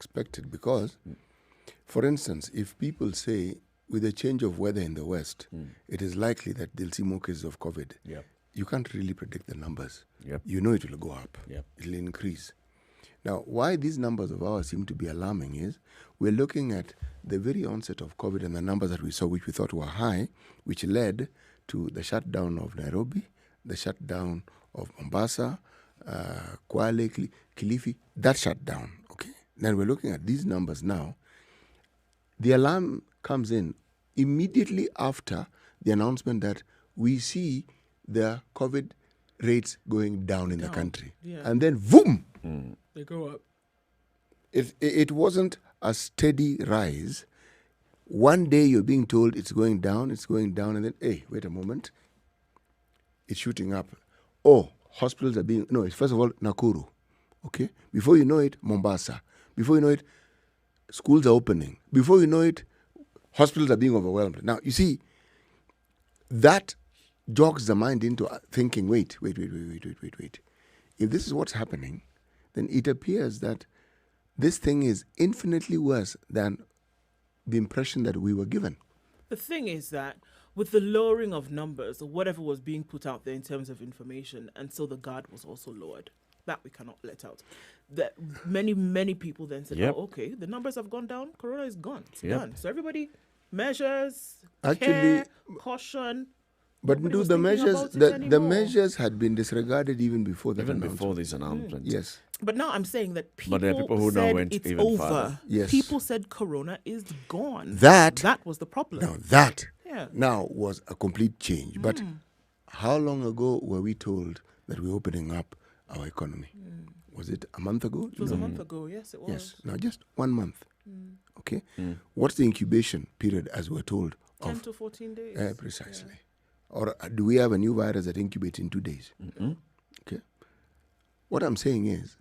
expected because, for instance, if people say with a change of weather in the West, it is likely that they'll see more cases of COVID. Yep. You can't really predict the numbers. Yep. You know it will go up. Yep. It'll increase. Now, why these numbers of ours seem to be alarming is we're looking at the very onset of COVID and the numbers that we saw, which we thought were high, which led to the shutdown of Nairobi, the shutdown of Mombasa, Kwale, Kilifi, that shut down. Okay. Then we're looking at these numbers now. The alarm comes in immediately after the announcement that we see the COVID rates going down in the country. Yeah. And then, boom! They go up. It wasn't a steady rise. One day you're being told it's going down, and then, hey, wait a moment. It's shooting up. Oh, hospitals are being, no, it's first of all, Nakuru. Okay? Before you know it, Mombasa. Before you know it, schools are opening. Before you know it, hospitals are being overwhelmed. Now, you see, that jogs the mind into thinking, wait. If this is what's happening, then it appears that this thing is infinitely worse than the impression that we were given. The thing is that with the lowering of numbers or whatever was being put out there in terms of information, and so the guard was also lowered. That we cannot let out. That many people then said, Yep. oh, okay, the numbers have gone down, corona is gone. It's Yep. done. So everybody measures, Actually, care, caution. But Nobody do was the thinking measures, about it the anymore. measures had been disregarded even before that Even announcement. before this announcement. Yes. But now I'm saying that people, But there are people who now said went it's even over. further. Yes. People said corona is gone. That was the problem. Now that Yeah. now was a complete change. But how long ago were we told that we're opening up our economy? Was it a month ago? It was a month ago. Yes, it was. Yes. Now just 1 month. Okay. What's the incubation period, as we're told? 10 to 14 days. Precisely. Or do we have a new virus that incubates in 2 days? Okay. What I'm saying is,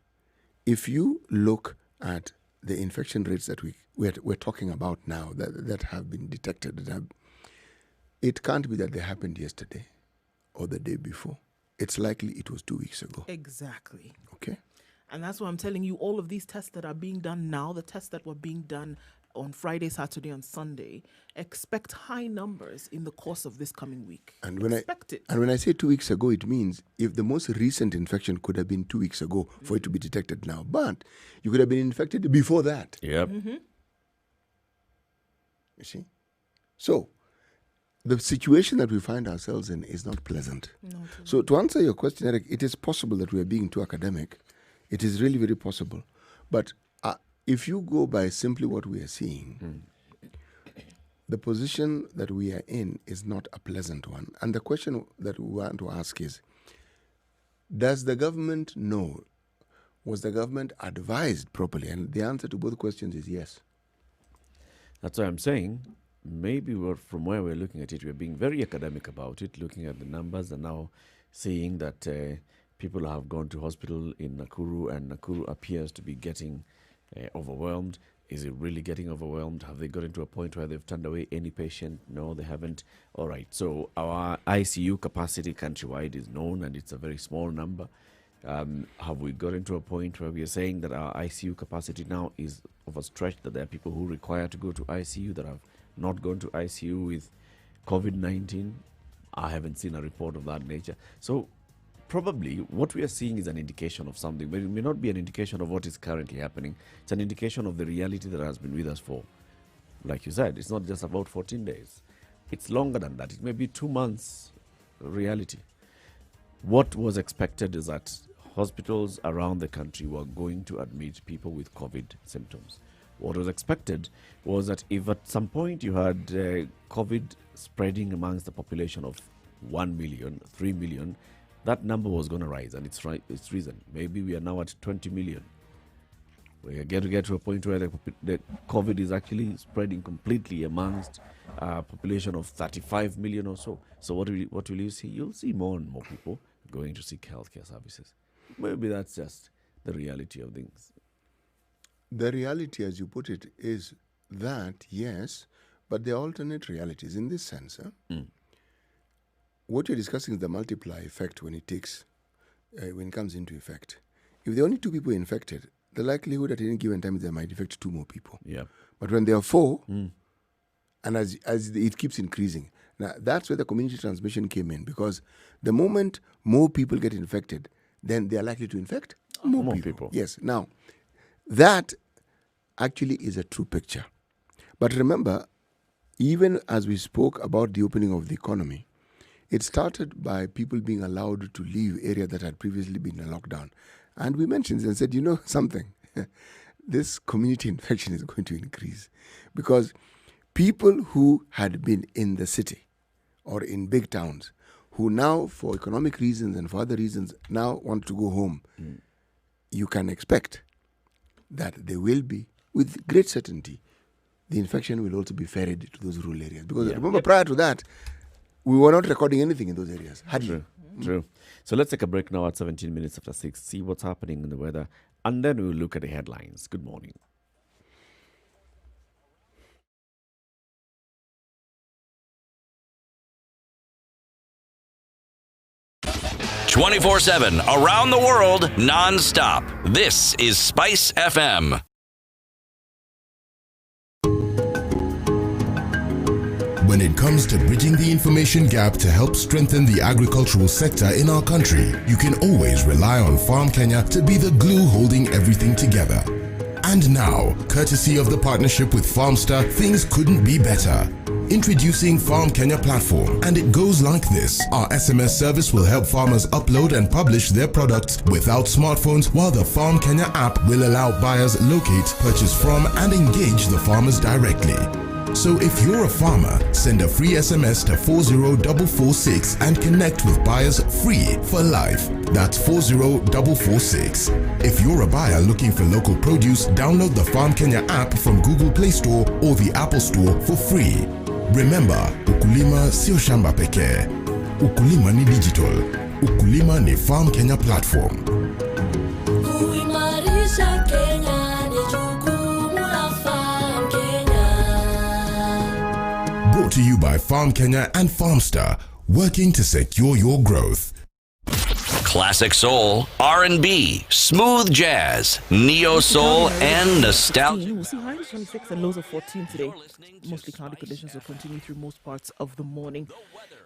if you look at the infection rates that we're talking about now that have been detected, it can't be that they happened yesterday or the day before. It's likely it was 2 weeks ago. Exactly. Okay. And that's why I'm telling you, all of these tests that are being done now, the tests that were being done on Friday, Saturday, and Sunday, expect high numbers in the course of this coming week. And when I say 2 weeks ago, it means if the most recent infection could have been 2 weeks ago for it to be detected now, but you could have been infected before that. Yep. You see? So, the situation that we find ourselves in is not pleasant. So, to answer your question, Eric, it is possible that we are being too academic. It is really very possible. But if you go by simply what we are seeing, the position that we are in is not a pleasant one. And the question that we want to ask is, does the government know? Was the government advised properly? And the answer to both questions is yes. That's why I'm saying maybe from where we're looking at it, we're being very academic about it, looking at the numbers and now seeing that people have gone to hospital in Nakuru and Nakuru appears to be getting overwhelmed. Is it really getting overwhelmed? Have they gotten to a point where they've turned away any patient? No, they haven't. All right. So our ICU capacity countrywide is known and it's a very small number. Have we gotten to a point where we are saying that our ICU capacity now is overstretched, that there are people who require to go to ICU that have not gone to ICU with COVID-19? I haven't seen a report of that nature. So probably what we are seeing is an indication of something, but it may not be an indication of what is currently happening. It's an indication of the reality that has been with us for, like you said, it's not just about 14 days. It's longer than that. It may be 2 months reality. What was expected is that hospitals around the country were going to admit people with COVID symptoms. What was expected was that if at some point you had COVID spreading amongst the population of 1 million, 3 million, that number was going to rise, and it's risen. Maybe we are now at 20 million. We are going to get to a point where the COVID is actually spreading completely amongst a population of 35 million or so. So what will you see? You'll see more and more people going to seek healthcare services. Maybe that's just the reality of things. The reality, as you put it, is that, yes, but there are alternate realities in this sense. What you're discussing is the multiply effect when it comes into effect. If there are only 2 people infected the likelihood at any given time they might infect 2 more people. Yeah. But when there are 4, and as it keeps increasing, now that's where the community transmission came in, because the moment more people get infected, then they are likely to infect more people. Yes. Now, that actually is a true picture. But remember, even as we spoke about the opening of the economy, it started by people being allowed to leave areas that had previously been in lockdown. And we mentioned and said, you know something, this community infection is going to increase, because people who had been in the city or in big towns, who now, for economic reasons and for other reasons, now want to go home, you can expect that there will be, with great certainty, the infection will also be ferried to those rural areas. Because remember, prior to that, we were not recording anything in those areas. True. So let's take a break now at 17 minutes after 6, see what's happening in the weather, and then we'll look at the headlines. Good morning. "24/7 around the world, non-stop. This is Spice FM. When it comes to bridging the information gap to help strengthen the agricultural sector in our country, you can always rely on Farm Kenya to be the glue holding everything together. And now, courtesy of the partnership with Farmster, things couldn't be better. Introducing Farm Kenya platform, and it goes like this. Our SMS service will help farmers upload and publish their products without smartphones, while the Farm Kenya app will allow buyers locate, purchase from, and engage the farmers directly. So if you're a farmer, send a free SMS to 40446 and connect with buyers free for life. That's 40446. If you're a buyer looking for local produce, download the Farm Kenya app from Google Play Store or the Apple Store for free. Remember, ukulima sio shamba pekee. Ukulima ni digital. Ukulima ni Farm Kenya platform. Kuimarisha Kenya ni jukumu la Farm Kenya. Brought to you by Farm Kenya and Farmster, working to secure your growth. Classic soul, R&B, smooth jazz, neo soul, and nostalgia. We'll see highs of 26 and lows of 14 today. Mostly cloudy conditions will continue through most parts of the morning.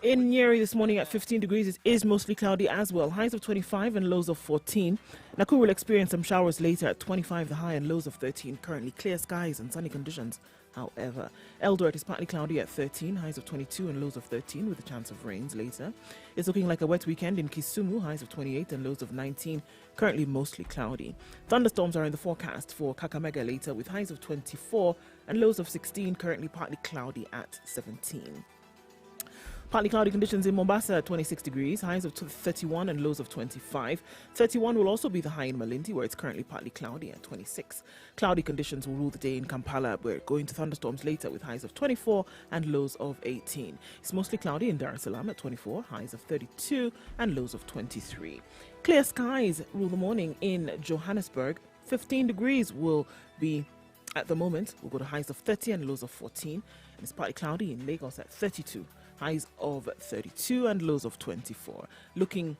In Nyeri this morning at 15 degrees, it is mostly cloudy as well. Highs of 25 and lows of 14. Nakuru will experience some showers later at 25, the high, and lows of 13. Currently clear skies and sunny conditions. However, Eldoret is partly cloudy at 13, highs of 22 and lows of 13 with a chance of rains later. It's looking like a wet weekend in Kisumu, highs of 28 and lows of 19, currently mostly cloudy. Thunderstorms are in the forecast for Kakamega later with highs of 24 and lows of 16, currently partly cloudy at 17. Partly cloudy conditions in Mombasa at 26 degrees, highs of 31 and lows of 25. 31 will also be the high in Malindi, where it's currently partly cloudy at 26. Cloudy conditions will rule the day in Kampala, where going to thunderstorms later with highs of 24 and lows of 18. It's mostly cloudy in Dar es Salaam at 24, highs of 32 and lows of 23. Clear skies rule the morning in Johannesburg. 15 degrees will be at the moment. We'll go to highs of 30 and lows of 14. And it's partly cloudy in Lagos at 32. Highs of 32 and lows of 24. Looking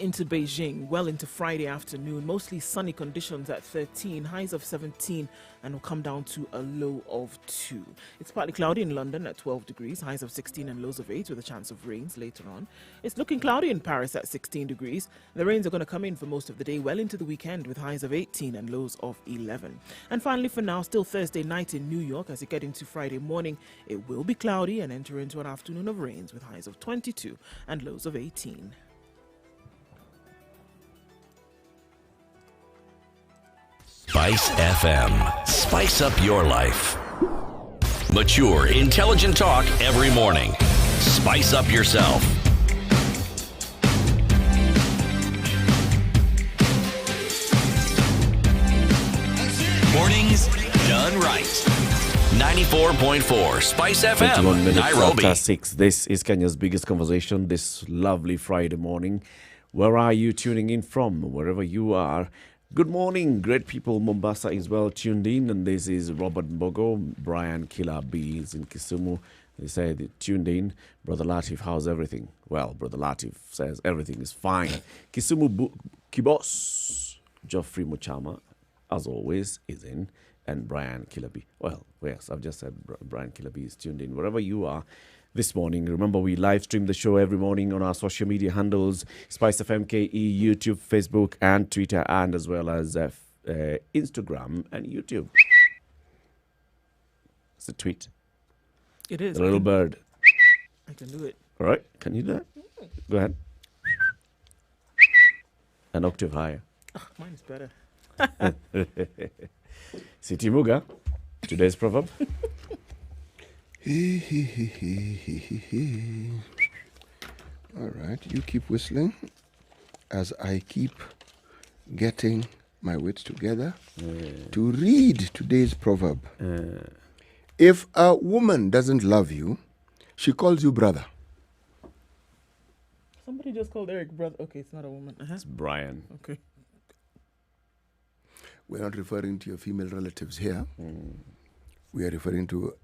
into Beijing, well into Friday afternoon, mostly sunny conditions at 13, highs of 17, and will come down to a low of 2. It's partly cloudy in London at 12 degrees, highs of 16 and lows of 8 with a chance of rains later on. It's looking cloudy in Paris at 16 degrees. The rains are going to come in for most of the day, well into the weekend with highs of 18 and lows of 11. And finally for now, still Thursday night in New York. As you get into Friday morning, it will be cloudy and enter into an afternoon of rains with highs of 22 and lows of 18. Spice FM. Spice up your life. Mature, intelligent talk every morning. Spice up yourself. Mornings done right. 94.4 Spice 21 FM, minutes Nairobi. after 6. This is Kenya's biggest conversation this lovely Friday morning. Where are you tuning in from? Wherever you are. Good morning, great people. Mombasa is well tuned in, and this is Robert Mbogo. Brian Killer B is in Kisumu. They say they tuned in. Brother Latif, how's everything? Well, Brother Latif says everything is fine. Kisumu Kibos, Geoffrey Muchama, as always, is in, and Brian Killaby. Well, yes, I've just said Brian Killaby is tuned in. Wherever you are this morning, remember we live stream the show every morning on our social media handles, Spice FM KE, YouTube, Facebook, and Twitter, and as well as Instagram and YouTube. It's a tweet. It is. The little bird. I can do it. All right, can you do that? Go ahead. An octave higher. Oh, mine is better. Siti Muga, today's proverb. All right, you keep whistling as I keep getting my wits together to read today's proverb. If a woman doesn't love you, she calls you brother. Somebody just called Eric brother. Okay, it's not a woman. It's Brian. Okay. We're not referring to your female relatives here. We are referring to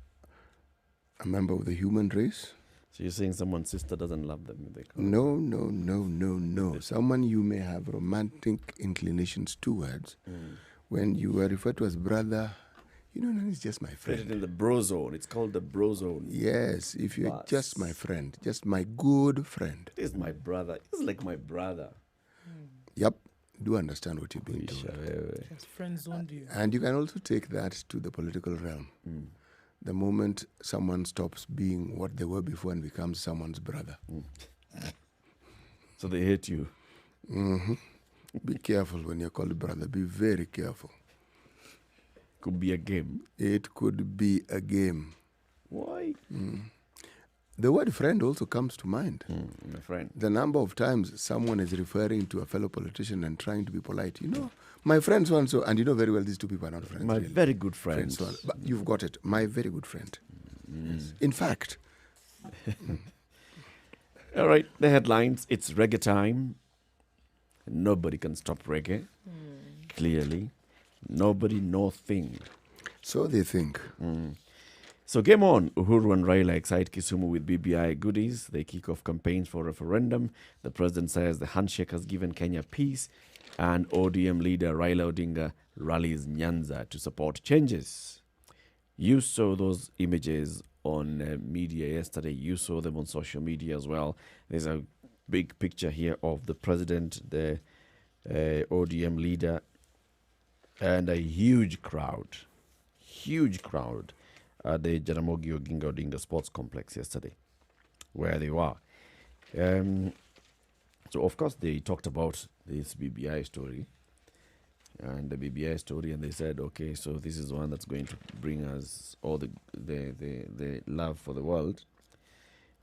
a member of the human race. So you're saying someone's sister doesn't love them? They call No. Someone you may have romantic inclinations towards. When you are referred to as brother, it's just my Put it friend. in the bro zone. It's called the bro zone. Yes, if you're Bas. just my friend, just my good friend. It is my brother. It's like my brother. Yep, do understand what you're being told. Just friend zoned you. And you can also take that to the political realm. The moment someone stops being what they were before and becomes someone's brother. So they hate you. Be careful when you're called brother. Be very careful. Could be a game. It could be a game. Why? The word friend also comes to mind. My friend. The number of times someone is referring to a fellow politician and trying to be polite. My friend so-and-so, and you know very well these two people are not friends. My really. very good friend. But you've got it. My very good friend. Yes. In fact. All right, the headlines. It's reggae time. Nobody can stop reggae. Clearly. Nobody, no thing. So they think. So game on. Uhuru and Raila excite Kisumu with BBI goodies. They kick off campaigns for referendum. The president says the handshake has given Kenya peace. And ODM leader Raila Odinga rallies Nyanza to support changes. You saw those images on media yesterday. You saw them on social media as well. There's a big picture here of the president, the ODM leader, and a huge crowd at the Jaramogi Oginga Odinga Sports Complex yesterday, where they were. So, of course, they talked about this BBI story and the BBI story, and they said, okay, so this is one that's going to bring us all the love for the world.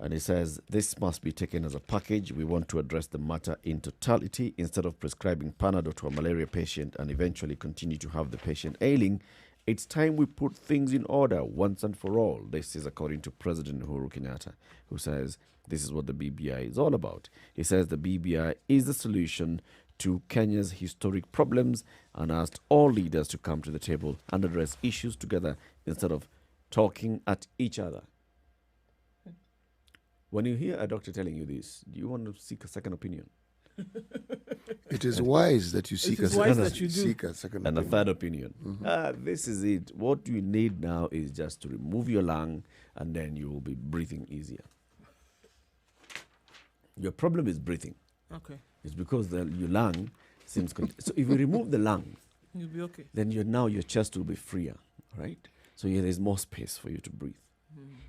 And he says, this must be taken as a package. We want to address the matter in totality instead of prescribing Panadol to a malaria patient and eventually continue to have the patient ailing. It's time we put things in order once and for all. This is according to President Uhuru Kenyatta, who says this is what the BBI is all about. He says the BBI is the solution to Kenya's historic problems and asked all leaders to come to the table and address issues together instead of talking at each other. When you hear a doctor telling you this, do you want to seek a second opinion? It is wise that you seek a second And a opinion. third opinion. This is it. What you need now is just to remove your lung and then you will be breathing easier. Your problem is breathing. Okay. It's because your lung seems... so if you remove the lung, You'll be okay. then your chest will be freer, right? So there's more space for you to breathe.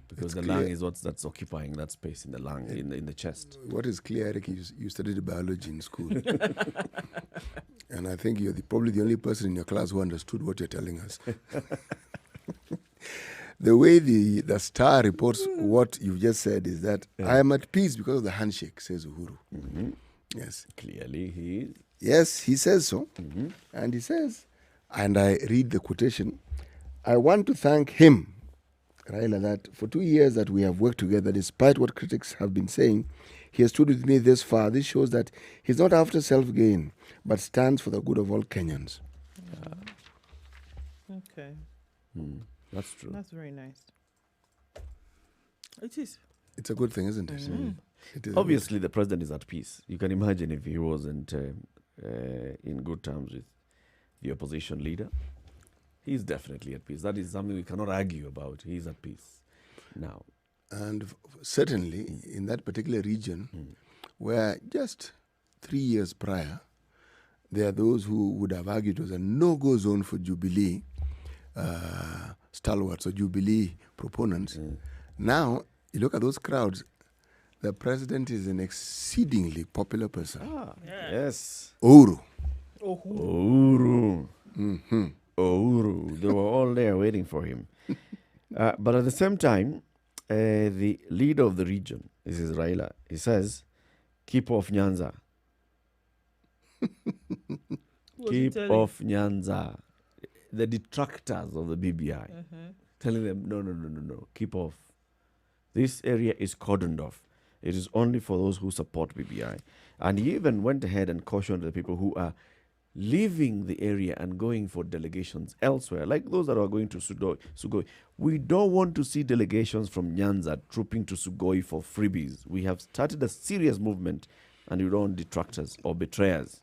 Because It's the lung clear. is that's occupying that space in the lung, in the chest. What is clear, Eric, you studied biology in school. And I think you're probably the only person in your class who understood what you're telling us. The way the Star reports what you've just said is that I am at peace because of the handshake, says Uhuru. Yes. Clearly he is. Yes, he says so. And he says, and I read the quotation, I want to thank him, Raila, that for 2 years that we have worked together, despite what critics have been saying, he has stood with me this far. This shows that he's not after self-gain, but stands for the good of all Kenyans. Okay. That's true. That's very nice. It is. It's a good thing, isn't it? It is Obviously, the president is at peace. You can imagine if he wasn't in good terms with the opposition leader. He's definitely at peace. That is something we cannot argue about. He's at peace now. And certainly in that particular region, where just 3 years prior, there are those who would have argued it was a no-go zone for Jubilee stalwarts or Jubilee proponents. Now, you look at those crowds, the president is an exceedingly popular person. Yes. Uhuru. Uhuru. Uhuru. They were all there waiting for him. But at the same time, the leader of the region, this is Raila, he says, keep off Nyanza. Keep off Nyanza. The detractors of the BBI. Telling them, no, keep off. This area is cordoned off. It is only for those who support BBI. And he even went ahead and cautioned the people who are leaving the area and going for delegations elsewhere, like those that are going to Sugoi. We don't want to see delegations from Nyanza trooping to Sugoi for freebies. We have started a serious movement, and we don't want detractors or betrayers.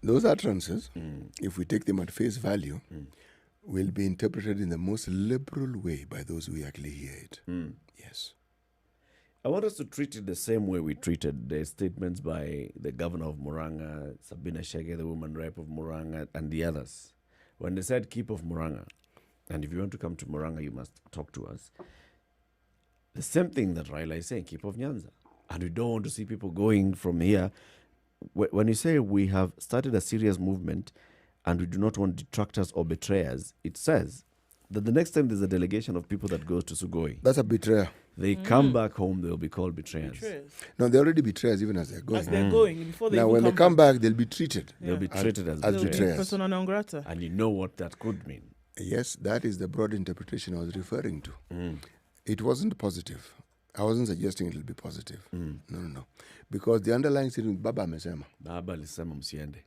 Those utterances, if we take them at face value, will be interpreted in the most liberal way by those who actually hear it. Yes. I want us to treat it the same way we treated the statements by the governor of Murang'a, Sabina Chege, the woman rep of Murang'a, and the others. When they said, keep off Murang'a, and if you want to come to Murang'a, you must talk to us. The same thing that Raila is saying, keep off Nyanza. And we don't want to see people going from here. When you say we have started a serious movement and we do not want detractors or betrayers, it says that the next time there's a delegation of people that goes to Sugoi, That's a betrayal. they come back home, they'll be called betrayers. No, they're already betrayers even as they're going. As they're going, before they Now, even when they come back, they'll be treated. They'll be treated as as betrayers. betrayers. persona non grata. And you know what that could mean. Yes, that is the broad interpretation I was referring to. It wasn't positive. I wasn't suggesting it'll be positive. No. Because the underlying statement, Baba amesema. Baba alisema msiende.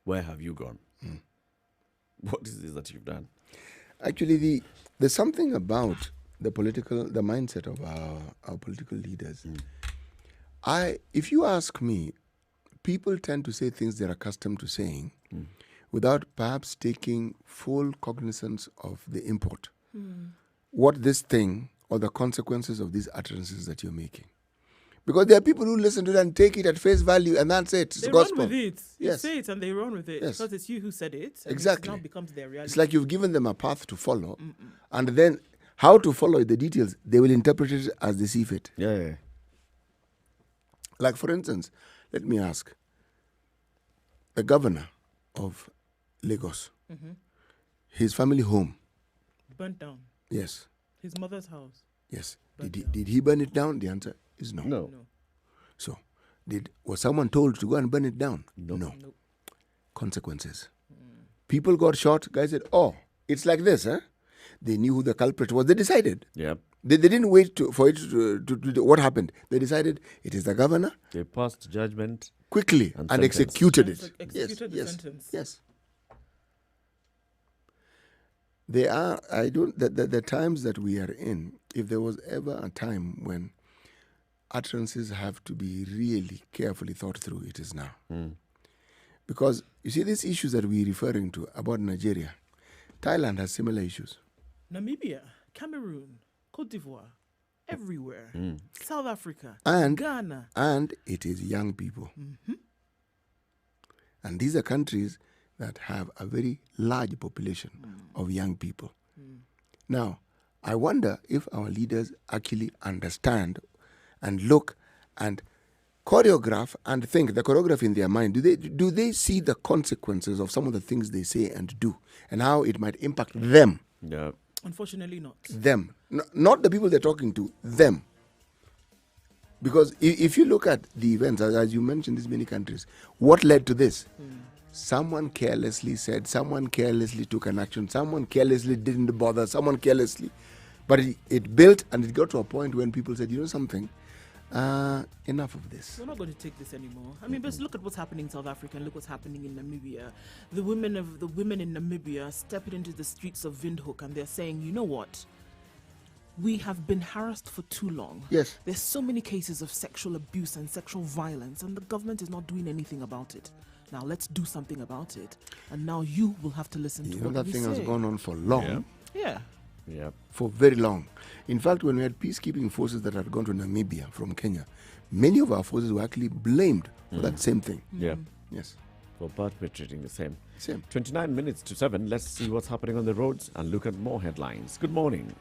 Where have you gone? What is this that you've done? Actually, there's something about the mindset of our political leaders. If you ask me, people tend to say things they're accustomed to saying without perhaps taking full cognizance of the import. What this thing or the consequences of these utterances that you're making. Because there are people who listen to it and take it at face value, and that's it. It's They gospel. run with it. You Yes. say it and they run with it. Yes. Because it's you who said it. And Exactly. It now becomes their reality. It's like you've given them a path to follow, and then how to follow the details, they will interpret it as they see fit. Yeah. Like, for instance, let me ask, the governor of Lagos, his family home, Burnt down. yes, His mother's house. yes. Did he burn it down? The answer is no. No. So, was someone told to go and burn it down? No. Nope. Consequences. People got shot. Guys said, oh, it's like this, huh? They knew who the culprit was. They decided. Yep. They didn't wait for it to what happened. They decided it is the governor. They passed judgment. Quickly And and sentence. executed And it. executed the sentence. Yes. There are, the times that we are in, if there was ever a time when utterances have to be really carefully thought through, it is now. Because, you see, these issues that we're referring to about Nigeria, Thailand has similar issues. Namibia, Cameroon, Cote d'Ivoire, everywhere. South Africa, And Ghana. And it is young people. And these are countries that have a very large population of young people. Now, I wonder if our leaders actually understand and look and choreograph and think the choreography in their mind. Do they see the consequences of some of the things they say and do and how it might impact them? Yeah. Unfortunately not. Them. Not the people they're talking to, them. Because if you look at the events, as you mentioned, these many countries, what led to this? Someone carelessly said, someone carelessly took an action, someone carelessly didn't bother, someone carelessly. But it built and it got to a point when people said, you know something, enough of this. We're not going to take this anymore. I mean, just look at what's happening in South Africa and look what's happening in Namibia. The women in Namibia stepping into the streets of Windhoek and they're saying, you know what? We have been harassed for too long. Yes. There's so many cases of sexual abuse and sexual violence, and the government is not doing anything about it. Now let's do something about it. And now you will have to listen to what that we thing say. has gone on for long. Yeah. Yeah. For very long. In fact, when we had peacekeeping forces that had gone to Namibia from Kenya, many of our forces were actually blamed for that same thing. Yeah. Yes. For perpetrating the same. Same. 29 minutes to 7. Let's see what's happening on the roads and look at more headlines. Good morning.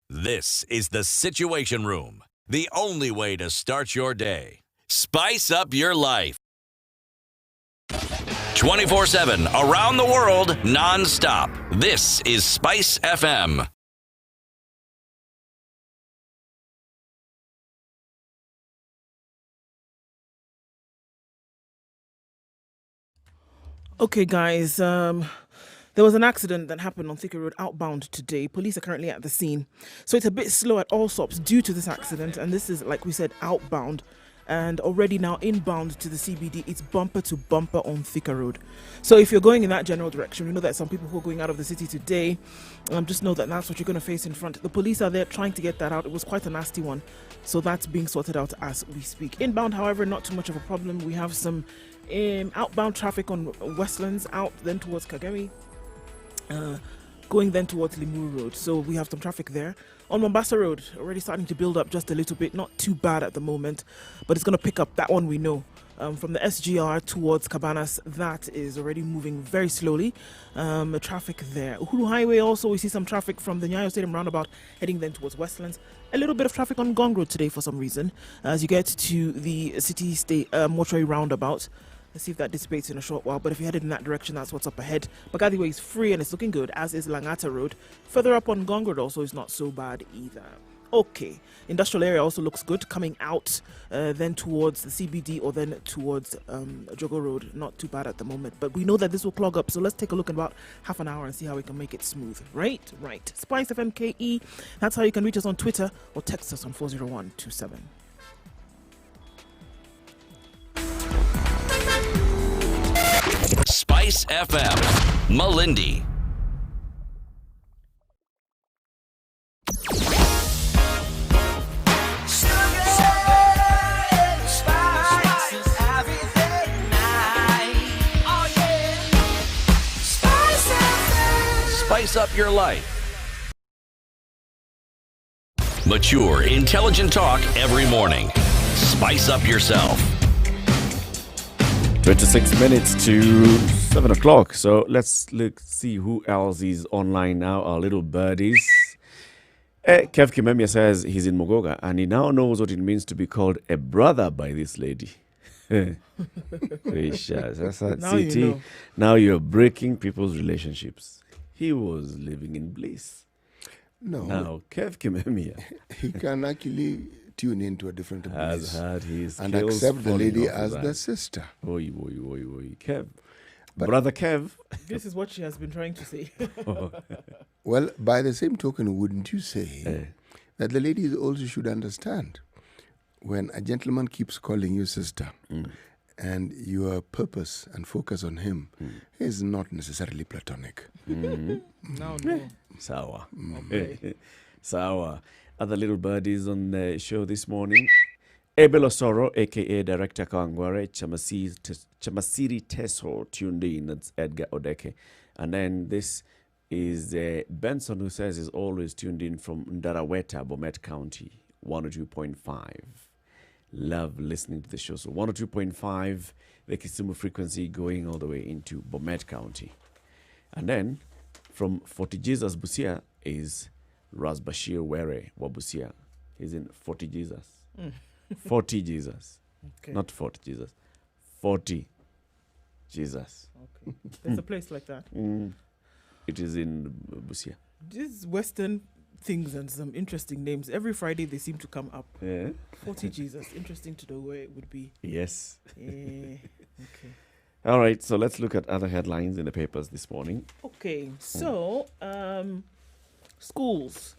This is the Situation Room, the only way to start your day. Spice up your life. 24/7, around the world, non-stop. This is Spice FM. Okay, guys. There was an accident that happened on Thika Road outbound today. Police are currently at the scene. So it's a bit slow at all stops due to this accident. And this is, like we said, outbound. And already now inbound to the CBD, it's bumper to bumper on Thika Road. So if you're going in that general direction, we know that some people who are going out of the city today, just know that that's what you're going to face in front. The police are there trying to get that out. It was quite a nasty one. So that's being sorted out as we speak. Inbound, however, not too much of a problem. We have some outbound traffic on Westlands, out then towards Kagemi. Going then towards Limuru Road. So we have some traffic there. On Mombasa Road, already starting to build up just a little bit. Not too bad at the moment, but it's going to pick up. That one we know. From the SGR towards Cabanas, that is already moving very slowly. Traffic there. Uhuru Highway also, we see some traffic from the Nyayo Stadium roundabout heading then towards Westlands. A little bit of traffic on Gong Road today for some reason. As you get to the City State Mortuary roundabout. Let's see if that dissipates in a short while. But if you're headed in that direction, that's what's up ahead. Magadi Way is free and it's looking good, as is Langata Road. Further up on Gong Road also is not so bad either. Okay. Industrial area also looks good. Coming out then towards the CBD or then towards Jogo Road. Not too bad at the moment. But we know that this will clog up. So let's take a look in about half an hour and see how we can make it smooth. Right. Spice FMKE. That's how you can reach us on Twitter or text us on 40127. Spice FM, Malindi. Spice up your life. Mature, intelligent talk every morning. Spice up yourself. 26 minutes to 7 o'clock. So let's see who else is online now. Our little birdies. Kev Kimemia says he's in Mogoga and he now knows what it means to be called a brother by this lady. Gracious. That's Now you know. Now you're breaking people's relationships. He was living in bliss. No. Now, Kev Kimemia He can actually tune into a different has place had his and skills accept the falling lady off as his the eyes. sister. Oi. Kev. But- Brother Kev. This is what she has been trying to say. Well, by the same token, wouldn't you say that the ladies also should understand when a gentleman keeps calling you sister and your purpose and focus on him is not necessarily platonic. Now, no. Sawa. Okay. Sawa. Other little birdies on the show this morning. Abel Osoro, a.k.a. Director Kawangware, Chamasiri Teso, tuned in. That's Edgar Odeke. And then this is Benson, who says he's always tuned in from Ndaraweta, Bomet County, 102.5. Love listening to the show. So 102.5, the Kisumu frequency going all the way into Bomet County. And then from 40 Jesus Busia is Raz Bashir Were Wabusia. He's in 40 Jesus. 40 Jesus. Okay. Not 40 Jesus. 40 Jesus. Okay. There's a place like that. It is in Busia. These Western things and some interesting names. Every Friday they seem to come up. Yeah. 40 Jesus. Interesting to know where it would be. Yes. Okay. All right. So let's look at other headlines in the papers this morning. Okay. So, schools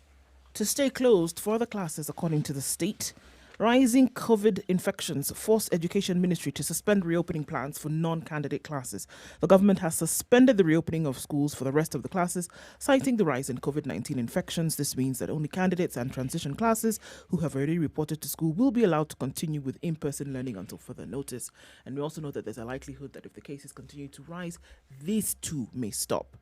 to stay closed for the classes, according to the state. Rising COVID infections forced Education Ministry to suspend reopening plans for non-candidate classes. The government has suspended the reopening of schools for the rest of the classes, citing the rise in COVID-19 infections. This means that only candidates and transition classes who have already reported to school will be allowed to continue with in-person learning until further notice. And we also know that there's a likelihood that if the cases continue to rise, these too may stop.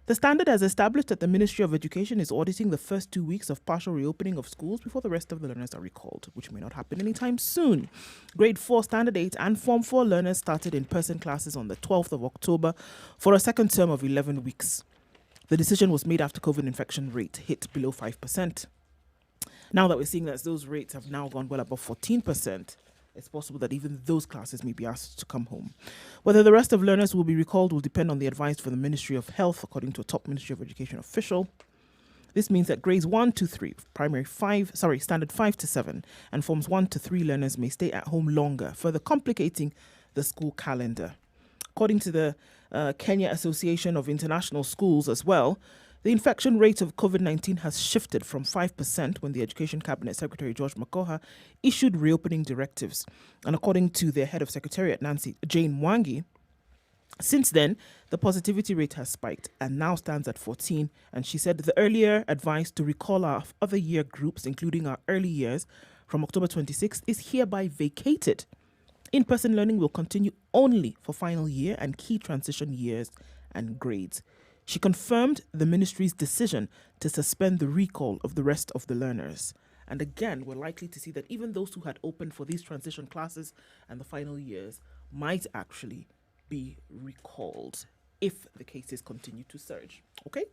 The standard has established that the Ministry of Education is auditing the first 2 weeks of partial reopening of schools before the rest of the learners are recalled, which may not happen anytime soon. Grade 4, Standard 8 and Form 4 learners started in-person classes on the 12th of October for a second term of 11 weeks. The decision was made after COVID infection rate hit below 5%. Now that we're seeing that those rates have now gone well above 14%, it's possible that even those classes may be asked to come home. Whether the rest of learners will be recalled will depend on the advice from the Ministry of Health, according to a top Ministry of Education official. This means that grades 1 to 3, standard 5 to 7, and forms 1 to 3 learners may stay at home longer, further complicating the school calendar. According to the Kenya Association of International Schools as well, the infection rate of COVID-19 has shifted from 5% when the Education Cabinet Secretary George Makoha issued reopening directives. And according to their head of secretariat, Jane Mwangi, since then, the positivity rate has spiked and now stands at 14. And she said the earlier advice to recall our other year groups, including our early years, from October 26th is hereby vacated. In-person learning will continue only for final year and key transition years and grades. She confirmed the ministry's decision to suspend the recall of the rest of the learners. And again, we're likely to see that even those who had opened for these transition classes and the final years might actually be recalled if the cases continue to surge. Okay?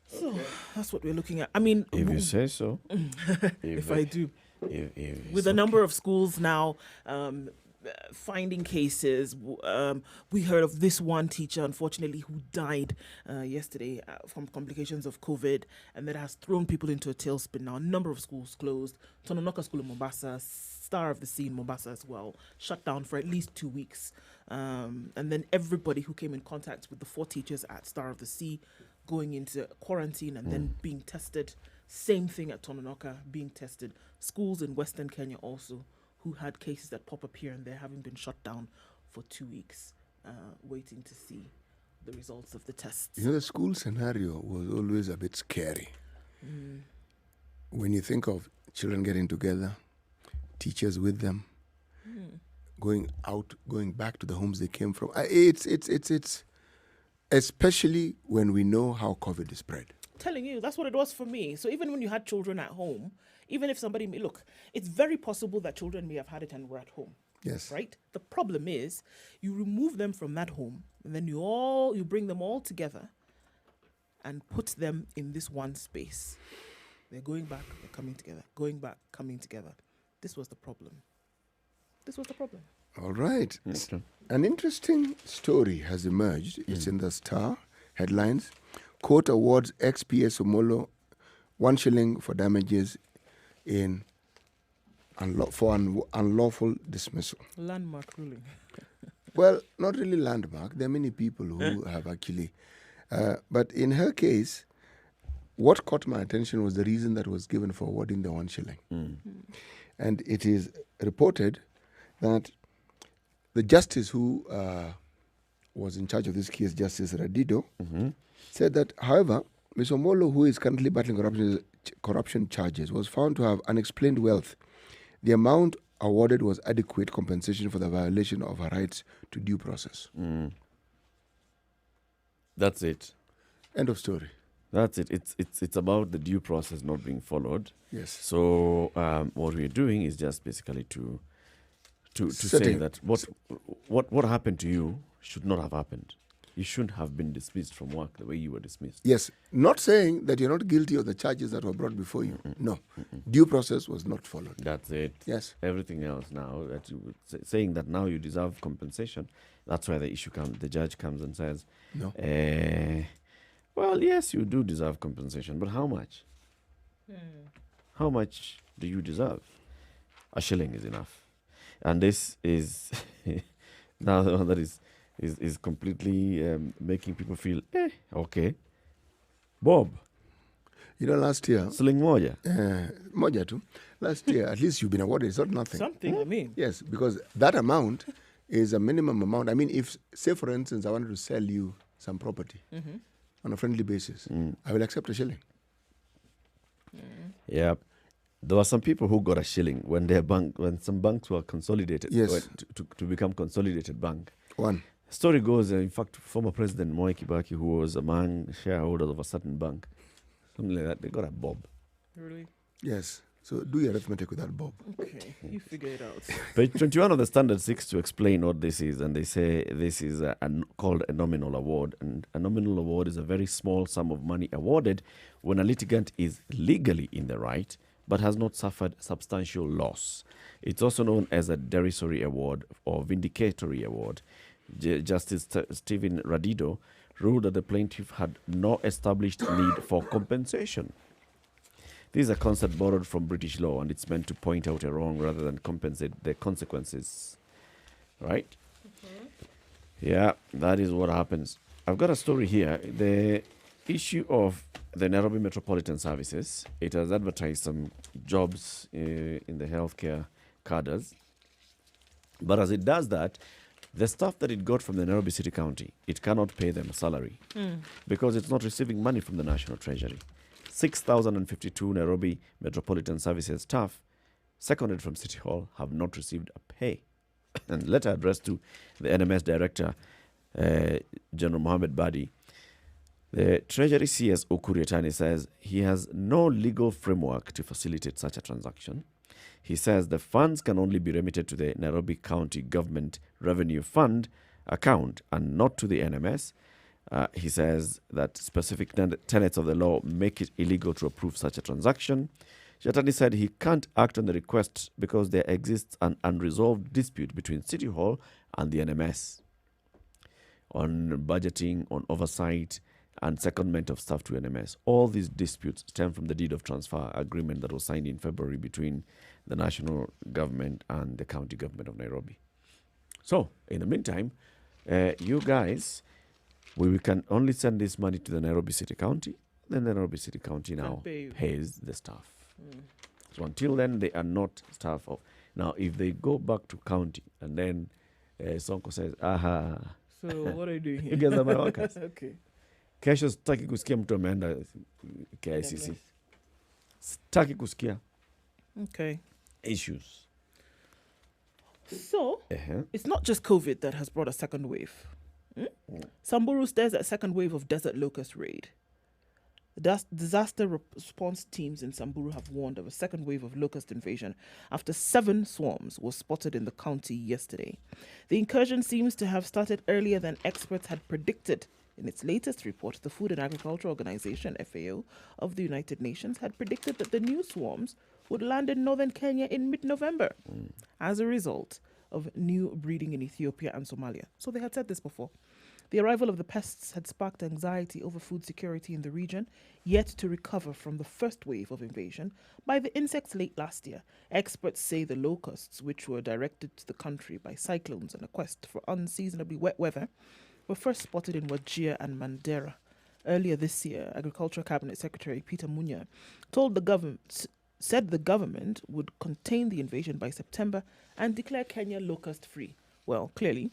So that's what we're looking at. I mean, If you say so. if I do. If With a number of schools now finding cases, we heard of this one teacher, unfortunately, who died yesterday from complications of COVID, and that has thrown people into a tailspin now. A number of schools closed. Tononoka School in Mombasa, Star of the Sea in Mombasa as well, shut down for at least 2 weeks. And then everybody who came in contact with the 4 teachers at Star of the Sea going into quarantine and then being tested. Same thing at Tononoka, being tested. Schools in Western Kenya also, who had cases that pop up here and there, having been shut down for 2 weeks, waiting to see the results of the tests. You know, the school scenario was always a bit scary. When you think of children getting together, teachers with them, going out, going back to the homes they came from. It's especially when we know how COVID is spread. Telling you, that's what it was for me. So even when you had children at home, even if somebody look, it's very possible that children may have had it and were at home. Yes. Right? The problem is you remove them from that home and then you bring them all together and put them in this one space. They're going back, they're coming together, going back, coming together. This was the problem. All right. Okay. An interesting story has emerged. It's in the Star headlines. Court awards ex-PS Omolo 1 shilling for damages for unlawful dismissal. Landmark ruling. Well, not really landmark. There are many people who have actually. But in her case, what caught my attention was the reason that was given for awarding the 1 shilling. And it is reported that the justice who was in charge of this case, Justice Radido, said that, however, Ms. Omolo, who is currently battling corruption charges, was found to have unexplained wealth. The amount awarded was adequate compensation for the violation of her rights to due process. That's it. End of story. That's it. It's about the due process not being followed. Yes. So what we're doing is just basically to say that what happened to you should not have happened. You shouldn't have been dismissed from work the way you were dismissed. Yes. Not saying that you're not guilty of the charges that were brought before you. No. Due process was not followed. That's it. Yes. Everything else now, that you saying that now you deserve compensation, that's where the issue comes. The judge comes and says, No. Well, yes, you do deserve compensation, but how much? How much do you deserve? A shilling is enough. And this is now the one that is completely making people feel, okay. Bob. You know, last year, Shilling moja. moja tu. Last year, at least you've been awarded. It's not nothing. Something, I mean. Yes, because that amount is a minimum amount. I mean, if, say, for instance, I wanted to sell you some property on a friendly basis, I will accept a shilling. Yeah. There were some people who got a shilling when some banks were consolidated. Yes. To become consolidated bank. One. Story goes, in fact, former President Moi Kibaki, who was among shareholders of a certain bank, something like that, they got a bob. Really? Yes. So do your arithmetic with that, Bob. Okay, you figure it out. Page 21 of the Standard seeks to explain what this is, and they say this is called a nominal award. And a nominal award is a very small sum of money awarded when a litigant is legally in the right but has not suffered substantial loss. It's also known as a derisory award or vindicatory award. Justice Stephen Radido ruled that the plaintiff had no established need for compensation. This is a concept borrowed from British law, and it's meant to point out a wrong rather than compensate the consequences. Right? Yeah, that is what happens. I've got a story here. The issue of the Nairobi Metropolitan Services, it has advertised some jobs in the healthcare cadres. But as it does that, the staff that it got from the Nairobi City County, it cannot pay them a salary because it's not receiving money from the National Treasury. 6,052 Nairobi Metropolitan Services staff, seconded from City Hall, have not received a pay. And letter addressed to the NMS Director, General Mohammed Badi, the Treasury CS Ukurietani says he has no legal framework to facilitate such a transaction. He says the funds can only be remitted to the Nairobi County Government Revenue Fund account and not to the NMS. He says that specific tenets of the law make it illegal to approve such a transaction. Shetani said he can't act on the request because there exists an unresolved dispute between City Hall and the NMS on budgeting, on oversight, and secondment of staff to NMS. All these disputes stem from the deed of transfer agreement that was signed in February between the national government and the county government of Nairobi. So, in the meantime, you guys, we can only send this money to the Nairobi City County. Then the Nairobi City County now pays the staff. So until then, they are not staff of. Now, if they go back to county and then Sonko says, aha. So what are you doing here? You guys are my workers. Okay. Kesho sitaki kusikia mtu ameenda KICC. Sitaki kusikia. Okay. Issues. So, it's not just COVID that has brought a second wave. Samburu stares at second wave of desert locust raid. The disaster response teams in Samburu have warned of a second wave of locust invasion after 7 swarms were spotted in the county yesterday. The incursion seems to have started earlier than experts had predicted. In its latest report, the Food and Agriculture Organization, FAO, of the United Nations had predicted that the new swarms would land in northern Kenya in mid-November as a result of new breeding in Ethiopia and Somalia. So they had said this before. The arrival of the pests had sparked anxiety over food security in the region, yet to recover from the first wave of invasion by the insects late last year. Experts say the locusts, which were directed to the country by cyclones and a quest for unseasonably wet weather, were first spotted in Wajir and Mandera. Earlier this year, Agriculture Cabinet Secretary Peter Munya said the government would contain the invasion by September and declare Kenya locust-free. Well, clearly,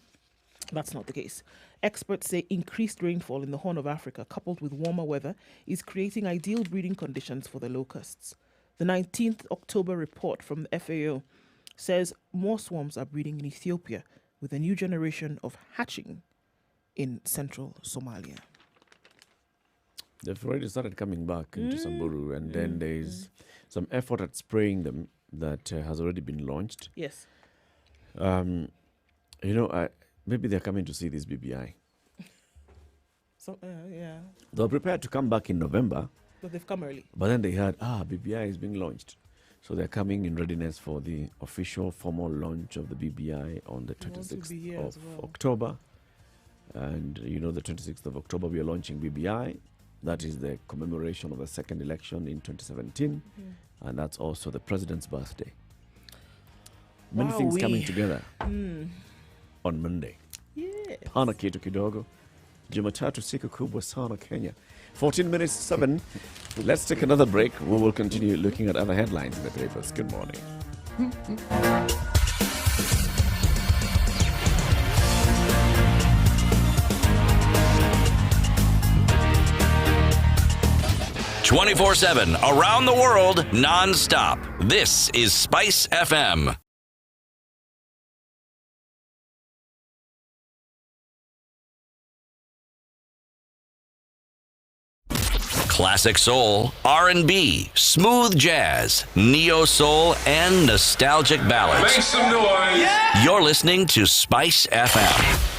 that's not the case. Experts say increased rainfall in the Horn of Africa, coupled with warmer weather, is creating ideal breeding conditions for the locusts. The 19th October report from the FAO says more swarms are breeding in Ethiopia, with a new generation of hatching in central Somalia. They've already started coming back into Samburu, and then there's some effort at spraying them that has already been launched. Yes. Maybe they're coming to see this BBI. So, yeah. They were prepared to come back in November. But they've come early. But then they heard, BBI is being launched. So they're coming in readiness for the official formal launch of the BBI on the 26th of October. And the 26th of October, we are launching BBI. That is the commemoration of the second election in 2017. And that's also the president's birthday. Many things coming together on Monday. Yeah. Hana kitu kidogo. Jumatatu siku kubwa sana Kenya. 14 minutes 7. Let's take another break. We will continue looking at other headlines in the papers. Good morning. 24/7 around the world, non-stop. This is Spice FM. Classic soul, R&B, smooth jazz, neo soul, and nostalgic ballads. Make some noise. Yeah! You're listening to Spice FM.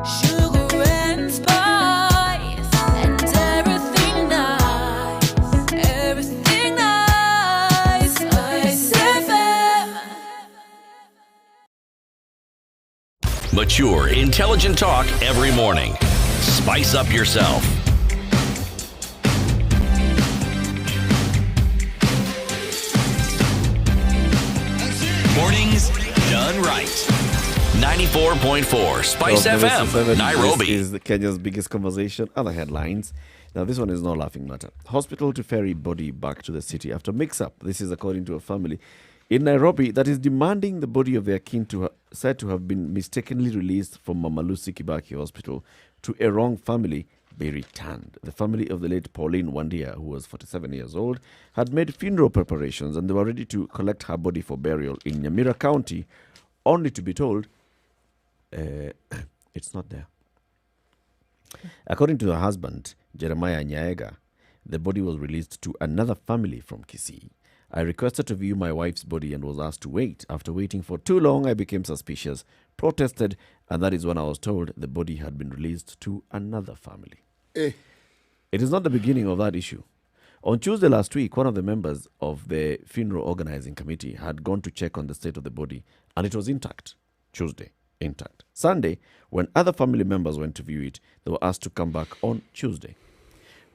Sugar and spice and everything nice, everything nice. Spice FM. Mature, intelligent talk every morning. Spice up yourself. Mornings done right. 94.4 Spice FM, Nairobi. This is Kenya's biggest conversation. Other headlines. Now, this one is no laughing matter. Hospital to ferry body back to the city after mix-up. This is according to a family in Nairobi that is demanding the body of their kin said to have been mistakenly released from Mama Lucy Kibaki Hospital to a wrong family be returned. The family of the late Pauline Wandia, who was 47 years old, had made funeral preparations and they were ready to collect her body for burial in Nyeri County, only to be told it's not there. According to the husband, Jeremiah Nyaega, the body was released to another family from Kisii. I requested to view my wife's body and was asked to wait. After waiting for too long, I became suspicious, protested, and that is when I was told the body had been released to another family. It is not the beginning of that issue. On Tuesday last week, one of the members of the funeral organizing committee had gone to check on the state of the body, and it was intact. Tuesday, intact. Sunday, when other family members went to view it, they were asked to come back on Tuesday.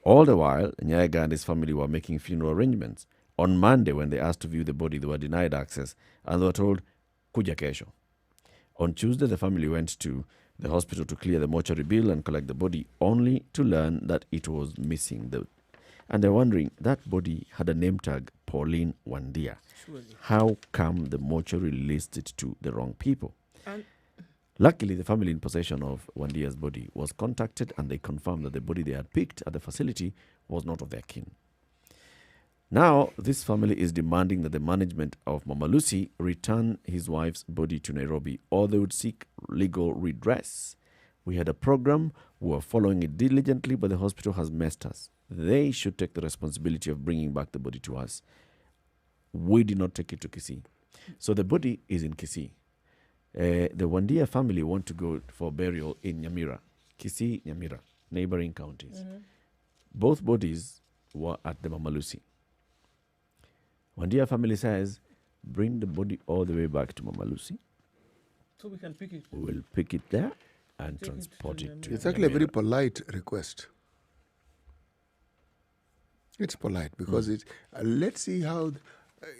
All the while, Nyaega and his family were making funeral arrangements. On Monday, when they asked to view the body, they were denied access, and they were told, kuja kesho. On Tuesday, the family went to the hospital to clear the mortuary bill and collect the body, only to learn that it was missing. And they're wondering, that body had a name tag, Pauline Wandia. Surely. How come the mortuary released it to the wrong people? Luckily, the family in possession of Wandia's body was contacted and they confirmed that the body they had picked at the facility was not of their kin. Now, this family is demanding that the management of Mama Lucy return his wife's body to Nairobi or they would seek legal redress. We had a program, we were following it diligently, but the hospital has messed us. They should take the responsibility of bringing back the body to us. We did not take it to Kisii. So the body is in Kisii. The Wandia family want to go for burial in Nyamira, Kisii, Nyamira, neighboring counties. Mm-hmm. Both bodies were at the Mama Lucy. Wandia family says, bring the body all the way back to Mama Lucy. So we can pick it. We will pick it there and transport it to It's actually a Nyamira. very polite request. It's polite because let's see how.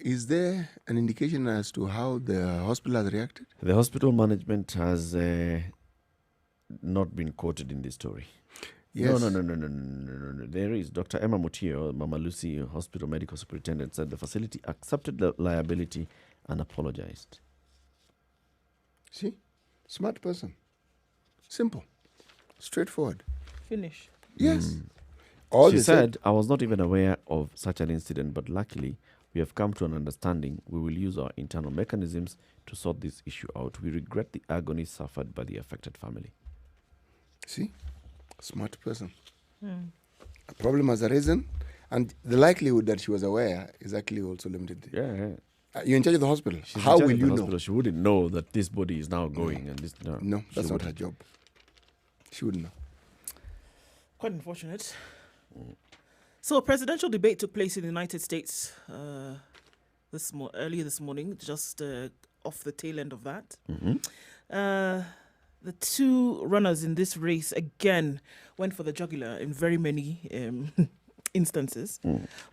Is there an indication as to how the hospital has reacted? The hospital management has not been quoted in this story. Yes. No. There is Dr. Emma Mutio, Mama Lucy Hospital Medical Superintendent, said the facility accepted the liability and apologized. See? Smart person. Simple. Straightforward. Finish. Yes. She said, I was not even aware of such an incident, but luckily, We have come to an understanding. We will use our internal mechanisms to sort this issue out. We regret the agony suffered by the affected family. See? Smart person. A problem has arisen, and the likelihood that she was aware is actually also limited. Yeah. You're in charge of the hospital. She's How in charge will of the you hospital. know? She wouldn't know that this body is now going and this. No, she that's not her wouldn't. job. She wouldn't know. Quite unfortunate. So a presidential debate took place in the United States earlier this morning, just off the tail end of that. The two runners in this race again went for the jugular in very many instances.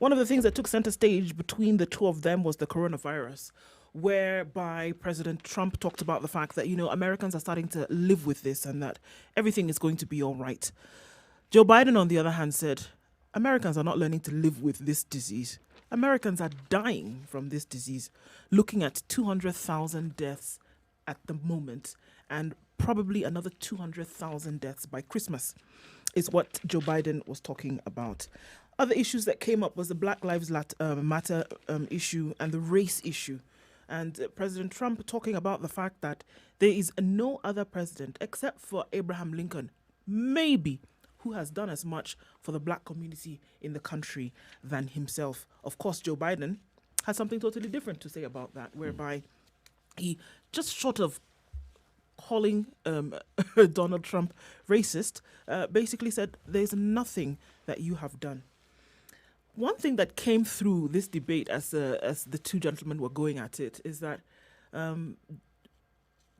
One of the things that took center stage between the two of them was the coronavirus, whereby President Trump talked about the fact that, Americans are starting to live with this and that everything is going to be all right. Joe Biden, on the other hand, said, Americans are not learning to live with this disease. Americans are dying from this disease, looking at 200,000 deaths at the moment and probably another 200,000 deaths by Christmas is what Joe Biden was talking about. Other issues that came up was the Black Lives Matter issue and the race issue. And President Trump talking about the fact that there is no other president except for Abraham Lincoln, maybe, who has done as much for the black community in the country than himself. Of course, Joe Biden has something totally different to say about that, whereby he, just short of calling Donald Trump racist, basically said, there's nothing that you have done. One thing that came through this debate as the two gentlemen were going at it is that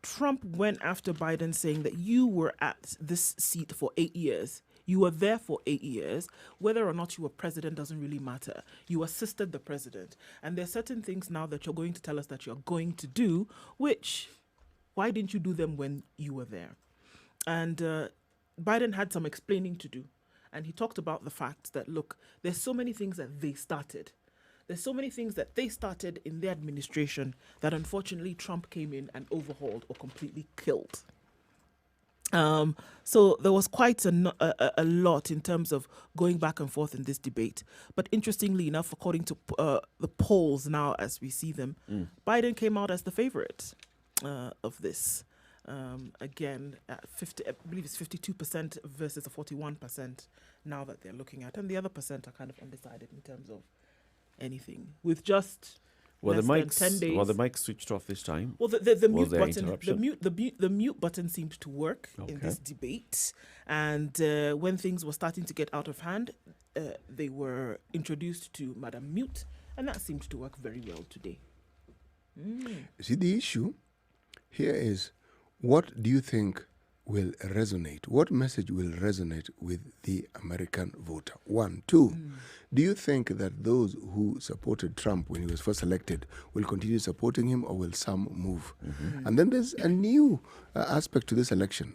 Trump went after Biden saying that you were at this seat for 8 years. You were there for 8 years. Whether or not you were president doesn't really matter. You assisted the president. And there are certain things now that you're going to tell us that you're going to do, which, why didn't you do them when you were there? And Biden had some explaining to do. And he talked about the fact that, look, there's so many things that they started. There's so many things that they started in their administration that unfortunately Trump came in and overhauled or completely killed. So there was quite a lot in terms of going back and forth in this debate. But interestingly enough, according to the polls now as we see them, Biden came out as the favorite of this. Again, at 50, I believe it's 52% versus the 41% now that they're looking at. And the other percent are kind of undecided in terms of anything. With just less than 10 days. Were the mics switched off this time? Well, the mute there button, interruption? the mute button seemed to work in this debate, and when things were starting to get out of hand, they were introduced to Madam Mute, and that seemed to work very well today. See, the issue here is, what do you think will resonate? What message will resonate with the American voter? 1. 2, do you think that those who supported Trump when he was first elected will continue supporting him, or will some move? And then there's a new aspect to this election.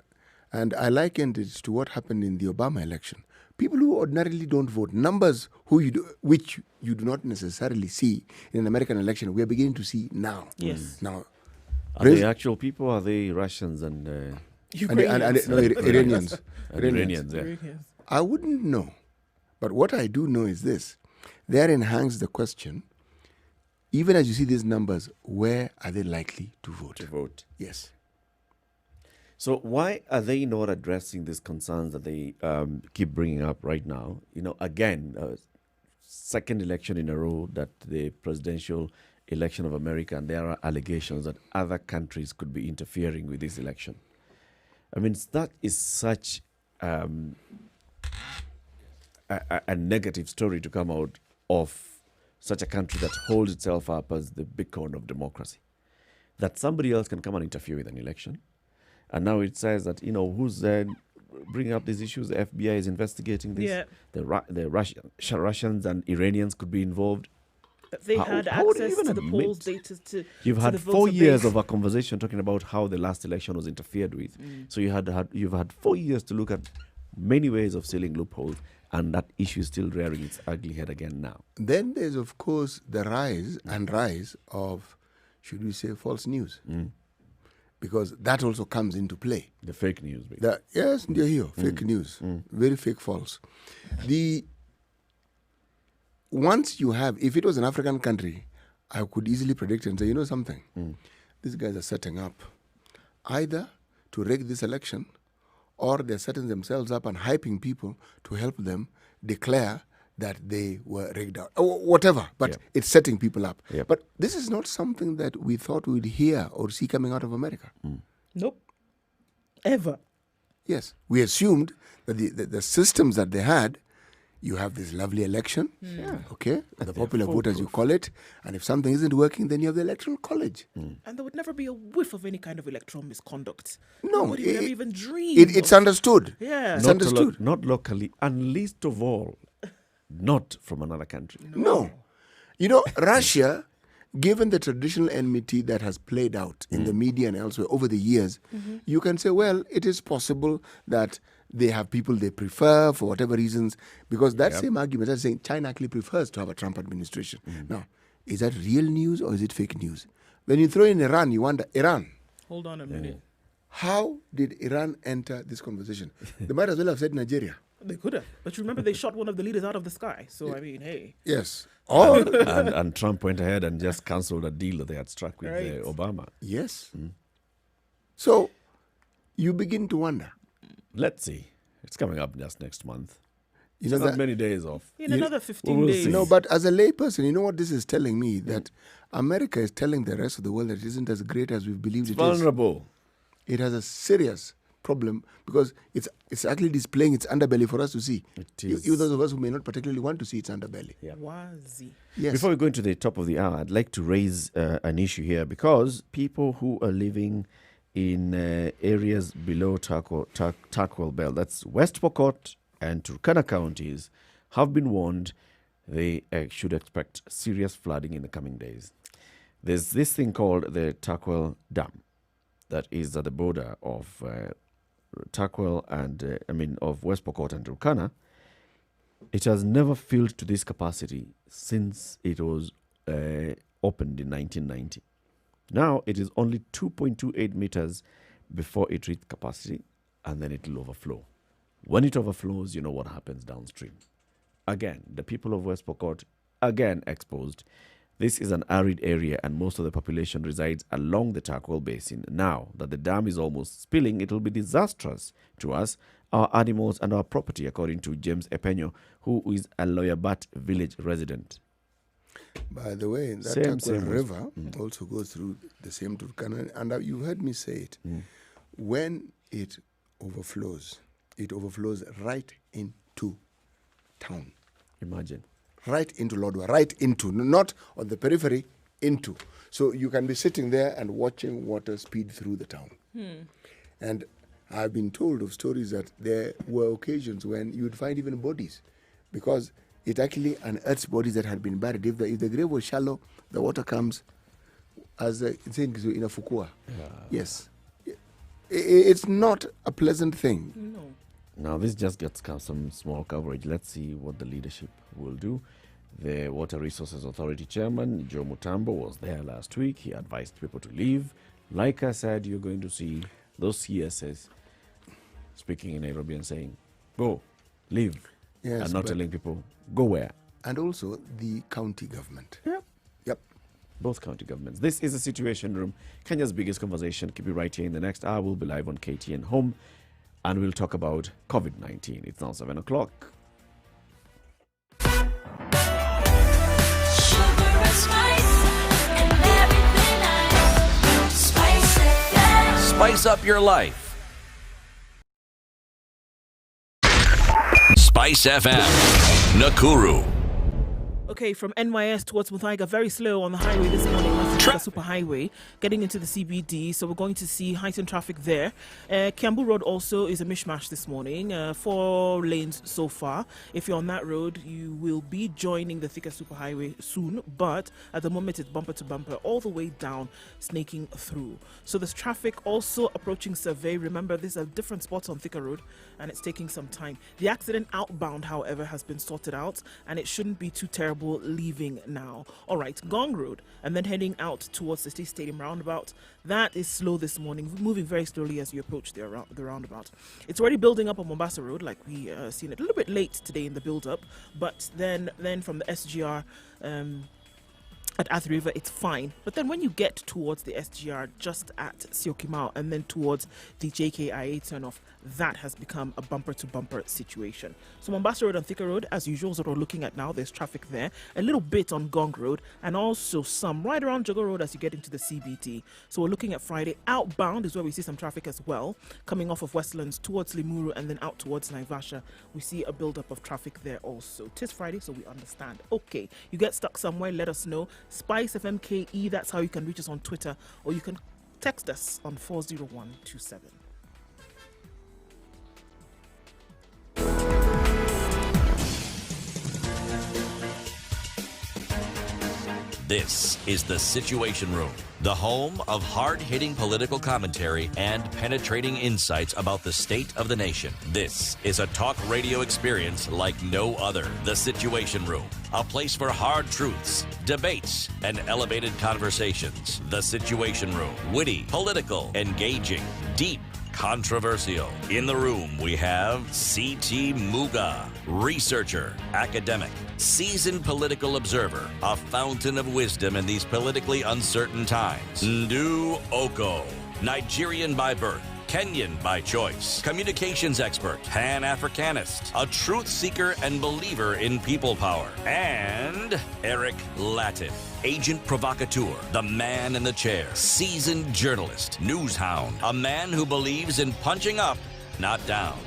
And I likened it to what happened in the Obama election. People who ordinarily don't vote, numbers which you do not necessarily see in an American election, we are beginning to see now. Yes. Now, Are they actual people, or are they Russians and Ukrainians. Iranians. Iranians? Yeah. Ukrainians. I wouldn't know. But what I do know is this. Therein hangs the question, even as you see these numbers, where are they likely to vote? To vote. Yes. So why are they not addressing these concerns that they keep bringing up right now? Again, second election in a row that the presidential election of America, and there are allegations that other countries could be interfering with this election. I mean, that is such a negative story to come out of such a country that holds itself up as the beacon of democracy. That somebody else can come and interfere with an election. And now it says that, who's bringing up these issues? The FBI is investigating this. Yeah. The Russians and Iranians could be involved. That they had how would you access even to the admit? polls data to You've to had the 4 voter years base. of a conversation talking about how the last election was interfered with. So you've had 4 years to look at many ways of sealing loopholes, and that issue is still rearing its ugly head again now. Then there's, of course, the rise of, should we say, false news. Because that also comes into play. The fake news. Basically. Yes, they're here. Fake news. Very fake, false. once you have, if it was an African country, I could easily predict and say, you know something, these guys are setting up either to rig this election, or they're setting themselves up and hyping people to help them declare that they were rigged out, or whatever. But it's setting people up. Yep. But this is not something that we thought we'd hear or see coming out of America. Nope. Ever. Yes, we assumed that the systems that they had, you have this lovely election, okay, the popular vote as you call it, and if something isn't working, then you have the electoral college. And there would never be a whiff of any kind of electoral misconduct. No, Nobody would ever even dream. it's understood. Yeah. It's understood. Not locally, and least of all, not from another country. No. You know, Russia, given the traditional enmity that has played out in the media and elsewhere over the years, you can say, well, it is possible that they have people they prefer for whatever reasons, because that same argument is saying China actually prefers to have a Trump administration. Now, is that real news or is it fake news? When you throw in Iran, you wonder, Iran, Hold on a minute. how did Iran enter this conversation? They might as well have said Nigeria. They could have. But you remember they shot one of the leaders out of the sky. So, I mean, hey. Yes. Or, and Trump went ahead and just cancelled a deal that they had struck with Right. Obama. yes. So, you begin to wonder. Let's see. It's coming up just next month. You know Not that, many days off. In another 15 we will days. see. no, but as a layperson, you know what this is telling me? That America is telling the rest of the world that it isn't as great as we've believed It's it is. vulnerable. It has a serious problem because it's actually displaying its underbelly for us to see. It is. Even those of us who may not particularly want to see its underbelly. Wazi. Yes. Before we go into the top of the hour, I'd like to raise an issue here, because people who are living in areas below Turquoise Belt, that's West Pokot and Turkana counties, have been warned they should expect serious flooding in the coming days. There's this thing called the Turquoise Dam that is at the border of Turquoise and of West Pokot and Turkana. It has never filled to this capacity since it was opened in 1990. Now it is only 2.28 meters before it reached capacity, and then it will overflow. When it overflows, you know what happens downstream. Again, the people of West Pokot, again exposed. This is an arid area, and most of the population resides along the Turquoise Basin. Now that the dam is almost spilling, it will be disastrous to us, our animals, and our property, according to James Epenyo, who is a Loyabat village resident. By the way, that Same Turquoise was- River also goes through the same Turkana. And you heard me say it. When it overflows right into town. Imagine. Right into Lodwar, right into, not on the periphery, into. So you can be sitting there and watching water speed through the town. And I've been told of stories that there were occasions when you would find even bodies, because it actually unearths bodies that had been buried. If the grave was shallow, the water comes as it's in a fukua. Yes. It's not a pleasant thing. No. Now, this just gets some small coverage. Let's see what the leadership will do. The Water Resources Authority Chairman, Joe Mutambo, was there last week. He advised people to leave. Like I said, you're going to see those CSS speaking in Nairobi and saying, go, leave, Yes, and not but- telling people, go where. And also the county government. Yep. Yep. Both county governments. This is the Situation Room, Kenya's biggest conversation. Keep it right here. In the next hour, we'll be live on KTN Home, and we'll talk about COVID-19. It's now 7 o'clock. Sugar and spice and everything nice. Spice it. Spice up your life. Spice FM, Nakuru. Okay, from NYS towards Muthaiga, very slow on the highway this morning. That's the super highway getting into the CBD, so we're going to see heightened traffic there. Kiambu Road also is a mishmash this morning. 4 lanes so far. If you're on that road, you will be joining the Thika Superhighway soon, but at the moment it's bumper to bumper all the way down, snaking through. So there's traffic also approaching Survey. Remember, there's a different spots on Thika Road, and it's taking some time. The accident outbound, however, has been sorted out, and it shouldn't be too terrible trouble leaving now. All right, Gong Road, and then heading out towards the City Stadium roundabout. That is slow this morning, moving very slowly as you approach the roundabout. It's already building up on Mombasa Road, like we seen it a little bit late today in the build-up, but then from the SGR at Athi River, it's fine. But then when you get towards the SGR, just at Syokimau, and then towards the JKIA turnoff, that has become a bumper-to-bumper situation. So Mombasa Road and Thika Road, as usual, is what we're looking at now. There's traffic there. A little bit on Gong Road, and also some right around Jogo Road as you get into the CBT. So we're looking at Friday. Outbound is where we see some traffic as well. Coming off of Westlands towards Limuru and then out towards Naivasha, we see a build-up of traffic there also. 'Tis Friday, so we understand. Okay, you get stuck somewhere, let us know. Spice FM KE, that's how you can reach us on Twitter, or you can text us on 40127. This is The Situation Room, the home of hard-hitting political commentary and penetrating insights about the state of the nation. This is a talk radio experience like no other. The Situation Room, a place for hard truths, debates, and elevated conversations. The Situation Room, witty, political, engaging, deep, controversial. In the room, we have C.T. Muga, researcher, academic, seasoned political observer, a fountain of wisdom in these politically uncertain times. Ndu Oko, Nigerian by birth, Kenyan by choice, communications expert, Pan-Africanist, a truth seeker and believer in people power, and Eric Latin, agent provocateur, the man in the chair, seasoned journalist, news hound, a man who believes in punching up, not down.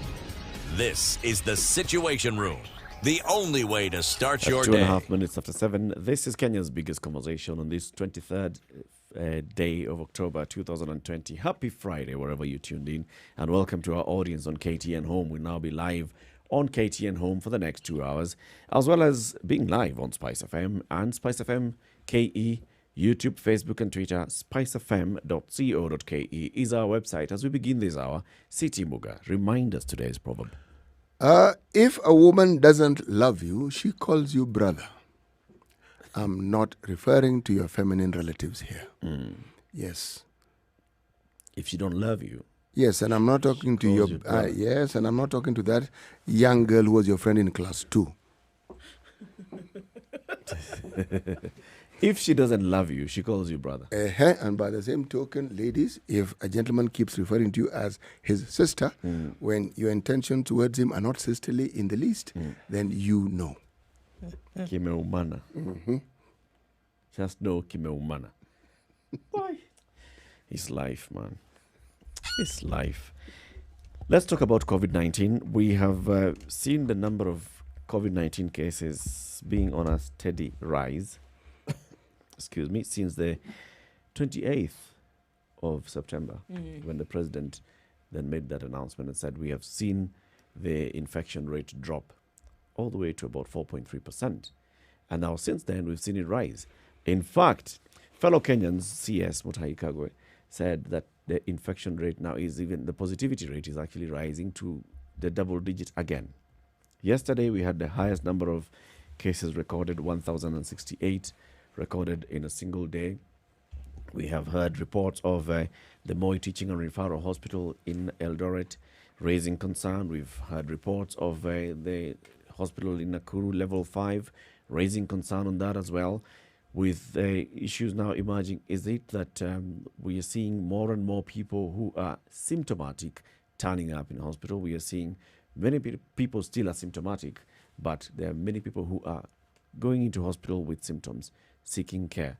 This is The Situation Room, the only way to start your Two day. and a half minutes after 7. This is Kenya's biggest conversation on this 23rd day of October 2020. Happy Friday, wherever you tuned in, and welcome to our audience on KTN Home. We'll now be live on KTN Home for the next 2 hours, as well as being live on Spice FM and Spice FM KE, YouTube, Facebook, and Twitter. spicefm.co.ke is our website. As we begin this hour, City Muga, remind us today's proverb. If a woman doesn't love you, she calls you brother. I'm not referring to your feminine relatives here. Yes. If she don't love you, Yes, and I'm not talking to your... you brother. yes, and I'm not talking to that young girl who was your friend in class 2. if she doesn't love you, she calls you brother. And by the same token, ladies, if a gentleman keeps referring to you as his sister, when your intentions towards him are not sisterly in the least, then you know. Kimeumana. Just know kimeumana. Why? It's life, man. It's life. Let's talk about COVID-19. We have seen the number of COVID-19 cases being on a steady rise. Excuse me, since the 28th of September, when the president then made that announcement and said we have seen the infection rate drop all the way to about 4.3%. And now since then, we've seen it rise. In fact, fellow Kenyans, CS Mutahi Kagwe, said that the infection rate now is even, the positivity rate is actually rising to the double digit again. Yesterday, we had the highest number of cases recorded, 1,068 recorded in a single day. We have heard reports of the Moi Teaching and Referral Hospital in Eldoret raising concern. We've heard reports of the hospital in Nakuru, level 5, raising concern on that as well. With issues now emerging, is it that we are seeing more and more people who are symptomatic turning up in hospital? We are seeing many people still asymptomatic, but there are many people who are going into hospital with symptoms, seeking care.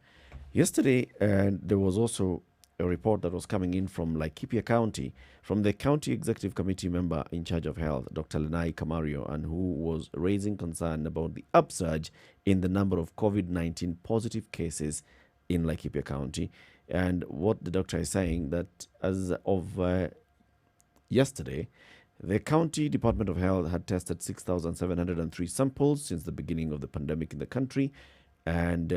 Yesterday, there was also a report that was coming in from Laikipia County, from the County Executive Committee member in charge of health, Dr. Lenai Kamario, and who was raising concern about the upsurge in the number of COVID-19 positive cases in Laikipia County. And what the doctor is saying, that as of yesterday, the County Department of Health had tested 6,703 samples since the beginning of the pandemic in the country, and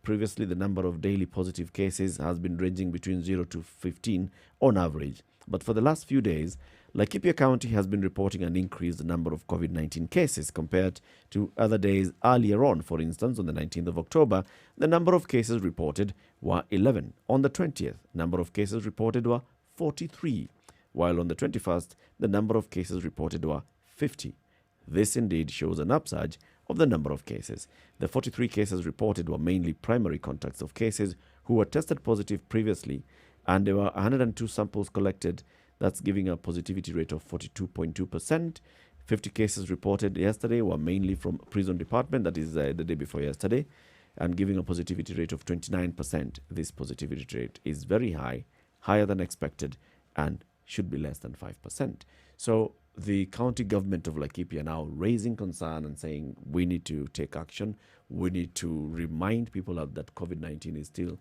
previously the number of daily positive cases has been ranging between 0 to 15 on average. But for the last few days, Laikipia County has been reporting an increased number of COVID-19 cases compared to other days earlier on. For instance, on the 19th of October, the number of cases reported were 11. On the 20th, number of cases reported were 43, while on the 21st, the number of cases reported were 50. This indeed shows an upsurge of the number of cases. The 43 cases reported were mainly primary contacts of cases who were tested positive previously, and there were 102 samples collected. That's giving a positivity rate of 42.2%. 50 cases reported yesterday were mainly from prison department, that is the day before yesterday, and giving a positivity rate of 29%. This positivity rate is very high, higher than expected, and should be less than 5%. So the county government of Laikipia now raising concern and saying we need to take action. We need to remind people that COVID-19 is still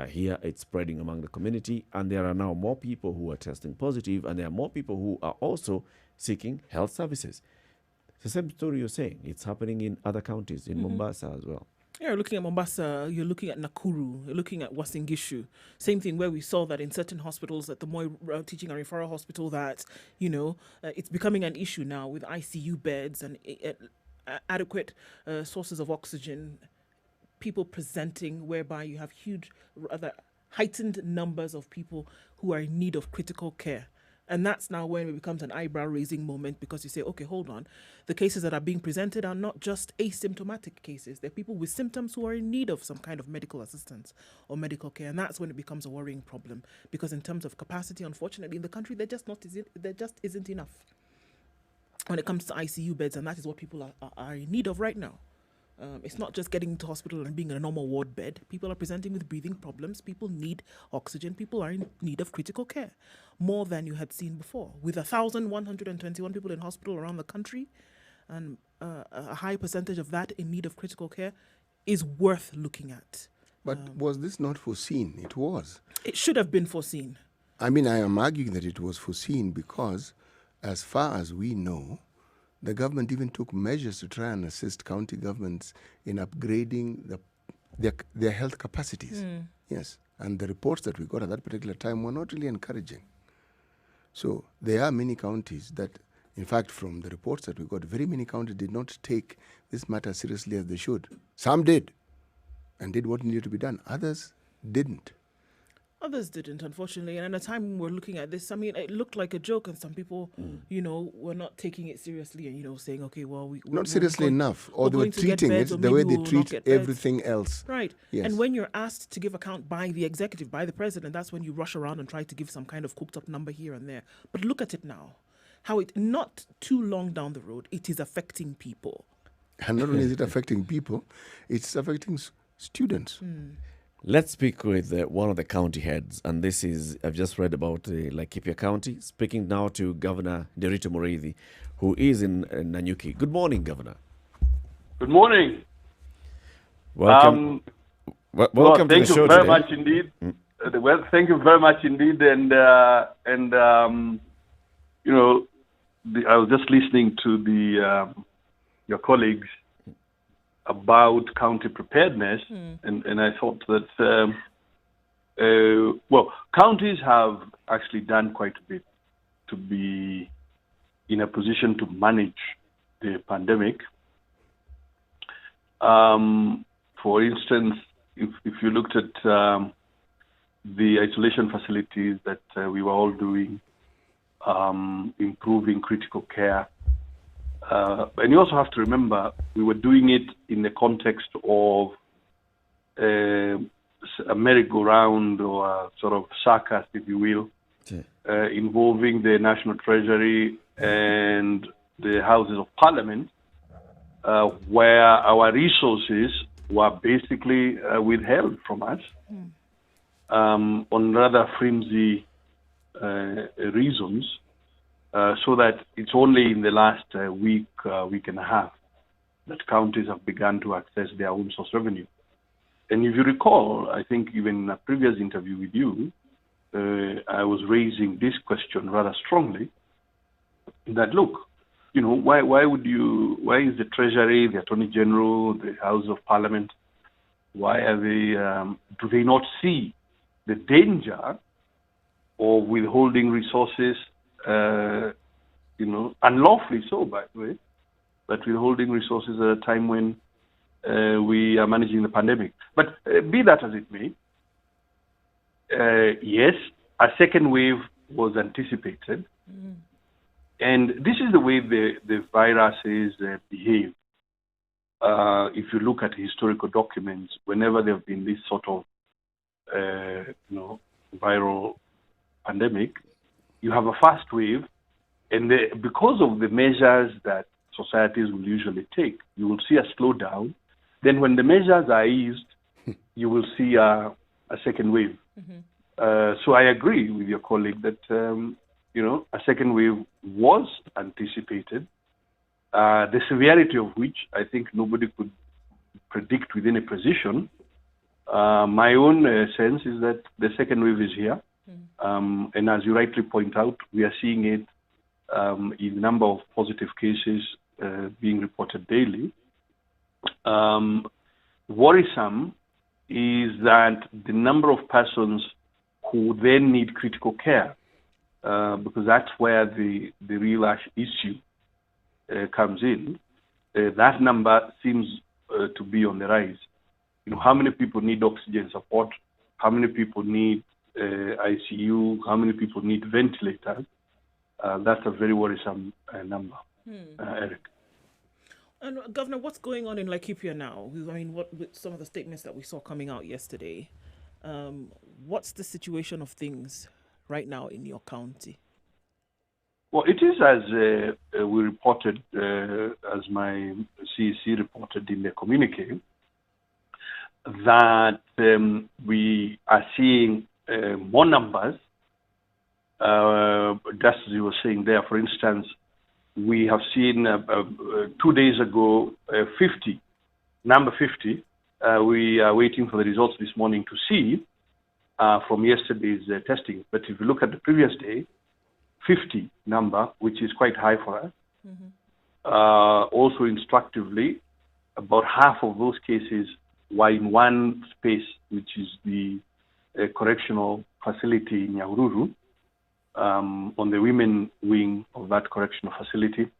here. It's spreading among the community, and there are now more people who are testing positive, and there are more people who are also seeking health services. It's the same story you're saying. It's happening in other counties, in Mombasa as well. Yeah, you're looking at Mombasa, you're looking at Nakuru, you're looking at Uasin Gishu. Same thing where we saw that in certain hospitals, at the Moi Teaching and Referral Hospital, that, it's becoming an issue now with ICU beds and adequate sources of oxygen, people presenting, whereby you have huge, rather heightened numbers of people who are in need of critical care. And that's now when it becomes an eyebrow-raising moment, because you say, okay, hold on. The cases that are being presented are not just asymptomatic cases. They're people with symptoms who are in need of some kind of medical assistance or medical care. And that's when it becomes a worrying problem, because in terms of capacity, unfortunately, in the country, there just isn't enough when it comes to ICU beds. And that is what people are in need of right now. It's not just getting into hospital and being in a normal ward bed. People are presenting with breathing problems. People need oxygen. People are in need of critical care, more than you had seen before. With 1,121 people in hospital around the country, and a high percentage of that in need of critical care, is worth looking at. But was this not foreseen? It was. It should have been foreseen. I mean, I am arguing that it was foreseen because, as far as we know, the government even took measures to try and assist county governments in upgrading their health capacities. Yes. And the reports that we got at that particular time were not really encouraging. So there are many counties that, in fact, from the reports that we got, very many counties did not take this matter seriously as they should. Some did and did what needed to be done. Others didn't. Others didn't, unfortunately. And at the time when we're looking at this, I mean, it looked like a joke, and some people, were not taking it seriously and, saying, okay, well, not seriously enough, or they were treating it the way they treat everything else. Right. Yes. And when you're asked to give account by the executive, by the president, that's when you rush around and try to give some kind of cooked up number here and there. But look at it now, how it, not too long down the road, it is affecting people. And not only is it affecting people, it's affecting students. Let's speak with one of the county heads, and this is, I've just read about Laikipia County, speaking now to Governor Derito Mureithi, who is in Nanyuki. Good morning, Governor. Good morning. Welcome. Welcome to the show today. Thank you very much indeed. And I was just listening to your colleagues about county preparedness, and I thought that, counties have actually done quite a bit to be in a position to manage the pandemic. For instance, if you looked at the isolation facilities that we were all doing, improving critical care, and you also have to remember, we were doing it in the context of a merry-go-round or a sort of circus, if you will, involving the National Treasury and the Houses of Parliament, where our resources were basically withheld from us on rather flimsy reasons. So that it's only in the last week and a half that counties have begun to access their own source revenue. And if you recall, I think even in a previous interview with you, I was raising this question rather strongly, that look, why is the Treasury, the Attorney General, the House of Parliament, why are they, do they not see the danger or withholding resources, unlawfully so, by the way, but withholding resources at a time when we are managing the pandemic. But be that as it may, yes, a second wave was anticipated. And this is the way the viruses behave. If you look at historical documents, whenever there have been this sort of viral pandemic, you have a fast wave, and because of the measures that societies will usually take, you will see a slowdown. Then when the measures are eased, you will see a second wave. So I agree with your colleague that a second wave was anticipated, the severity of which I think nobody could predict with any precision. My own sense is that the second wave is here. And as you rightly point out, we are seeing it in the number of positive cases being reported daily. Worrisome is that the number of persons who then need critical care, because that's where the real issue comes in, that number seems to be on the rise. How many people need oxygen support? How many people need ICU? How many people need ventilators? That's a very worrisome number, Eric. And Governor, what's going on in Laikipia now? I mean, with some of the statements that we saw coming out yesterday, what's the situation of things right now in your county? Well, it is as we reported, as my CEC reported in the communique, that we are seeing more numbers. Just as you were saying there, for instance, we have seen 2 days ago 50, number 50. We are waiting for the results this morning to see from yesterday's testing. But if you look at the previous day, 50 number, which is quite high for us. Also instructively, about half of those cases were in one space, which is the correctional facility in Nyeri, on the women wing of that correctional facility.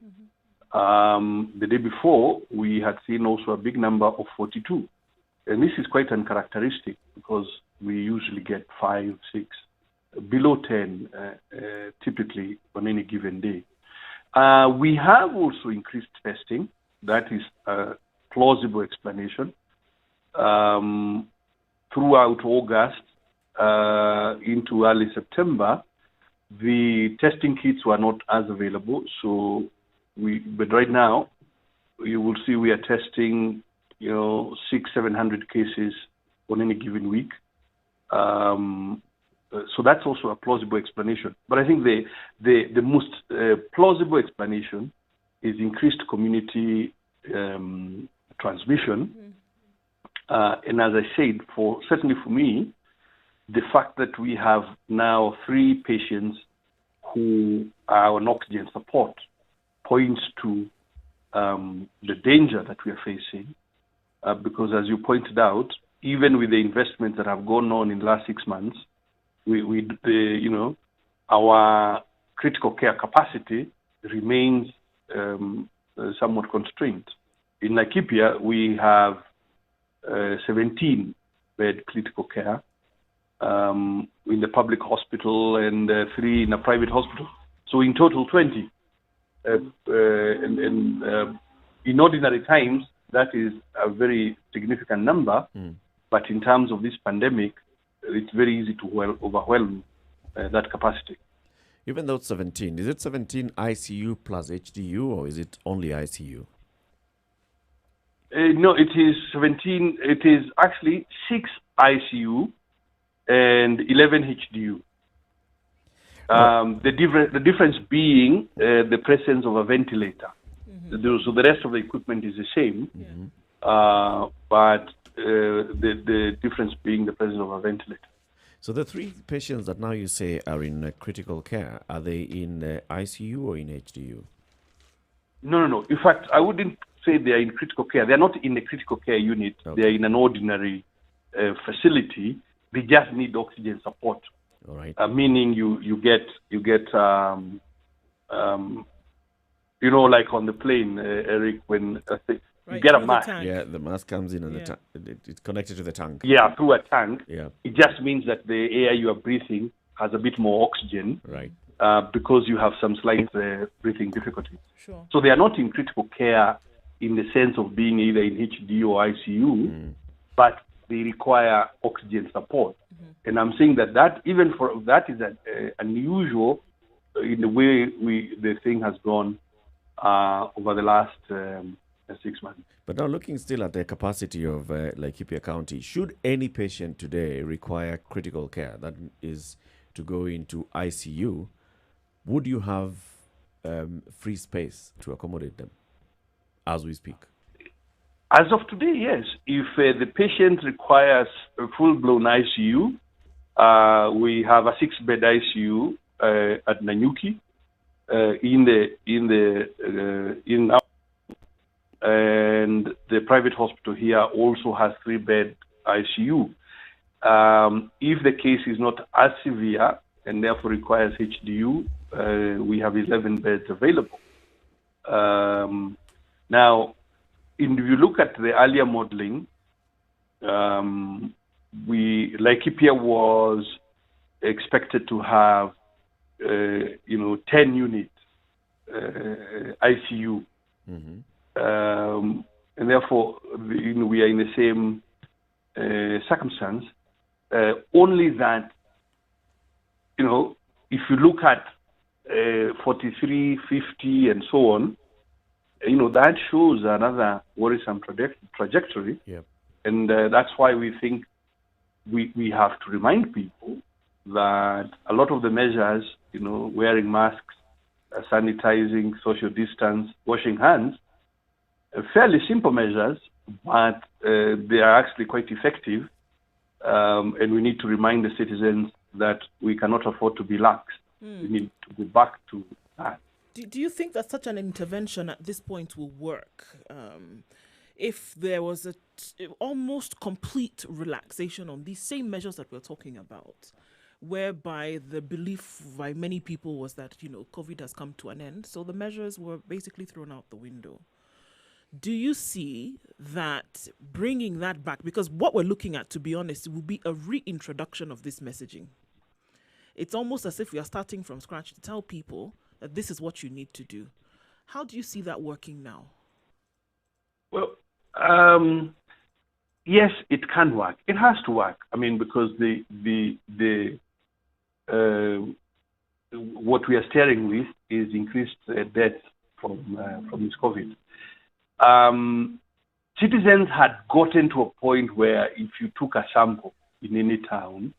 The day before, we had seen also a big number of 42. And this is quite uncharacteristic because we usually get 5, 6, below 10 typically on any given day. We have also increased testing. That is a plausible explanation. Throughout August into early September, the testing kits were not as available. But right now, you will see we are testing, 600-700 cases on any given week. So that's also a plausible explanation. But I think the most plausible explanation is increased community transmission. And as I said, certainly for me, the fact that we have now 3 patients who are on oxygen support points to the danger that we are facing. Because as you pointed out, even with the investments that have gone on in the last 6 months, our critical care capacity remains somewhat constrained. In Laikipia, we have 17-bed critical care in the public hospital and 3 in a private hospital. So in total, 20. In ordinary times, that is a very significant number. But in terms of this pandemic, it's very easy to overwhelm that capacity. Even though it's 17, is it 17 ICU plus HDU or is it only ICU? No, it is 17. It is actually 6 ICU and 11 HDU. The difference being the presence of a ventilator. So the rest of the equipment is the same, but the difference being the presence of a ventilator. So the 3 patients that now you say are in critical care, are they in ICU or in HDU? No. In fact, I wouldn't say they are in critical care. They are not in a critical care unit. Okay. They are in an ordinary facility. They just need oxygen support. All right. Meaning you get like on the plane, Eric, when you get a through the mask. tank. Yeah, the mask comes in and Yeah. it's connected to the tank. Yeah, through a tank. Yeah, It just means that the air you are breathing has a bit more oxygen right. because you have some slight breathing difficulties. Sure. So they are not in critical care in the sense of being either in HD or ICU, but they require oxygen support. And I'm saying that even for that is unusual in the way the thing has gone over the last 6 months. But now looking still at the capacity of Laikipia County, should any patient today require critical care, that is to go into ICU, would you have free space to accommodate them as we speak? As of today, yes. If the patient requires a full-blown ICU, we have a 6-bed ICU at Nanyuki and the private hospital here also has 3-bed ICU. If the case is not as severe and therefore requires HDU, we have 11 beds available. Now, if you look at the earlier modeling, Laikipia was expected to have 10 unit ICU. And therefore, we are in the same circumstance. Only that, if you look at 43, 50, and so on, that shows another worrisome trajectory. Yep. And that's why we think we have to remind people that a lot of the measures, wearing masks, sanitizing, social distance, washing hands, fairly simple measures, but they are actually quite effective. And we need to remind the citizens that we cannot afford to be lax. We need to go back to that. Do you think that such an intervention at this point will work? If there was a almost complete relaxation on these same measures that we're talking about, whereby the belief by many people was that, COVID has come to an end, so the measures were basically thrown out the window. Do you see that bringing that back, because what we're looking at, to be honest, will be a reintroduction of this messaging. It's almost as if we are starting from scratch to tell people that this is what you need to do. How do you see that working now? Well, yes, it can work. It has to work. Because what we are staring with is increased death from this COVID. Citizens had gotten to a point where if you took a sample in any town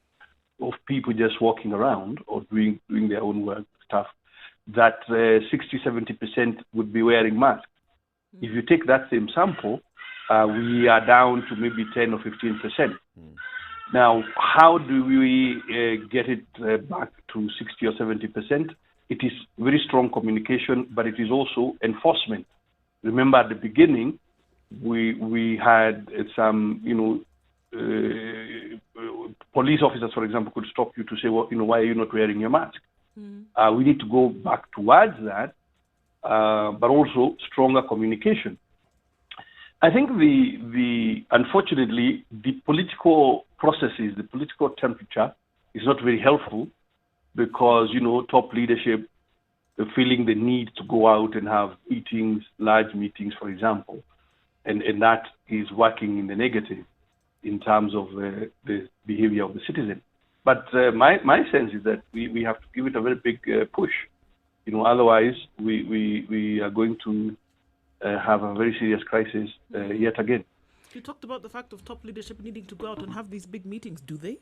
of people just walking around or doing their own work stuff, that 60-70% would be wearing masks. If you take that same sample, we are down to maybe 10 or 15%. Now, how do we get it back to 60 or 70%? It is very strong communication, but it is also enforcement. Remember, at the beginning, we had some, police officers, for example, could stop you to say, well, why are you not wearing your mask? We need to go back towards that, but also stronger communication. I think unfortunately, the political processes, the political temperature is not very helpful because, top leadership feeling the need to go out and have meetings, large meetings, for example, and that is working in the negative in terms of the behavior of the citizen. But my sense is that we have to give it a very big push. Otherwise we are going to have a very serious crisis yet again. You talked about the fact of top leadership needing to go out and have these big meetings. Do they?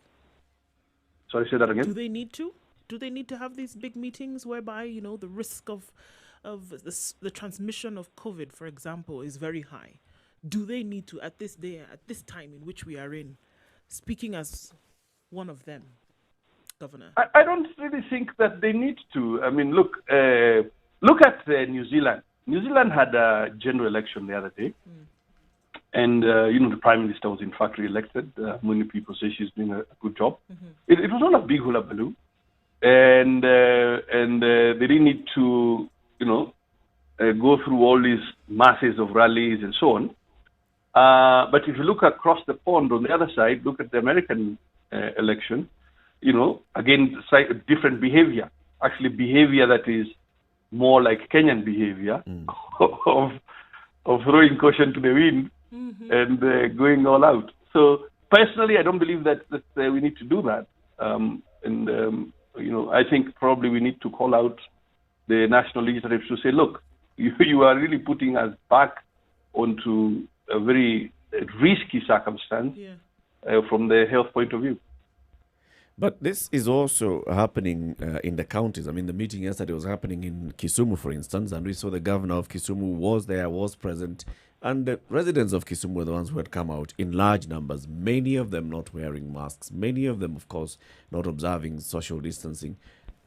Sorry, say that again? Do they need to? Do they need to have these big meetings whereby, the risk of the transmission of COVID, for example, is very high? Do they need to, at this day, at this time in which we are in, speaking as one of them, Governor? I don't really think that they need to. Look at New Zealand. New Zealand had a general election the other day. And, the Prime Minister was in fact re-elected. Many people say she's doing a good job. It was not a big hula baloo. and they didn't need to, go through all these masses of rallies and so on. But if you look across the pond on the other side, look at the American election, again, different behavior. Actually, behavior that is more like Kenyan behavior of throwing caution to the wind and going all out. So personally, I don't believe that we need to do that. I think probably we need to call out the national legislative to say, look, you are really putting us back onto a very risky circumstance from the health point of view. But this is also happening in the counties. I mean, the meeting yesterday was happening in Kisumu, for instance, and we saw the governor of Kisumu was there, was present, and the residents of Kisumu were the ones who had come out in large numbers, many of them not wearing masks, many of them, of course, not observing social distancing.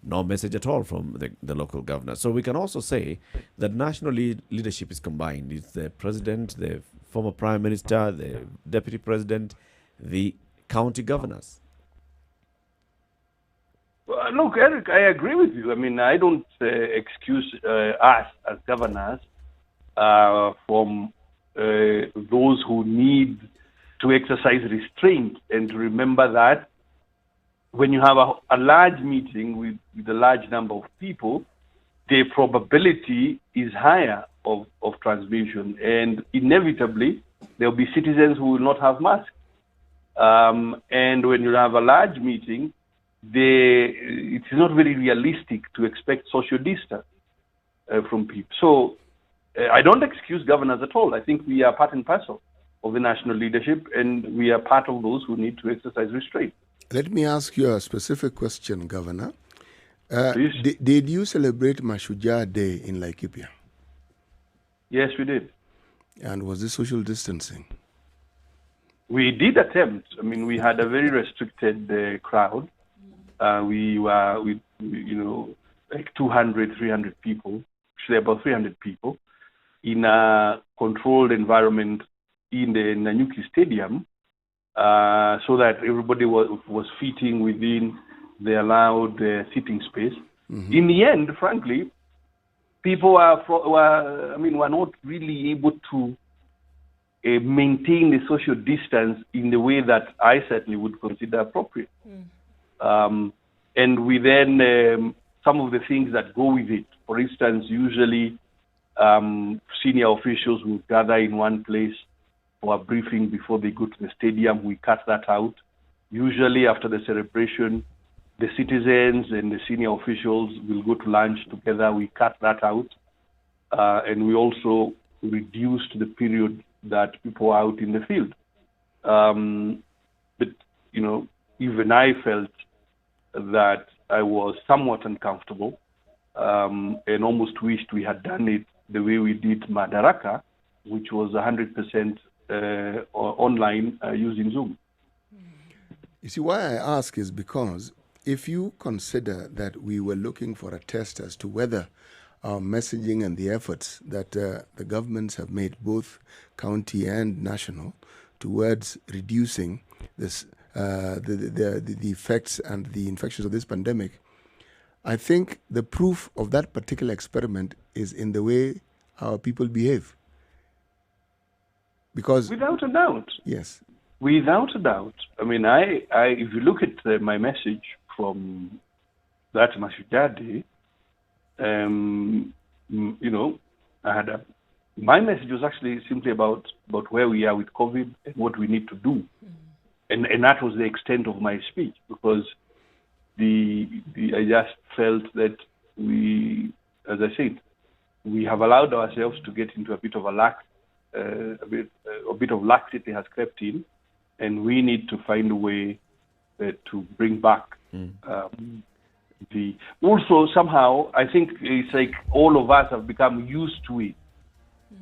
No message at all from the local governor. So we can also say that national leadership is combined. It's the president, the former prime minister, the deputy president, the county governors. Well, look, Eric, I agree with you. I mean, I don't excuse us as governors from those who need to exercise restraint and to remember that when you have a large meeting with a large number of people, the probability is higher of transmission, and inevitably there will be citizens who will not have masks. And when you have a large meeting, it is not very realistic to expect social distance from people. So I don't excuse governors at all. I think we are part and parcel of the national leadership, and we are part of those who need to exercise restraint. Let me ask you a specific question, Governor. Did you celebrate Mashujaa Day in Laikipia? Yes, we did. And was this social distancing? We did attempt. I mean, we had a very restricted crowd. We were with, like 200, 300 people, actually about 300 people, in a controlled environment in the Nanyuki Stadium, so that everybody was fitting within the allowed seating space. Mm-hmm. In the end, frankly, people were not really able to maintain the social distance in the way that I certainly would consider appropriate. And we then, some of the things that go with it, for instance, usually senior officials will gather in one place for a briefing before they go to the stadium. We cut that out. Usually after the celebration, the citizens and the senior officials will go to lunch together. We cut that out. And we also reduced the period that people are out in the field. But, even I felt that I was somewhat uncomfortable and almost wished we had done it the way we did Madaraka, which was 100% online using Zoom. You see, why I ask is because if you consider that we were looking for a test as to whether our messaging and the efforts that the governments have made, both county and national, towards reducing this the effects and the infections of this pandemic, I think the proof of that particular experiment is in the way our people behave. Because without a doubt. Yes. Without a doubt. I mean, I if you look at my message from that Mashujaa Day, I had my message was actually simply about where we are with COVID and what we need to do. And that was the extent of my speech, because I just felt that we, as I said, we have allowed ourselves to get into a bit of a bit of laxity has crept in, and we need to find a way to bring back also somehow I think it's like all of us have become used to it,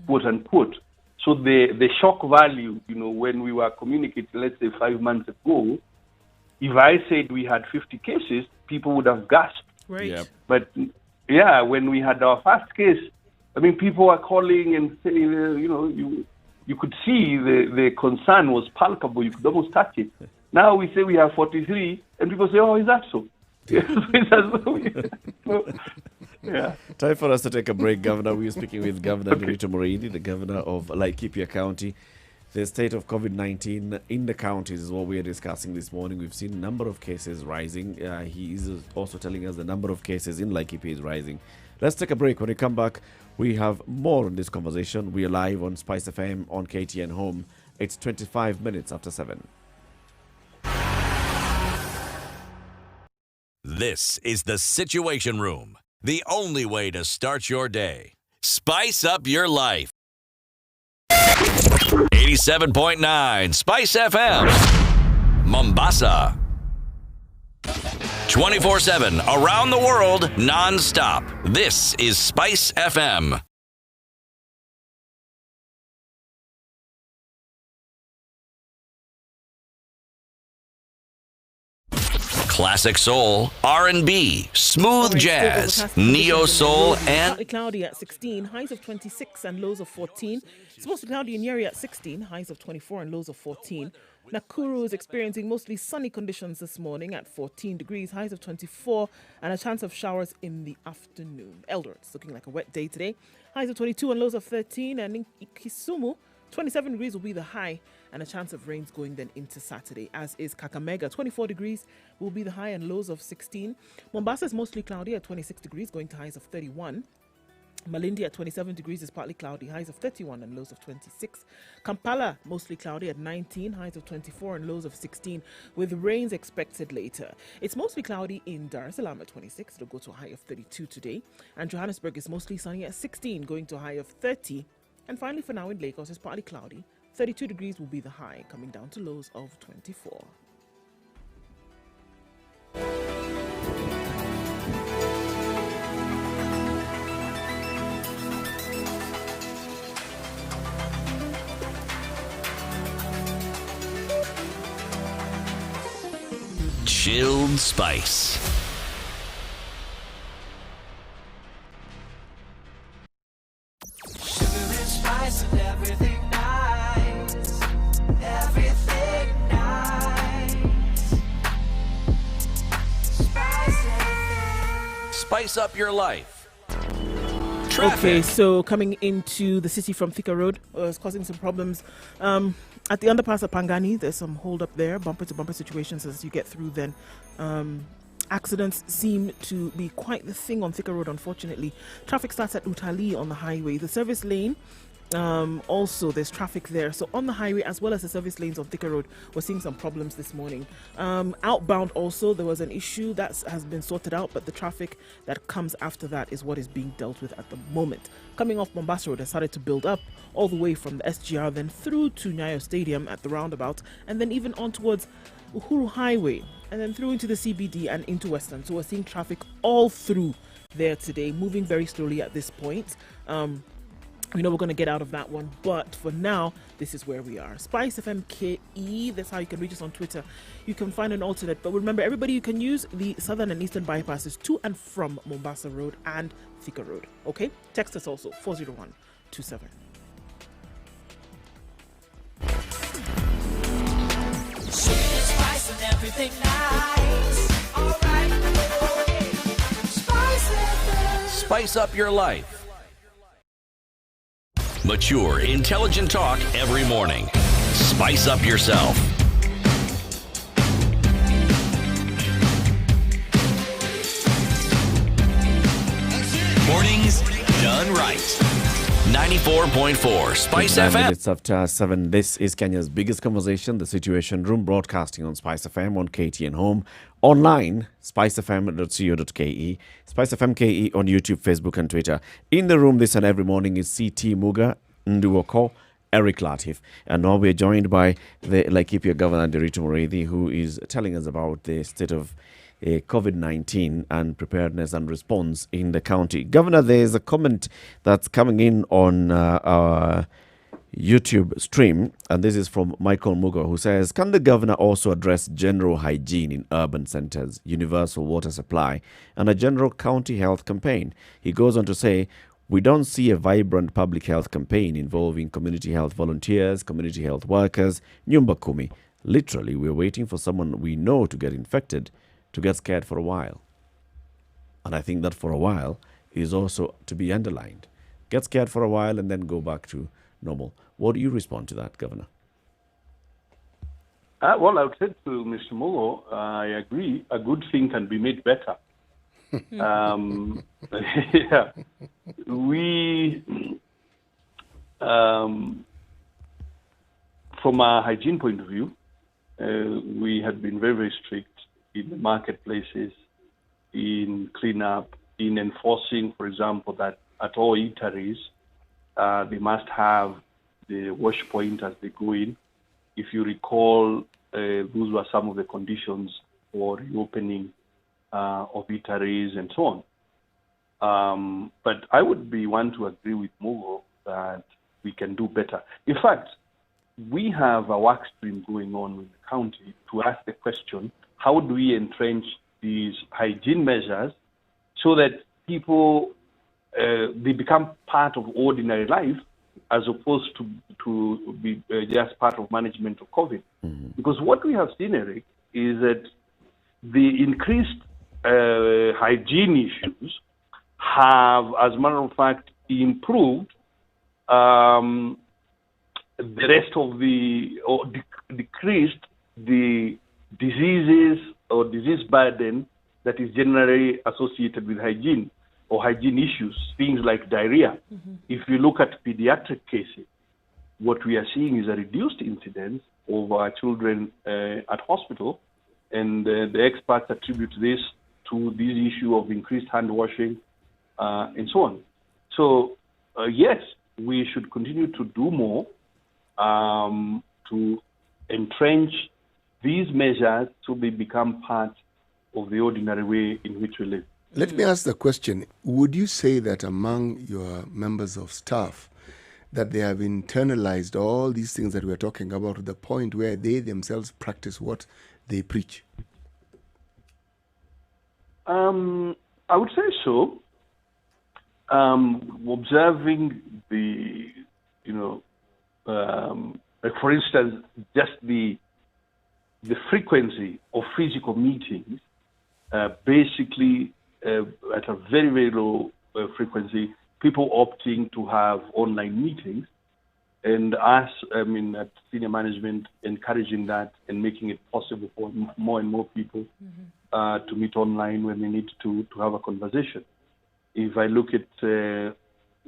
quote unquote. So the shock value, when we were communicating, let's say 5 months ago, if I said we had 50 cases, people would have gasped. Right. Yep. But yeah, when we had our first case, I mean, people were calling and saying, you could see the concern was palpable. You could almost touch it. Now we say we have 43, and people say, oh, is that so? Yeah. Time for us to take a break, Governor. We are speaking with Governor Nderitu Muriithi, the Governor of Laikipia County. The state of COVID-19 in the counties is what we are discussing this morning. We've seen a number of cases rising. He is also telling us the number of cases in Laikipia is rising. Let's take a break. When we come back, we have more on this conversation. We are live on Spice FM on KTN Home. It's 25 minutes after 7. This is the Situation Room, the only way to start your day. Spice up your life. 87.9 Spice FM, Mombasa. 24/7 around the world, non-stop. This is Spice FM. Classic soul, R&B, smooth jazz, neo soul, and partly cloudy at 16, highs of 26 and lows of 14. It's mostly cloudy in Nyeri at 16, highs of 24 and lows of 14. Nakuru is experiencing mostly sunny conditions this morning at 14 degrees, highs of 24, and a chance of showers in the afternoon. Eldoret is looking like a wet day today, highs of 22 and lows of 13, and in Kisumu, 27 degrees will be the high, and a chance of rains going then into Saturday, as is Kakamega. 24 degrees will be the high and lows of 16. Mombasa is mostly cloudy at 26 degrees, going to highs of 31. Malindi at 27 degrees is partly cloudy, highs of 31 and lows of 26. Kampala mostly cloudy at 19, highs of 24 and lows of 16, with rains expected later. It's mostly cloudy in Dar es Salaam at 26, it'll go to a high of 32 today. And Johannesburg is mostly sunny at 16, going to a high of 30. And finally for now in Lagos, it's partly cloudy. 32 degrees will be the high, coming down to lows of 24. Chilled Spice. Sugar and spice and everything nice. Everything nice. Spice up your life. Okay, so coming into the city from Thika Road was causing some problems. At the underpass at Pangani, there's some hold up there, bumper to bumper situations as you get through then. Accidents seem to be quite the thing on Thika Road, unfortunately. Traffic starts at Utali on the highway. The service lane, also there's traffic there. So on the highway as well as the service lanes on Thika Road, we're seeing some problems this morning. Outbound also, there was an issue that has been sorted out, but the traffic that comes after that is what is being dealt with at the moment. Coming off Mombasa Road, it started to build up all the way from the SGR, then through to Nyayo Stadium at the roundabout, and then even on towards Uhuru Highway, and then through into the CBD and into Western. So we're seeing traffic all through there today, moving very slowly at this point. We know we're going to get out of that one, but for now, this is where we are. Spice FM KE, that's how you can reach us on Twitter. You can find an alternate, but remember, everybody, you can use the southern and eastern bypasses to and from Mombasa Road and Thika Road. Okay? Text us also, 40127. Spice and everything nice. All right. Spice FM. Spice up your life. Mature, intelligent talk every morning. Spice up yourself. Mornings done right. 94.4 Spice 9 FM. minutes after 7. This is Kenya's biggest conversation, the Situation Room, broadcasting on Spice FM on KTN Home, online, spicefm.co.ke, Spice FM KE on YouTube, Facebook, and Twitter. In the room this and every morning is CT Muga, Nduoko, Eric Latif. And now we're joined by the Laikipia Governor, Nderitu Muriithi, who is telling us about the state of COVID-19 and preparedness and response in the county. Governor, there's a comment that's coming in on our YouTube stream, and this is from Michael Mugo, who says, can the governor also address general hygiene in urban centers, universal water supply, and a general county health campaign? He goes on to say, we don't see a vibrant public health campaign involving community health volunteers, community health workers, Nyumba Kumi. Literally, we're waiting for someone we know to get infected to get scared for a while. And I think that for a while is also to be underlined. Get scared for a while and then go back to normal. What do you respond to that, Governor? Well, I would say to Mr. Molo, I agree. A good thing can be made better. Yeah, we, from a hygiene point of view, we have been very, very strict in the marketplaces, in cleanup, in enforcing, for example, that at all eateries, they must have the wash point as they go in. If you recall, those were some of the conditions for reopening of eateries and so on. But I would be one to agree with Mogo that we can do better. In fact, we have a work stream going on in the county to ask the question, how do we entrench these hygiene measures so that people, they become part of ordinary life as opposed to be just part of management of COVID? Because what we have seen, Eric, is that the increased hygiene issues have, as a matter of fact, improved the rest of the, or decreased the diseases or disease burden that is generally associated with hygiene or hygiene issues, things like diarrhea. If you look at pediatric cases, what we are seeing is a reduced incidence of our children at hospital, and the experts attribute this to this issue of increased hand washing and so on. So, yes, we should continue to do more to entrench these measures so they become part of the ordinary way in which we live. Let me ask the question. Would you say that among your members of staff that they have internalized all these things that we're talking about to the point where they themselves practice what they preach? I would say so. Observing the, like for instance, just the frequency of physical meetings, basically at a very, very low frequency, people opting to have online meetings, and us, at senior management, encouraging that and making it possible for more and more people to meet online when they need to have a conversation. If I look at the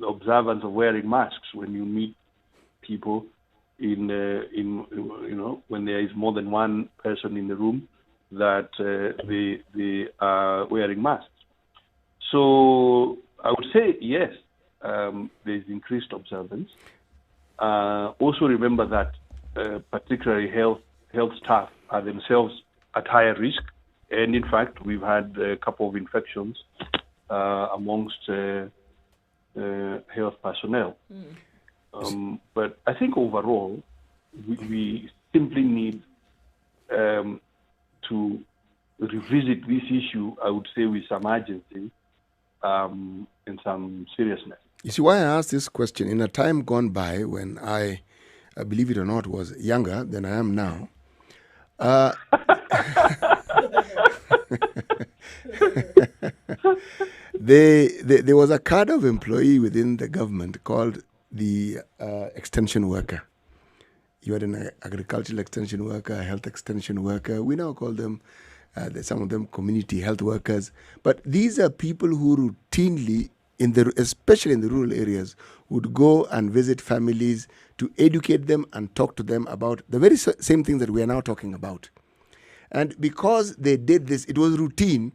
observance of wearing masks when you meet people when there is more than one person in the room, that they are wearing masks. So I would say yes, there's increased observance. Also remember that particularly health staff are themselves at higher risk, and in fact we've had a couple of infections amongst health personnel. But I think overall we simply need to revisit this issue, I would say, with some urgency and some seriousness. You see, why I asked this question, in a time gone by when I believe it or not, was younger than I am now, there was a cadre of employee within the government called the extension worker. You had an agricultural extension worker, a health extension worker. We now call them, some of them community health workers. But these are people who routinely, especially in the rural areas, would go and visit families to educate them and talk to them about the very same things that we are now talking about. And because they did this, it was routine.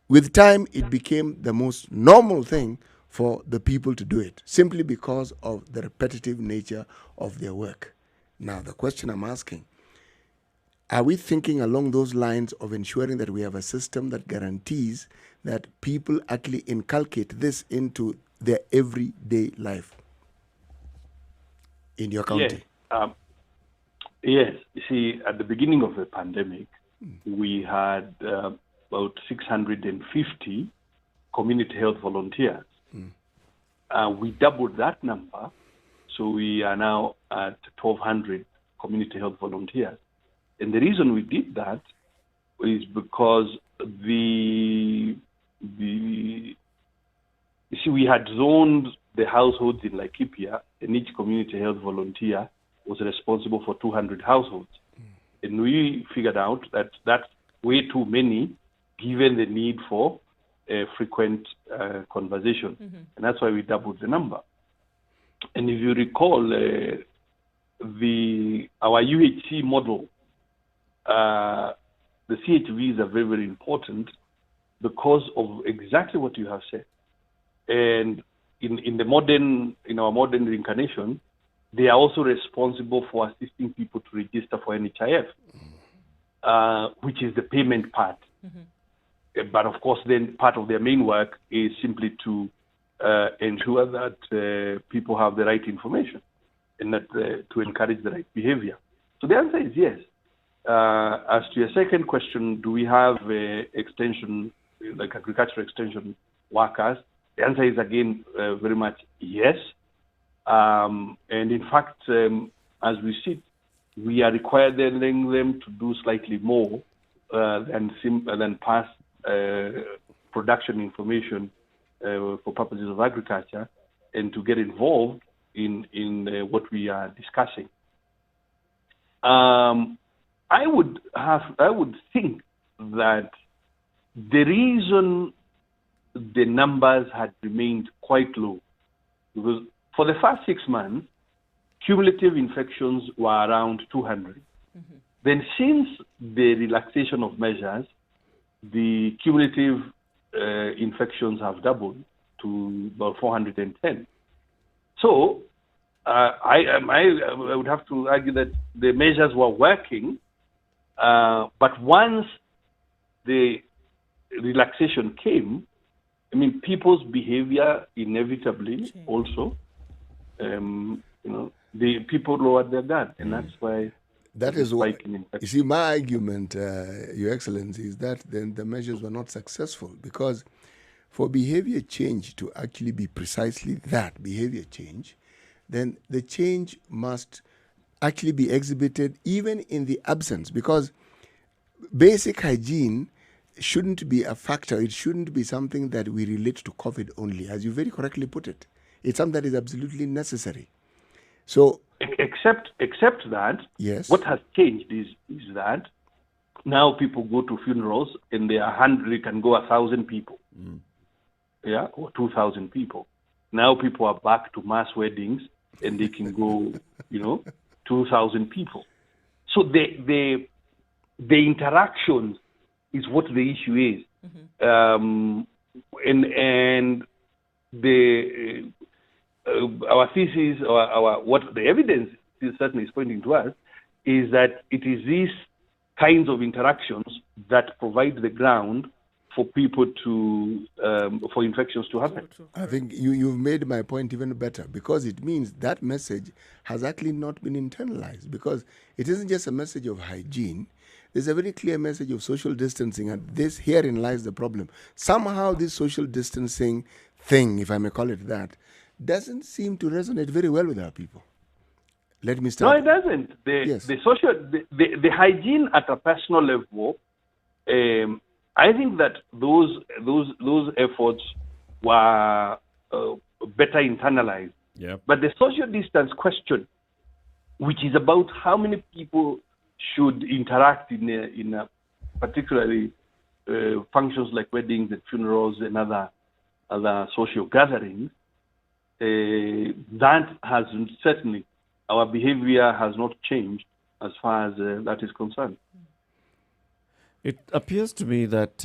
With time, it became the most normal thing for the people to do it, simply because of the repetitive nature of their work. Now, the question I'm asking, are we thinking along those lines of ensuring that we have a system that guarantees that people actually inculcate this into their everyday life in your county? Yes. You see, at the beginning of the pandemic, we had about 650 community health volunteers. We doubled that number, so we are now at 1,200 community health volunteers. And the reason we did that is because the you see, we had zoned the households in Laikipia, and each community health volunteer was responsible for 200 households. And we figured out that that's way too many, given the need for frequent conversation. And that's why we doubled the number. And if you recall, our UHC model, the CHVs are very, very important because of exactly what you have said. And in our modern reincarnation, they are also responsible for assisting people to register for NHIF, which is the payment part. But of course, then part of their main work is simply to ensure that people have the right information and that to encourage the right behavior. So the answer is yes. As to your second question, do we have extension, like agricultural extension workers? The answer is again very much yes. And in fact, as we sit, we are requiring them to do slightly more than pass production information for purposes of agriculture, and to get involved in what we are discussing. I would think that the reason the numbers had remained quite low, because for the first 6 months, cumulative infections were around 200. Then since the relaxation of measures, the cumulative infections have doubled to about 410. So I would have to argue that the measures were working, but once the relaxation came, I mean, people's behavior inevitably also, the people lowered their guard, and that's why. That is why, you see, my argument, Your Excellency, is that then the measures were not successful, because for behavior change to actually be precisely that, behavior change, then the change must actually be exhibited even in the absence, because basic hygiene shouldn't be a factor. It shouldn't be something that we relate to COVID only, as you very correctly put it. It's something that is absolutely necessary. So, except that, yes, what has changed is that now people go to funerals and they can go 1,000 people, or 2,000 people. Now people are back to mass weddings and they can go, 2,000 people. So the interactions is what the issue is, and the our thesis, or our what the evidence is certainly is pointing to us, is that it is these kinds of interactions that provide the ground for people to for infections to happen. I think you've made my point even better, because it means that message has actually not been internalized, because it isn't just a message of hygiene. There's a very clear message of social distancing, and herein lies the problem. Somehow this social distancing thing, if I may call it that, doesn't seem to resonate very well with our people. Let me start. No, it doesn't. The hygiene at a personal level, I think that those efforts were better internalized. Yep. But the social distance question, which is about how many people should interact in a particularly functions like weddings and funerals and other social gatherings, that has certainly, our behavior has not changed as far as that is concerned. It appears to me that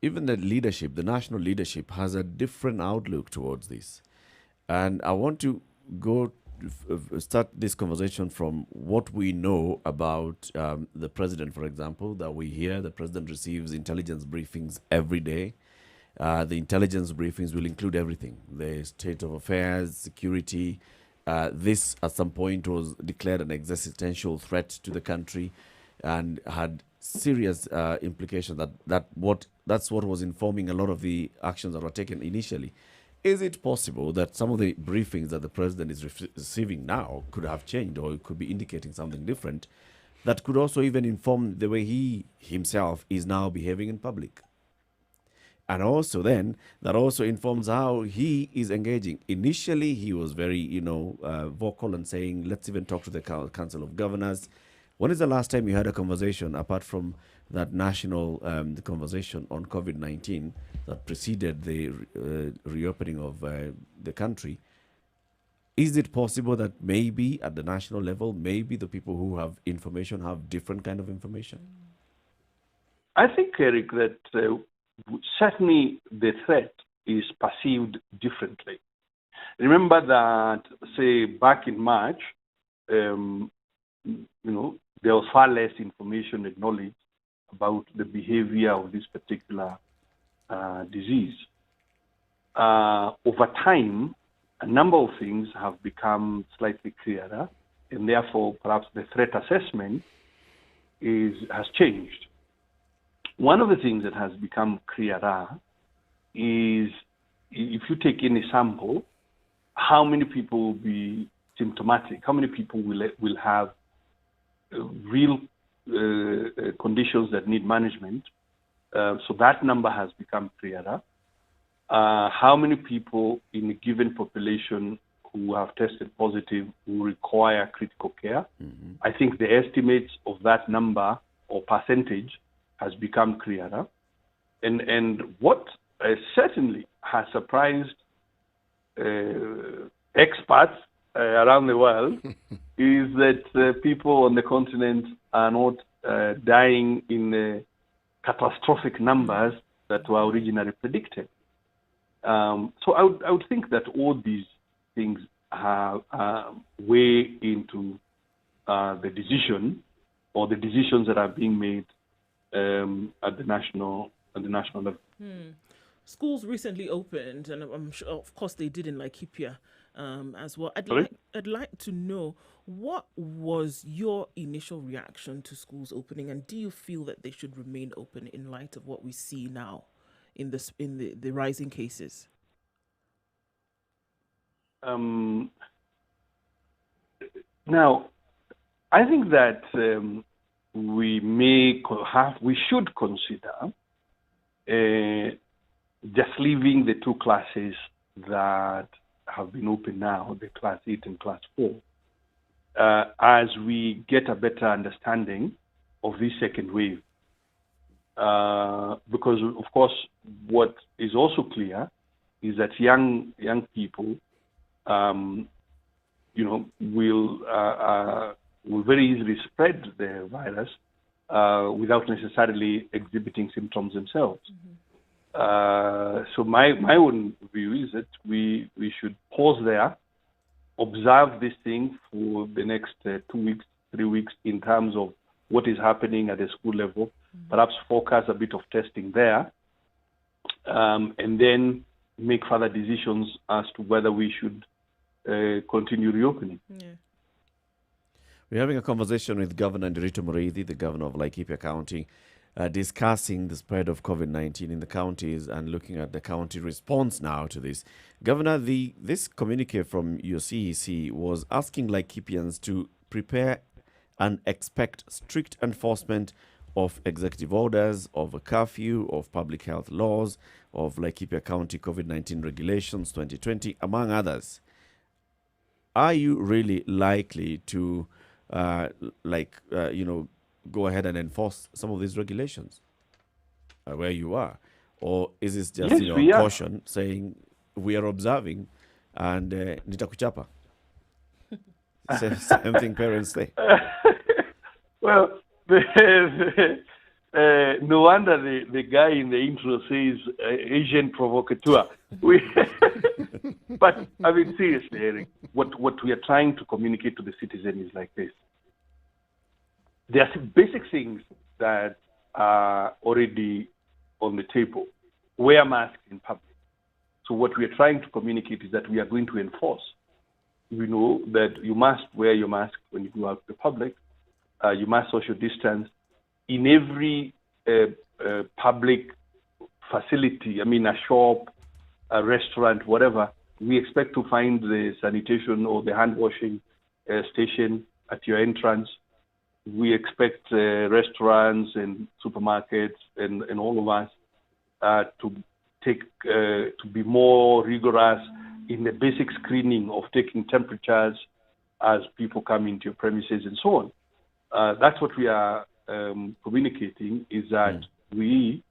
even the leadership, the national leadership, has a different outlook towards this. And I want to start this conversation from what we know about the president, for example, that we hear the president receives intelligence briefings every day. The intelligence briefings will include everything, the state of affairs, security. This at some point was declared an existential threat to the country and had serious implications. That's what was informing a lot of the actions that were taken initially. Is it possible that some of the briefings that the president is receiving now could have changed, or it could be indicating something different? that could also even inform the way he himself is now behaving in public. And also then, that also informs how he is engaging. Initially, he was very, vocal and saying, let's even talk to the Council of Governors. When is the last time you had a conversation, apart from that national the conversation on COVID-19 that preceded the reopening of the country? Is it possible that maybe at the national level, maybe the people who have information have different kind of information? I think, Eric, that certainly the threat is perceived differently. Remember that, say, back in March, there was far less information and knowledge about the behavior of this particular disease. Over time, a number of things have become slightly clearer, and therefore perhaps the threat assessment has changed. One of the things that has become clearer is, if you take any sample, how many people will be symptomatic, how many people will have real conditions that need management. So that number has become clearer. How many people in a given population who have tested positive will require critical care? Mm-hmm. I think the estimates of that number or percentage has become clearer. And what certainly has surprised experts around the world is that people on the continent are not dying in catastrophic numbers that were originally predicted. So I would think that all these things have weigh into the decision or the decisions that are being made at the national level. Schools recently opened, and I'm sure, of course, they did in Laikipia as well. I'd like to know, what was your initial reaction to schools opening, and do you feel that they should remain open in light of what we see now in the rising cases? Now, I think that we should consider just leaving the two classes that have been open now, the Class 8 and Class 4, as we get a better understanding of this second wave. Because, of course, what is also clear is that young people, will very easily spread the virus without necessarily exhibiting symptoms themselves. So my own view is that we should pause there, observe this thing for the next 2 weeks, 3 weeks in terms of what is happening at the school level, perhaps focus a bit of testing there, and then make further decisions as to whether we should continue reopening. Yeah. We're having a conversation with Governor Nderitu Muriithi, the governor of Laikipia County, discussing the spread of COVID-19 in the counties and looking at the county response now to this. Governor, this communique from your CEC was asking Laikipians to prepare and expect strict enforcement of executive orders, of a curfew, of public health laws, of Laikipia County COVID-19 regulations 2020, among others. Are you really likely to, go ahead and enforce some of these regulations where you are? Or is this just, caution saying we are observing and nitakuchapa? Same thing parents say. Well, no wonder the guy in the intro says Asian provocateur. But I mean, seriously, Eric, what we are trying to communicate to the citizen is like this. There are some basic things that are already on the table. Wear masks in public. So what we are trying to communicate is that we are going to enforce. We know that you must wear your mask when you go out to the public. You must social distance. In every public facility, I mean a shop, a restaurant, whatever, we expect to find the sanitation or the hand washing station at your entrance. we expect restaurants and supermarkets and all of us to be more rigorous in the basic screening of taking temperatures as people come into your premises and so on. That's what we are communicating, is that we,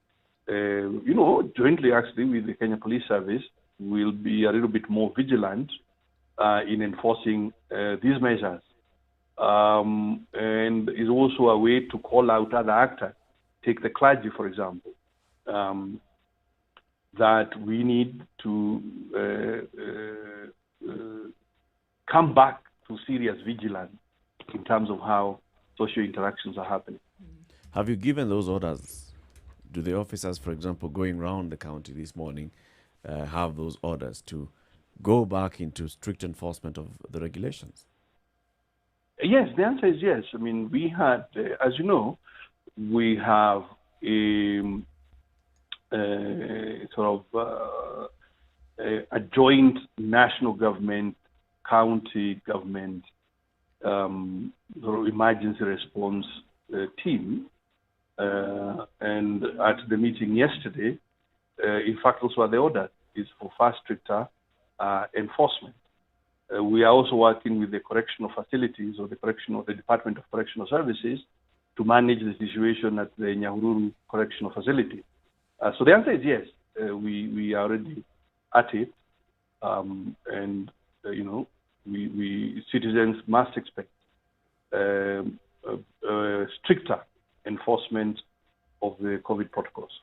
jointly actually with the Kenya Police Service, will be a little bit more vigilant in enforcing these measures. And is also a way to call out other actors. Take the clergy, for example, that we need to come back to serious vigilance in terms of how social interactions are happening. Have you given those orders? Do the officers, for example, going around the county this morning, have those orders to go back into strict enforcement of the regulations? Yes, the answer is yes. I mean, we had, as you know, we have a joint national government, county government, emergency response team. And at the meeting yesterday, in fact, also the order is for far stricter enforcement. We are also working with the correctional facilities or the Department of Correctional Services to manage the situation at the Nyeri Correctional Facility. So the answer is yes. We are already at it, and we citizens must expect stricter enforcement of the COVID protocols.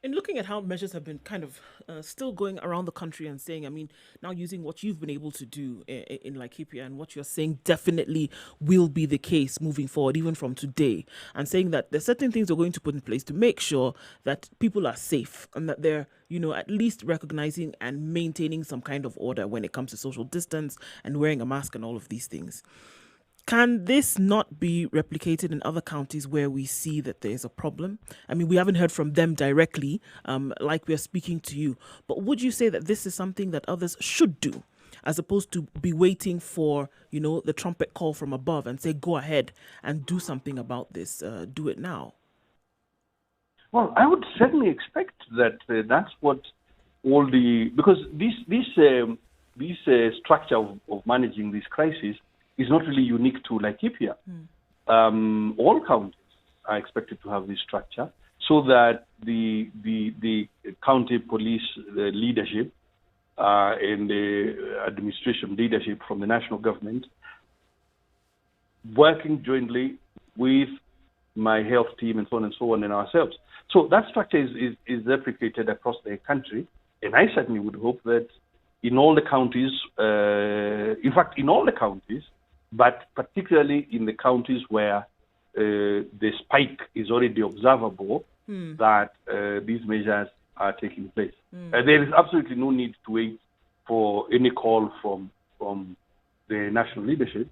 In looking at how measures have been kind of still going around the country and saying, I mean, now using what you've been able to do in Laikipia and what you're saying definitely will be the case moving forward, even from today, and saying that there's certain things we're going to put in place to make sure that people are safe and that they're, at least recognizing and maintaining some kind of order when it comes to social distance and wearing a mask and all of these things. Can this not be replicated in other counties where we see that there's a problem? I mean, we haven't heard from them directly, like we're speaking to you. But would you say that this is something that others should do, as opposed to be waiting for, the trumpet call from above and say, go ahead and do something about this, do it now? Well, I would certainly expect that that's what all because this structure of managing this crisis is not really unique to Laikipia. All counties are expected to have this structure so that the county police leadership and the administration leadership from the national government, working jointly with my health team and so on and ourselves. So that structure is replicated across the country, and I certainly would hope that in all the counties, but particularly in the counties where the spike is already observable, that these measures are taking place. There is absolutely no need to wait for any call from the national leadership.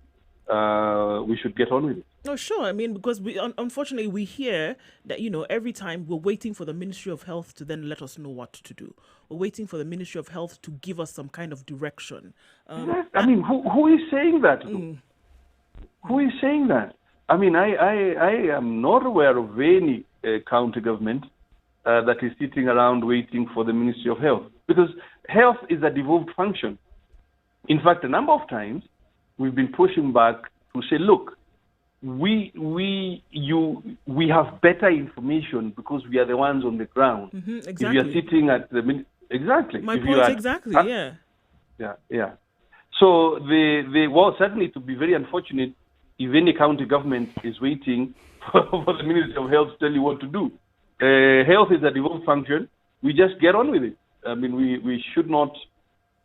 We should get on with it. Oh, sure. I mean, because unfortunately we hear that, every time we're waiting for the Ministry of Health to then let us know what to do. We're waiting for the Ministry of Health to give us some kind of direction. Yes. I mean, who is saying that? Who is saying that? I mean, I am not aware of any county government that is sitting around waiting for the Ministry of Health, because health is a devolved function. In fact, a number of times we've been pushing back to say, look, we have better information because we are the ones on the ground. Exactly. If you are sitting at the exactly. My point exactly. Yeah. Yeah. So well, certainly to be very unfortunate if any county government is waiting for the Ministry of Health to tell you what to do. Health is a devolved function. We just get on with it. I mean, we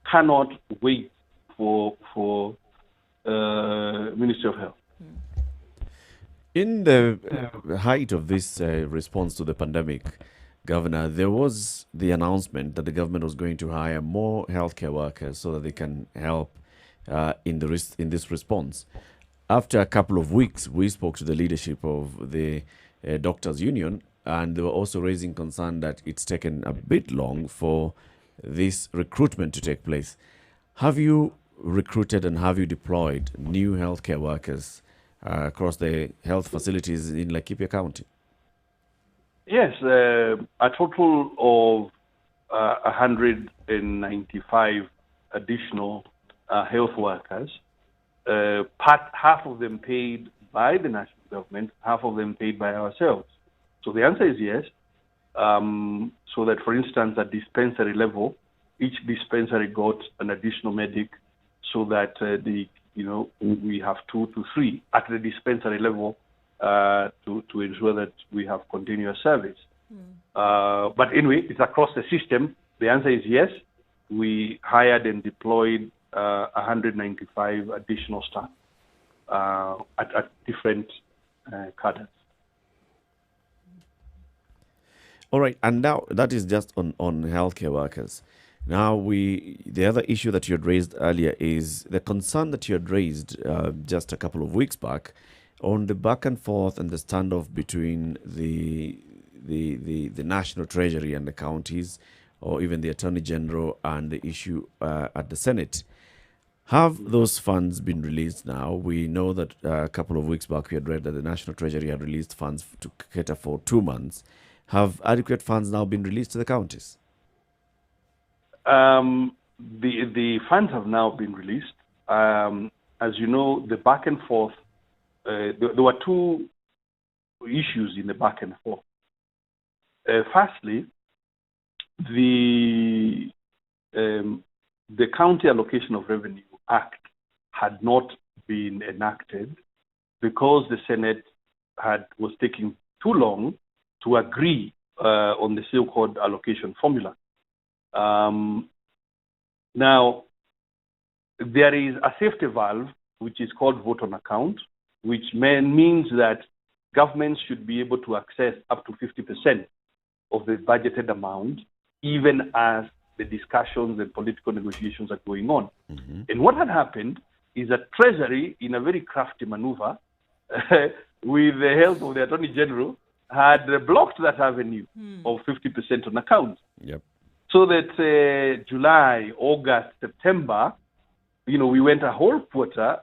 cannot wait for Ministry of Health. In the height of this response to the pandemic, Governor, there was the announcement that the government was going to hire more healthcare workers so that they can help in this response. After a couple of weeks, we spoke to the leadership of the Doctors' Union, and they were also raising concern that it's taken a bit long for this recruitment to take place. Have you recruited and have you deployed new healthcare workers across the health facilities in Laikipia County? Yes, a total of 195 additional health workers, half of them paid by the national government, half of them paid by ourselves. So the answer is yes. So that, for instance, at dispensary level, each dispensary got an additional medic, so that we have 2 to 3 at the dispensary level to ensure that we have continuous service. But anyway, it's across the system. The answer is yes. We hired and deployed 195 additional staff at different cadres. All right, and now that is just on healthcare workers. Now, the other issue that you had raised earlier is the concern that you had raised just a couple of weeks back on the back and forth and the standoff between the National Treasury and the counties, or even the Attorney General, and the issue at the Senate. Have those funds been released now? We know that a couple of weeks back we had read that the National Treasury had released funds to cater for 2 months. Have adequate funds now been released to the counties? The funds have now been released. As you know, the back and forth, there were 2 issues in the back and forth. Firstly, the County Allocation of Revenue Act had not been enacted because the Senate was taking too long to agree on the so-called allocation formula. Now, there is a safety valve, which is called vote on account, which means that governments should be able to access up to 50% of the budgeted amount, even as the discussions and political negotiations are going on. Mm-hmm. And what had happened is that Treasury, in a very crafty maneuver, with the help of the Attorney General, had blocked that avenue of 50% on account. Yep. So that July, August, September, we went a whole quarter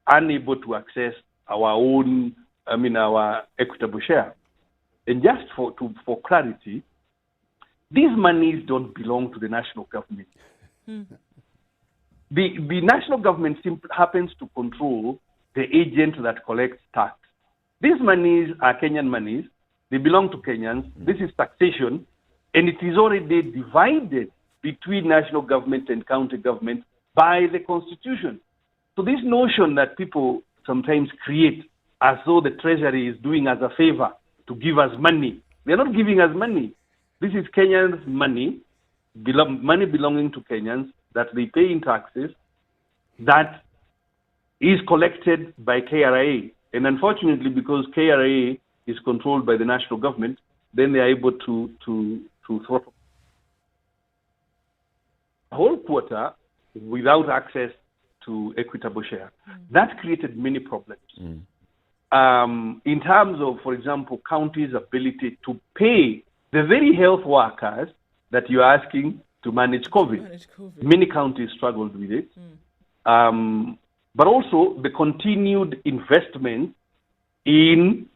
unable to access our equitable share. And just for clarity, these monies don't belong to the national government. The national government simply happens to control the agent that collects tax. These monies are Kenyan monies. They belong to Kenyans. This is taxation, and it is already divided between national government and county government by the Constitution. So this notion that people sometimes create as though the Treasury is doing us a favor to give us money, they're not giving us money. This is Kenyans' money, money belonging to Kenyans that they pay in taxes, that is collected by KRA. And unfortunately, because KRA is controlled by the national government, then they are able to throttle a whole quarter without access to equitable share. That created many problems. In terms of, for example, counties' ability to pay the very health workers that you're asking to manage COVID. Many counties struggled with it. But also the continued investment in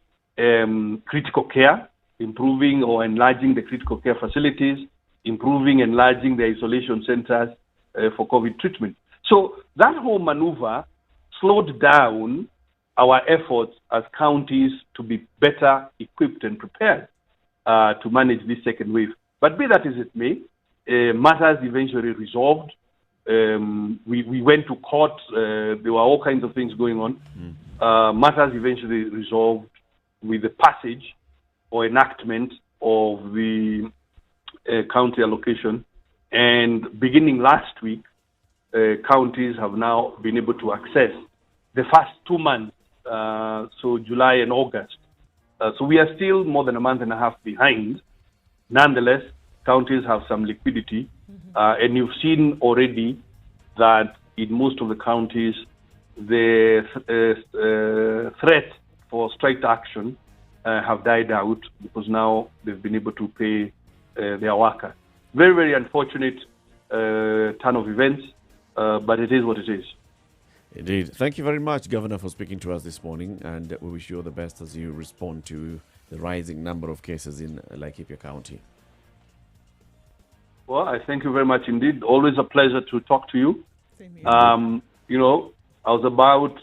critical care, improving or enlarging the critical care facilities, enlarging the isolation centers for COVID treatment. So that whole maneuver slowed down our efforts as counties to be better equipped and prepared to manage this second wave. But be that as it may, matters eventually resolved. We went to court. There were all kinds of things going on. Matters eventually resolved with the passage or enactment of the county allocation. And beginning last week, counties have now been able to access the first 2 months, so July and August. So we are still more than a month and a half behind. Nonetheless, counties have some liquidity. And you've seen already that in most of the counties, the threat for strike action have died out because now they've been able to pay their workers. Very, very unfortunate turn of events, but it is what it is. Indeed. Thank you very much, Governor, for speaking to us this morning, and we wish you all the best as you respond to the rising number of cases in Laikipia County. Well, I thank you very much indeed. Always a pleasure to talk to you. Same here. I was about,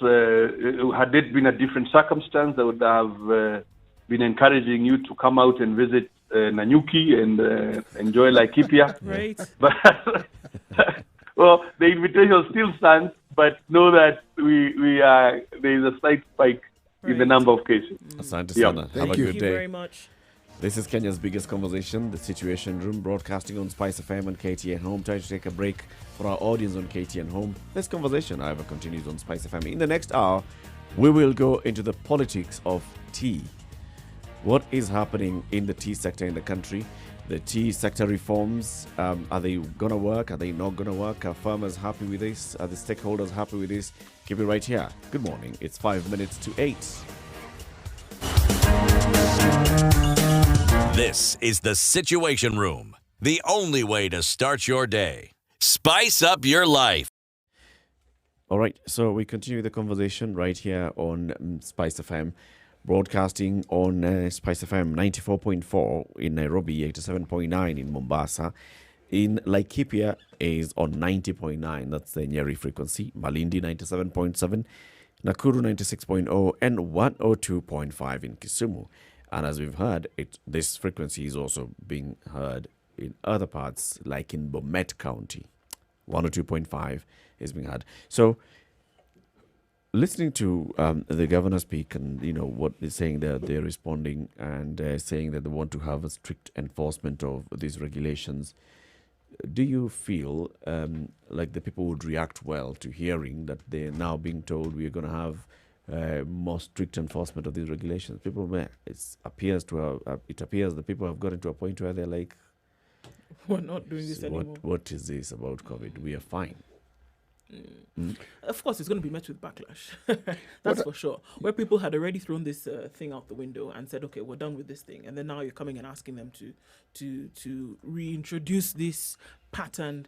had it been a different circumstance, I would have been encouraging you to come out and visit Nanyuki and enjoy Laikipia. Right. But, well, the invitation still stands, but know that there is a slight spike in the number of cases. Asante Yeah. sana. Have a Thank you. good Thank you very day. much. This is Kenya's biggest conversation, The Situation Room, broadcasting on Spice FM and KTN Home. Try to take a break for our audience on KTN Home. This conversation, however, continues on Spice FM. In the next hour, we will go into the politics of tea. What is happening in the tea sector in the country? The tea sector reforms, are they going to work? Are they not going to work? Are farmers happy with this? Are the stakeholders happy with this? Keep it right here. Good morning. It's 5 minutes to 8. This is the Situation Room, the only way to start your day. Spice up your life. All right, so we continue the conversation right here on Spice FM, broadcasting on Spice FM 94.4 in Nairobi, 87.9 in Mombasa. In Laikipia is on 90.9, that's the Nyeri frequency. Malindi 97.7, Nakuru 96.0, and 102.5 in Kisumu. And as we've heard, this frequency is also being heard in other parts, like in Bomet County. 102.5 is being heard. So, listening to the governor speak and, what they're saying, they're responding and saying that they want to have a strict enforcement of these regulations. Do you feel like the people would react well to hearing that they're now being told we're going to have more strict enforcement of these regulations? It appears that people have gotten to a point where they're like, We're not doing this anymore. what is this about COVID? We are fine. Of course, it's going to be met with backlash. That's for sure. Where people had already thrown this thing out the window and said, "Okay, we're done with this thing," and then now you're coming and asking them to reintroduce this pattern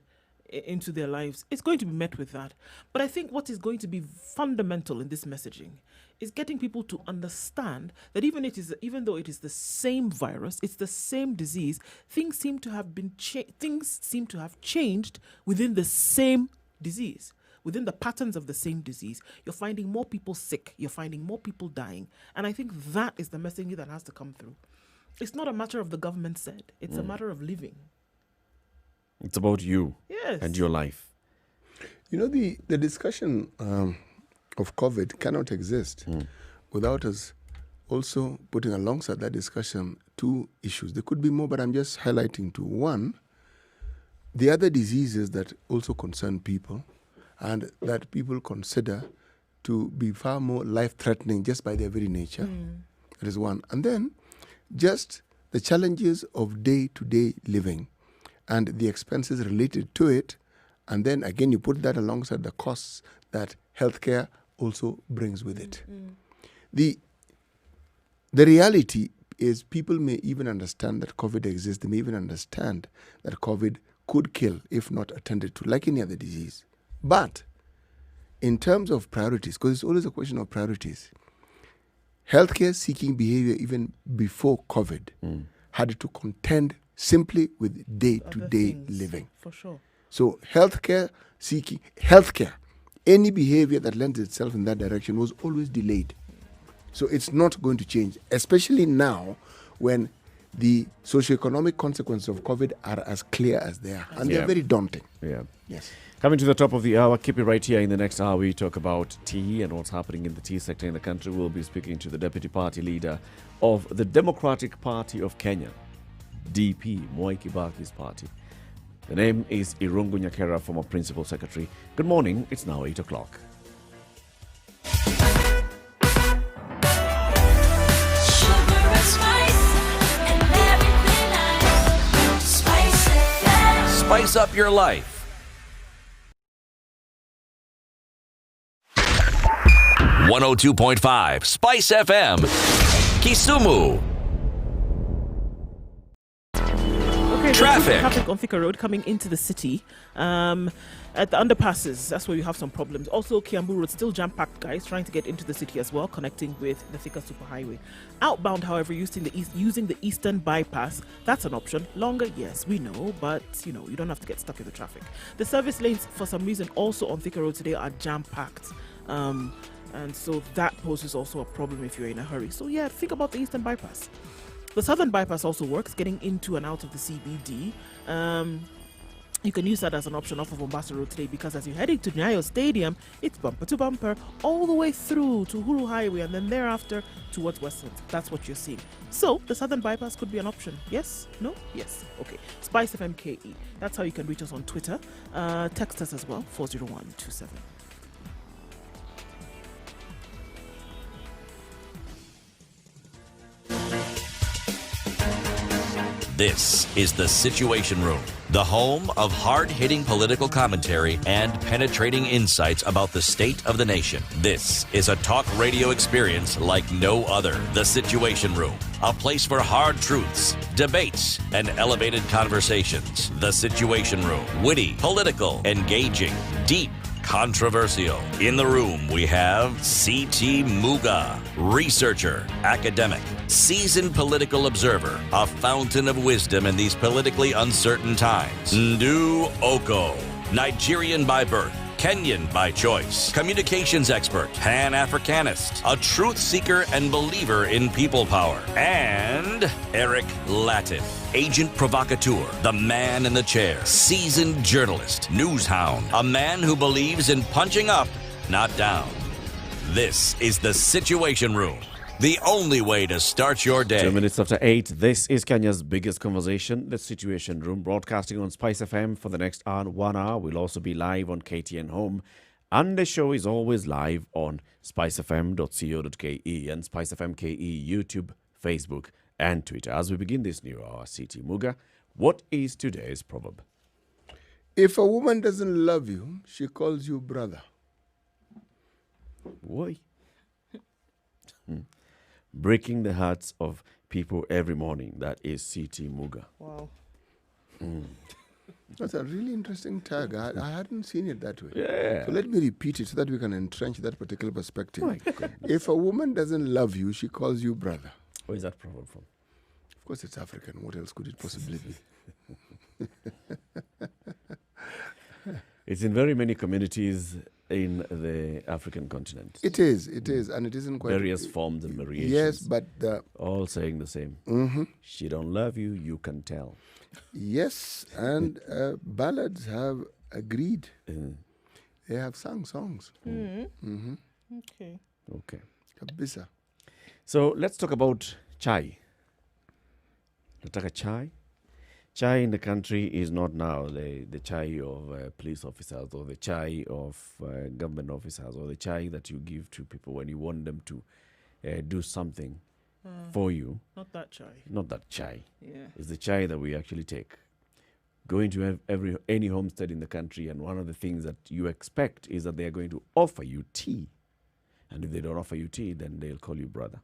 into their lives. It's going to be met with that. But I think what is going to be fundamental in this messaging is getting people to understand that even though it is the same virus, it's the same disease, things seem to have changed within the same disease. Within the patterns of the same disease, you're finding more people sick, you're finding more people dying. And I think that is the messaging that has to come through. It's not a matter of the government said, it's a matter of living. It's about you and your life. The discussion of COVID cannot exist without us also putting alongside that discussion two issues. There could be more, but I'm just highlighting two. One, the other diseases that also concern people and that people consider to be far more life-threatening just by their very nature. That is one. And then just the challenges of day-to-day living and the expenses related to it. And then again, you put that alongside the costs that healthcare also brings with it. The reality is people may even understand that COVID exists. They may even understand that COVID could kill if not attended to, like any other disease. But in terms of priorities, because it's always a question of priorities, healthcare seeking behavior even before COVID had to contend simply with day-to-day living. For sure. So healthcare, any behavior that lends itself in that direction was always delayed. So it's not going to change, especially now when the socioeconomic consequences of COVID are as clear as they are. And they're very daunting. Yeah. Yes. Coming to the top of the hour, keep it right here. In the next hour, we talk about tea and what's happening in the tea sector in the country. We'll be speaking to the deputy party leader of the Democratic Party of Kenya, DP, Mwai Kibaki's party. The name is Irungu Nyakera, former principal secretary. Good morning. It's now 8 o'clock. Spice up your life. .5 Spice FM, Kisumu. Okay, Traffic. traffic on Thika Road coming into the city. At the underpasses, that's where you have some problems. Also, Kiambu Road still jam-packed, guys, trying to get into the city as well, connecting with the Thika Superhighway. Outbound, however, using the eastern bypass, that's an option. Longer, yes, we know, but you don't have to get stuck in the traffic. The service lanes, for some reason, also on Thika Road today are jam-packed. And so that poses also a problem if you're in a hurry. So yeah, think about the eastern bypass. The southern bypass also works, getting into and out of the CBD. You can use that as an option off of Mombasa Road today, because as you're heading to Nyayo Stadium, it's bumper to bumper all the way through to Huru Highway and then thereafter towards Westlands. That's what you're seeing. So the southern bypass could be an option. Yes? No? Yes. Okay. Spice FMKE. That's how you can reach us on Twitter. Text us as well, 40127. This is The Situation Room, the home of hard-hitting political commentary and penetrating insights about the state of the nation. This is a talk radio experience like no other. The Situation Room, a place for hard truths, debates, and elevated conversations. The Situation Room, witty, political, engaging, deep, controversial. In the room, we have C.T. Muga, researcher, academic, seasoned political observer, a fountain of wisdom in these politically uncertain times. Ndu Oko, Nigerian by birth, Kenyan by choice, communications expert, Pan-Africanist, a truth seeker and believer in people power, and Eric Latin, agent provocateur, the man in the chair, seasoned journalist, news hound, a man who believes in punching up, not down. This is The Situation Room, the only way to start your day. 2 minutes after 8, this is Kenya's biggest conversation, The Situation Room, broadcasting on Spice FM for the next 1 hour. We'll also be live on KTN Home, and the show is always live on spicefm.co.ke and Spice FM KE, YouTube, Facebook, and Twitter. As we begin this new hour, CT Muga, what is today's proverb? If a woman doesn't love you, she calls you brother. Why? Breaking the hearts of people every morning. That is CT Muga. Wow. That's a really interesting tag. I hadn't seen it that way. Yeah. So let me repeat it so that we can entrench that particular perspective. My goodness. If a woman doesn't love you, she calls you brother. Where is that proverb from? Of course, it's African. What else could it possibly be? It's in very many communities in the African continent. It is, and it isn't quite... Various forms and variations. Yes, but... all saying the same. She don't love you, you can tell. Yes, and ballads have agreed. They have sung songs. Okay. Okay. Kabisa. So let's talk about chai. Nataka chai. Chai in the country is not now the chai of police officers or the chai of government officers or the chai that you give to people when you want them to do something for you. Not that chai. Not that chai. Yeah. It's the chai that we actually take. Going to any homestead in the country, and one of the things that you expect is that they are going to offer you tea. And if they don't offer you tea, then they'll call you brother.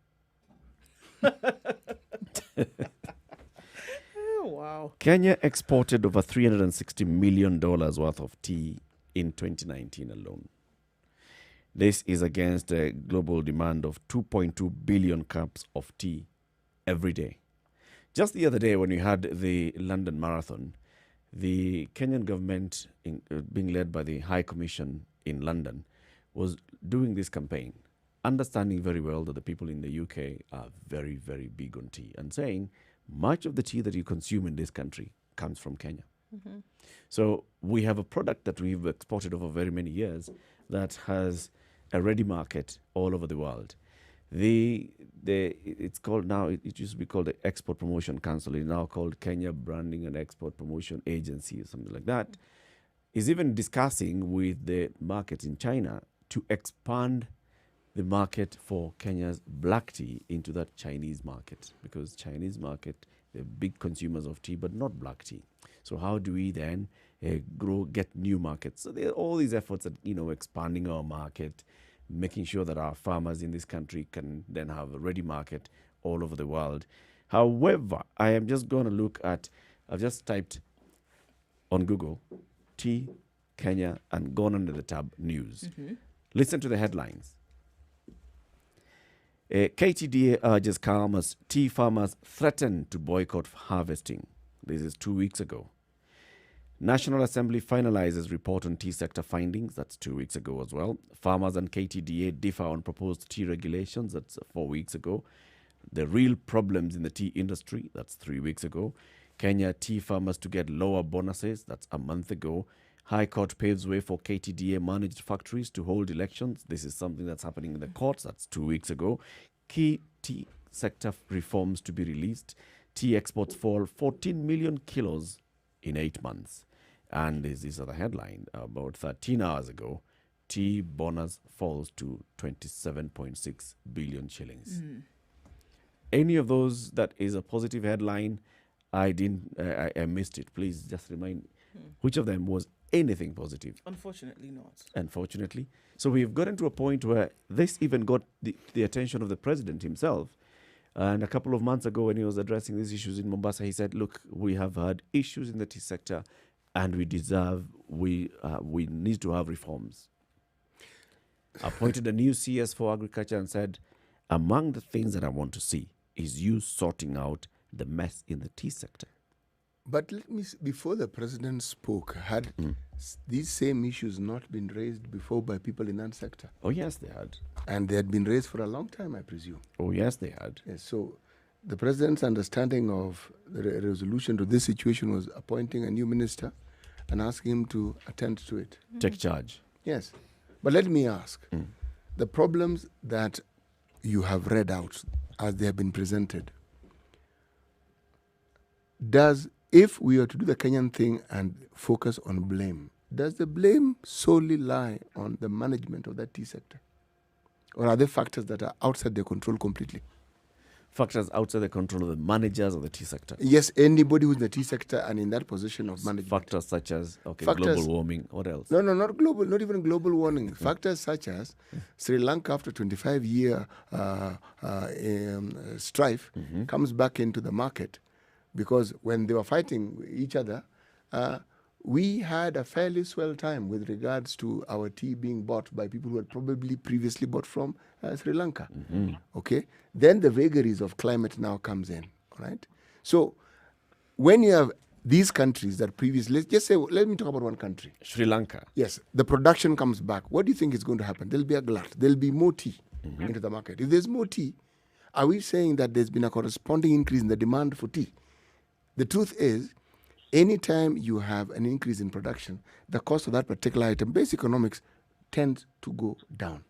Oh, wow. Kenya exported over $360 million worth of tea in 2019 alone. This is against a global demand of 2.2 billion cups of tea every day. Just the other day when we had the London Marathon, the Kenyan government, being led by the High Commission in London, was doing this campaign, understanding very well that the people in the UK are very, very big on tea, and saying much of the tea that you consume in this country comes from Kenya. So we have a product that we've exported over very many years that has a ready market all over the world. It's called now, it used to be called the Export Promotion Council. It's now called Kenya Branding and Export Promotion Agency or something like that. Is even discussing with the market in China to expand the market for Kenya's black tea into that Chinese market, because Chinese market, they're big consumers of tea, but not black tea. So how do we then get new markets? So there are all these efforts at, expanding our market, making sure that our farmers in this country can then have a ready market all over the world. However, I am just going to look at I've just typed on Google tea, Kenya, and gone under the tab news. Listen to the headlines. KTDA urges tea farmers threaten to boycott harvesting. This is 2 weeks ago. National Assembly finalizes report on tea sector findings. That's 2 weeks ago as well. Farmers and KTDA differ on proposed tea regulations. That's 4 weeks ago. The real problems in the tea industry. That's 3 weeks ago. Kenya tea farmers to get lower bonuses. That's a month ago. High Court paves way for KTDA managed factories to hold elections. This is something that's happening in the courts. That's 2 weeks ago. Key tea sector reforms to be released. Tea exports fall 14 million kilos in 8 months. And this is the headline. About 13 hours ago, tea bonus falls to 27.6 billion shillings. Any of those that is a positive headline, I missed it. Please just remind which of them was anything positive. Unfortunately not. Unfortunately. So we've gotten to a point where this even got the attention of the president himself. And a couple of months ago when he was addressing these issues in Mombasa, he said, look, we have had issues in the tea sector and we need to have reforms. Appointed a new CS for agriculture and said, among the things that I want to see is you sorting out the mess in the tea sector. But before the president spoke, had these same issues not been raised before by people in that sector? Oh, yes, they had. And they had been raised for a long time, I presume. Oh, yes, they had. Yes, so the president's understanding of the resolution to this situation was appointing a new minister and asking him to attend to it. Take charge. Yes. But let me ask, the problems that you have read out as they have been presented, if we are to do the Kenyan thing and focus on blame, does the blame solely lie on the management of that tea sector? Or are there factors that are outside their control completely? Factors outside the control of the managers of the tea sector. Yes, anybody who's in the tea sector and in that position of management. Factors such as global warming. What else? No, not global, not even global warming. Factors such as Sri Lanka, after 25-year strife, comes back into the market because when they were fighting each other, we had a fairly swell time with regards to our tea being bought by people who had probably previously bought from Sri Lanka. Okay? Then the vagaries of climate now comes in, all right? So when you have these countries that previously, let me talk about one country. Sri Lanka. Yes, the production comes back. What do you think is going to happen? There'll be a glut. There'll be more tea into the market. If there's more tea, are we saying that there's been a corresponding increase in the demand for tea? The truth is, anytime you have an increase in production, the cost of that particular item, base economics, tends to go down.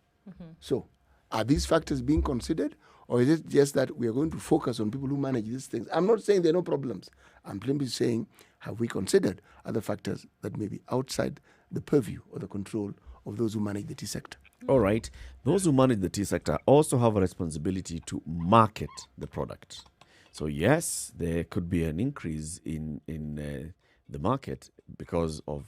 So, are these factors being considered? Or is it just that we are going to focus on people who manage these things? I'm not saying there are no problems. I'm simply saying, have we considered other factors that may be outside the purview or the control of those who manage the tea sector? All right. Those who manage the tea sector also have a responsibility to market the product. So yes, there could be an increase in the market because of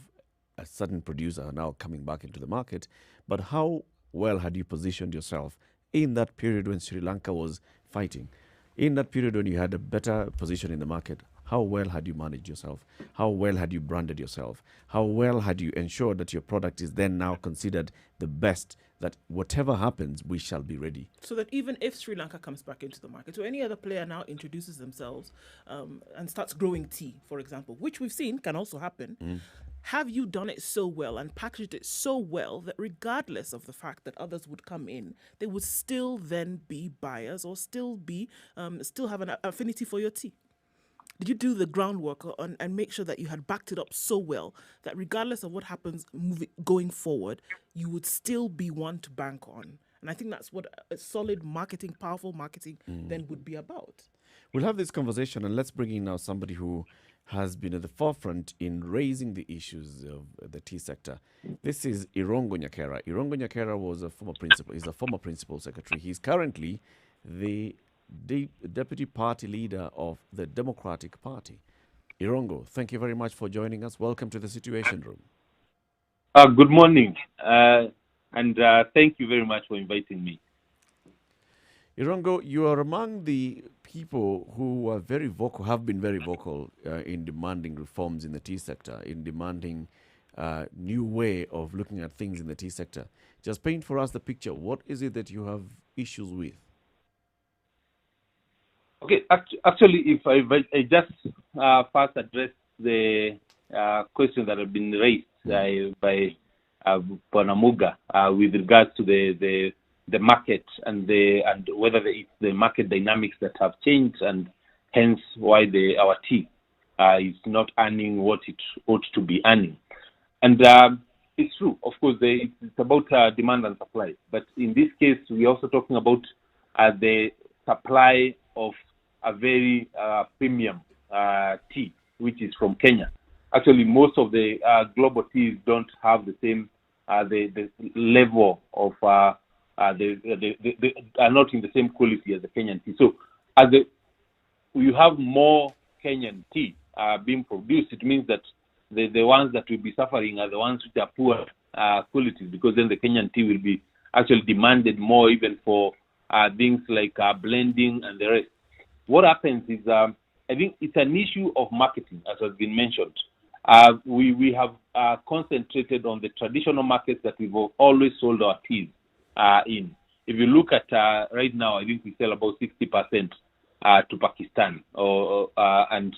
a certain producer now coming back into the market. But how well had you positioned yourself in that period when Sri Lanka was fighting? In that period when you had a better position in the market, how well had you managed yourself? How well had you branded yourself? How well had you ensured that your product is then now considered the best, that whatever happens, we shall be ready? So that even if Sri Lanka comes back into the market, or any other player now introduces themselves and starts growing tea, for example, which we've seen can also happen, have you done it so well and packaged it so well that regardless of the fact that others would come in, they would still then be buyers or still have an affinity for your tea? Did you do the groundwork and make sure that you had backed it up so well that regardless of what happens going forward, you would still be one to bank on? And I think that's what a solid marketing, powerful marketing then would be about. We'll have this conversation, and let's bring in now somebody who has been at the forefront in raising the issues of the tea sector. This is Irongo Nyakera. Irongo Nyakera was a former principal. He's a former principal secretary. He's currently the deputy party leader of the Democratic Party. Irongo, thank you very much for joining us. Welcome to the Situation Room. Good morning, and thank you very much for inviting me. Irongo, you are among the people who are very vocal, have been very vocal in demanding reforms in the tea sector, in demanding new way of looking at things in the tea sector. Just paint for us the picture. What is it that you have issues with? Okay, actually, if I just first address the question that have been raised by Bonamuga with regards to the market and whether it's the market dynamics that have changed and hence why our tea is not earning what it ought to be earning. And it's true, of course, it's about demand and supply. But in this case, we're also talking about the supply of a very premium tea, which is from Kenya. Actually, most of the global teas don't have the same the level of they are not in the same quality as the Kenyan tea. So, you have more Kenyan tea being produced, it means that the ones that will be suffering are the ones which are poor quality, because then the Kenyan tea will be actually demanded more, even for things like blending and the rest. What happens is, I think it's an issue of marketing, as has been mentioned. We have concentrated on the traditional markets that we've always sold our teas in. If you look at right now, I think we sell about 60% to Pakistan, and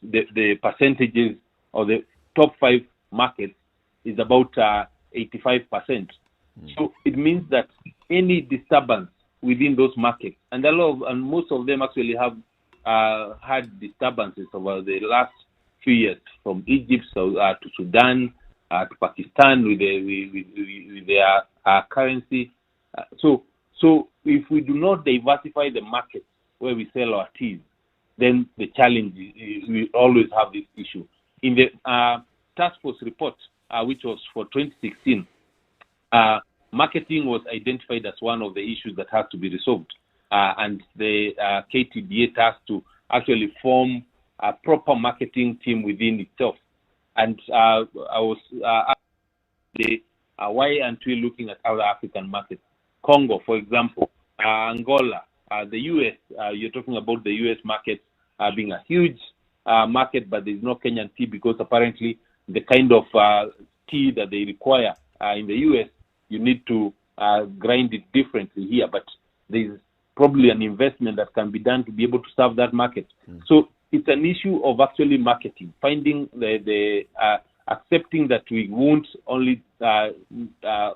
the percentages of the top 5 markets is about 85%. So it means that any disturbance within those markets, and most of them actually have had disturbances over the last few years, from Egypt to Sudan to Pakistan with their currency. So if we do not diversify the markets where we sell our teas, then the challenge is we always have this issue. In the task force report, which was for 2016, marketing was identified as one of the issues that has to be resolved, and the KTDA tasked to actually form a proper marketing team within itself. And I was why aren't we looking at other African markets? Congo, for example, Angola, the US. You're talking about the US market being a huge market, but there's no Kenyan tea, because apparently the kind of tea that they require in the US, you need to grind it differently here. But there's probably an investment that can be done to be able to serve that market. So it's an issue of actually marketing, finding the accepting that we won't only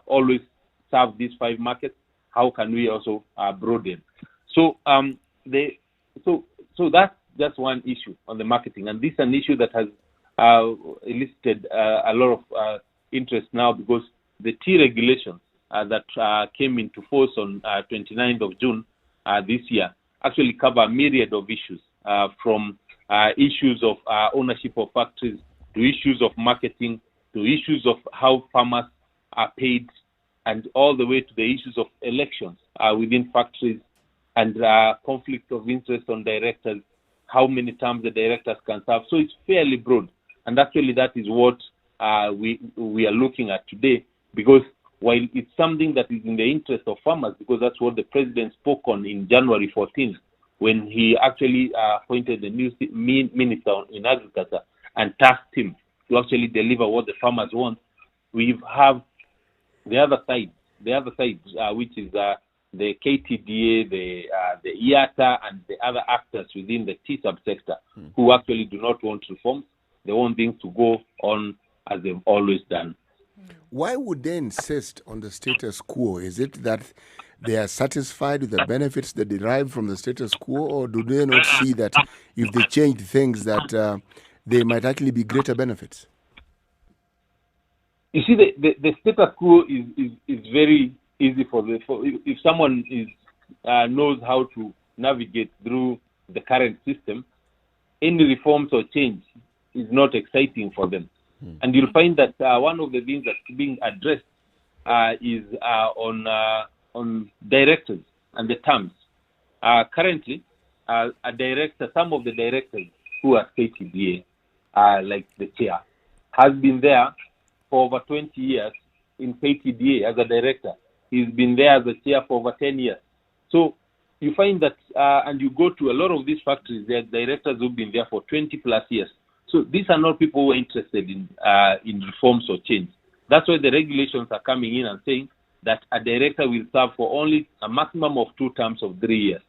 always serve these 5 markets. How can we also broaden? So so that's just one issue on the marketing, and this is an issue that has elicited a lot of interest now, because the tea regulations that came into force on 29th of June this year actually cover a myriad of issues, from issues of ownership of factories, to issues of marketing, to issues of how farmers are paid, and all the way to the issues of elections within factories, and conflict of interest on directors, how many terms the directors can serve. So it's fairly broad, and actually that is what we are looking at today, because while it's something that is in the interest of farmers, because that's what the president spoke on in January 14th, when he actually appointed the new minister in agriculture and tasked him to actually deliver what the farmers want. We have the other side, which is the KTDA, the IATA, and the other actors within the tea subsector, who actually do not want reforms. They want things to go on as they've always done. Why would they insist on the status quo? Is it that they are satisfied with the benefits they derive from the status quo, or do they not see that if they change things that they might actually be greater benefits? You see, the status quo is very easy for if someone knows how to navigate through the current system. Any reforms or change is not exciting for them. And you'll find that one of the things that's being addressed is on directors and the terms. Currently, some of the directors who are KTDA, like the chair, has been there for over 20 years in KTDA as a director. He's been there as a chair for over 10 years. So you find that, and you go to a lot of these factories, their directors who've been there for 20 plus years. So these are not people who are interested in reforms or change. That's why the regulations are coming in and saying that a director will serve for only a maximum of 2 terms of 3 years,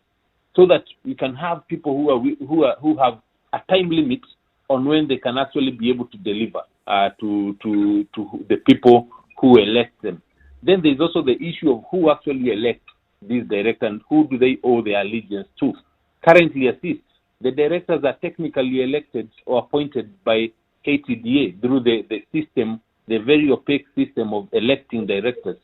so that we can have people who have a time limit on when they can actually be able to deliver to the people who elect them. Then there's also the issue of who actually elects these directors and who do they owe their allegiance to. Currently, as is, the directors are technically elected or appointed by KTDA through the system, the very opaque system of electing directors.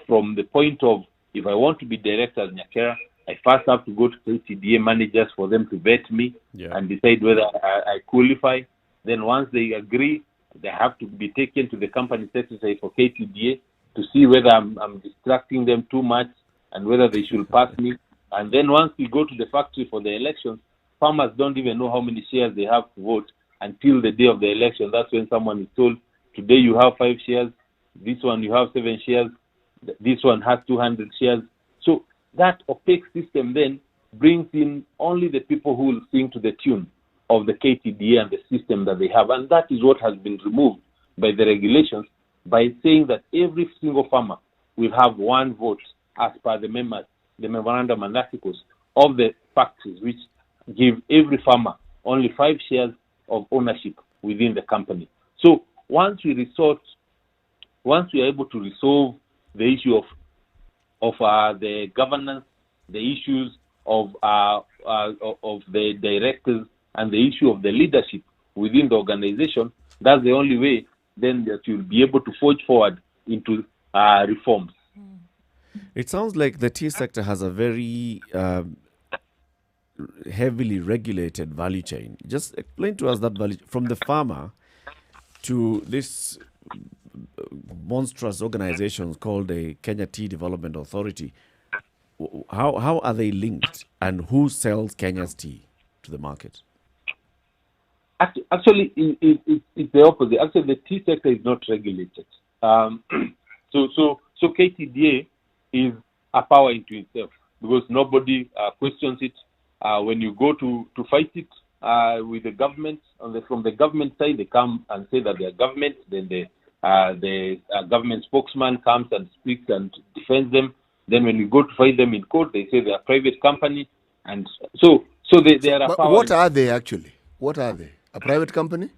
From the point of, if I want to be director at Nyakera, I first have to go to KTDA managers for them to vet me and decide whether I qualify. Then once they agree, they have to be taken to the company secretary for KTDA to see whether I'm distracting them too much and whether they should pass me. And then once we go to the factory for the elections, farmers don't even know how many shares they have to vote until the day of the election. That's when someone is told, today you have 5 shares, this one you have 7 shares, this one has 200 shares. So that opaque system then brings in only the people who will sing to the tune of the KTDA and the system that they have. And that is what has been removed by the regulations, by saying that every single farmer will have 1 vote as per the memorandum and articles of the factories, which give every farmer only 5 shares of ownership within the company. So once we are able to resolve the issue of the governance, the issues of the directors, and the issue of the leadership within the organization, that's the only way then that you'll be able to forge forward into reforms. It sounds like the tea sector has a very heavily regulated value chain. Just explain to us that value from the farmer to this monstrous organization called the Kenya Tea Development Authority. How are they linked, and who sells Kenya's tea to the market? Actually, it's the opposite. Actually, the tea sector is not regulated. So KTDA is a power into itself because nobody questions it. When you go to fight it with the government, from the government side, they come and say that they are government. Then the government spokesman comes and speaks and defends them. Then when you go to fight them in court, they say they are a private company, and so they are a power. What are they actually? What are they? A private company?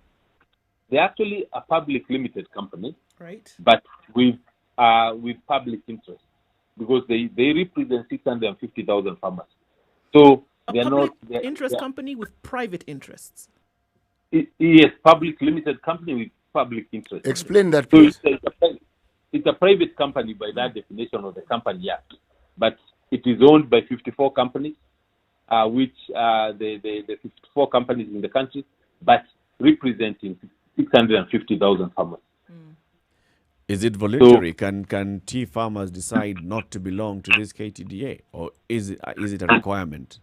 They're actually a public limited company, right? But with public interest, because they represent 650,000 farmers. So they're not interest company with private interests. Yes, public limited company with public interest. Explain that, please. So it's a private company by that definition of the Company Act, but it is owned by 54 companies, which the 54 companies in the country, but representing 650,000 farmers. Is it voluntary? Can tea farmers decide not to belong to this KTDA, or is it a requirement?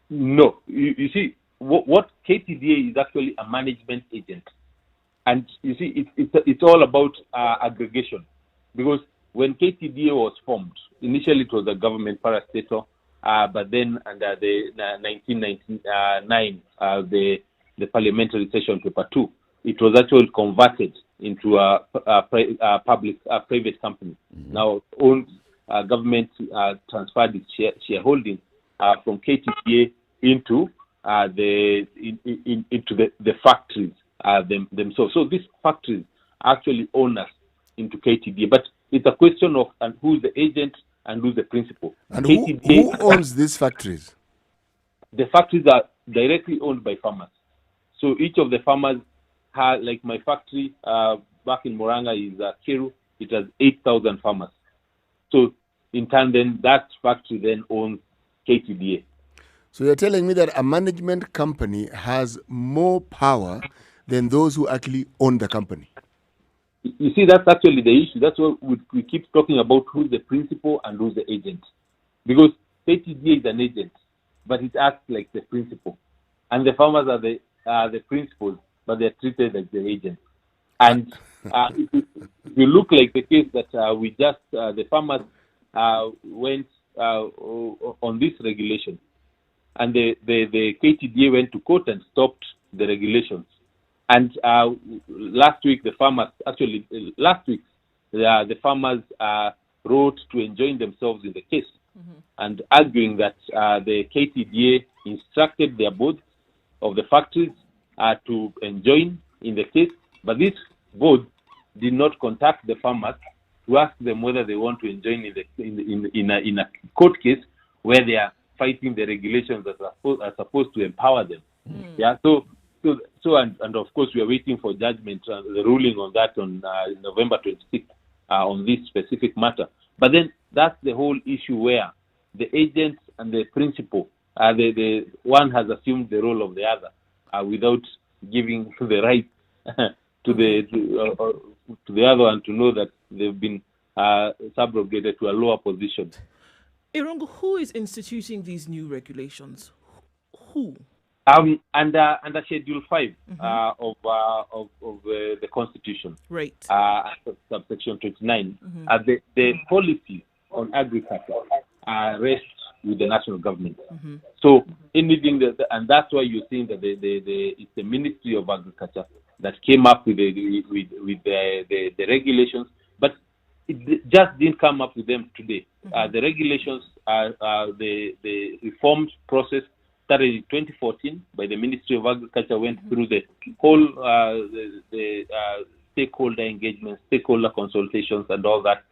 No. You see, what KTDA is actually a management agent. And you see, it's all about aggregation. Because when KTDA was formed, initially it was a government parastatal, but then under the 1999, the parliamentary session paper 2, it was actually converted into a private company. Mm-hmm. Now, government transferred its shareholding from KTDA into the factories themselves. So these factories actually own us into KTDA, but it's a question of who's the agent and who's the principal. And who owns these factories? The factories are directly owned by farmers. So each of the farmers has, like my factory back in Moranga is Kiru, it has 8,000 farmers. So in turn, then that factory then owns KTDA. So you're telling me that a management company has more power than those who actually own the company? You see, that's actually the issue. That's why we keep talking about who's the principal and who's the agent. Because KTDA is an agent, but it acts like the principal. And the farmers are the principals, but they're treated like the agents. And if you look like the case that the farmers went on this regulation, and the KTDA went to court and stopped the regulations. And last week, the farmers wrote to enjoin themselves in the case, and arguing that the KTDA instructed their boards of the factories to enjoin in the case, but this board did not contact the farmers to ask them whether they want to enjoin in a court case where they are fighting the regulations that are supposed to empower them. Yeah. So and of course we are waiting for judgment, the ruling on that on November 26th on this specific matter. But then that's the whole issue where the agents and the principal, the one has assumed the role of the other without giving the right to the other one to know that they've been subrogated to a lower position. Irongo, who is instituting these new regulations? Who? Under Schedule 5 of the Constitution, right? Subsection 29, the policy on agriculture rests with the national government. So anything and that's why you're seeing that it's the Ministry of Agriculture that came up with the regulations, but it just didn't come up with them today. The regulations the reformed process started in 2014 by the Ministry of Agriculture, went through the whole stakeholder engagement, stakeholder consultations, and all that,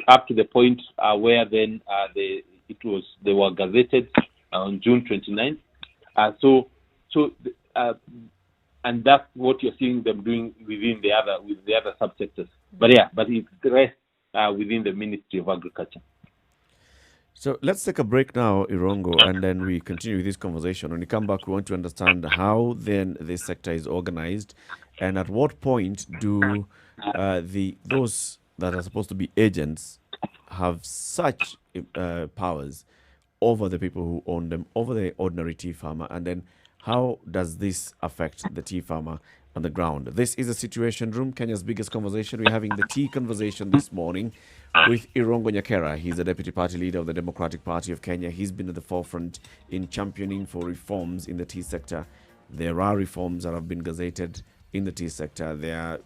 up to the point where then they were gazetted on June 29th. And that's what you're seeing them doing with the other subsectors. But it rests within the Ministry of Agriculture. So let's take a break now, Irongo, and then we continue with this conversation. When we come back, we want to understand how then this sector is organized, and at what point do those that are supposed to be agents have such powers over the people who own them, over the ordinary tea farmer, and then how does this affect the tea farmer on the ground? This is a Situation Room, Kenya's biggest conversation. We're having the tea conversation this morning with Irongo Nyakera. He's the deputy party leader of the Democratic Party of Kenya. He's been at the forefront in championing for reforms in the tea sector. There are reforms that have been gazetted in the tea sector. There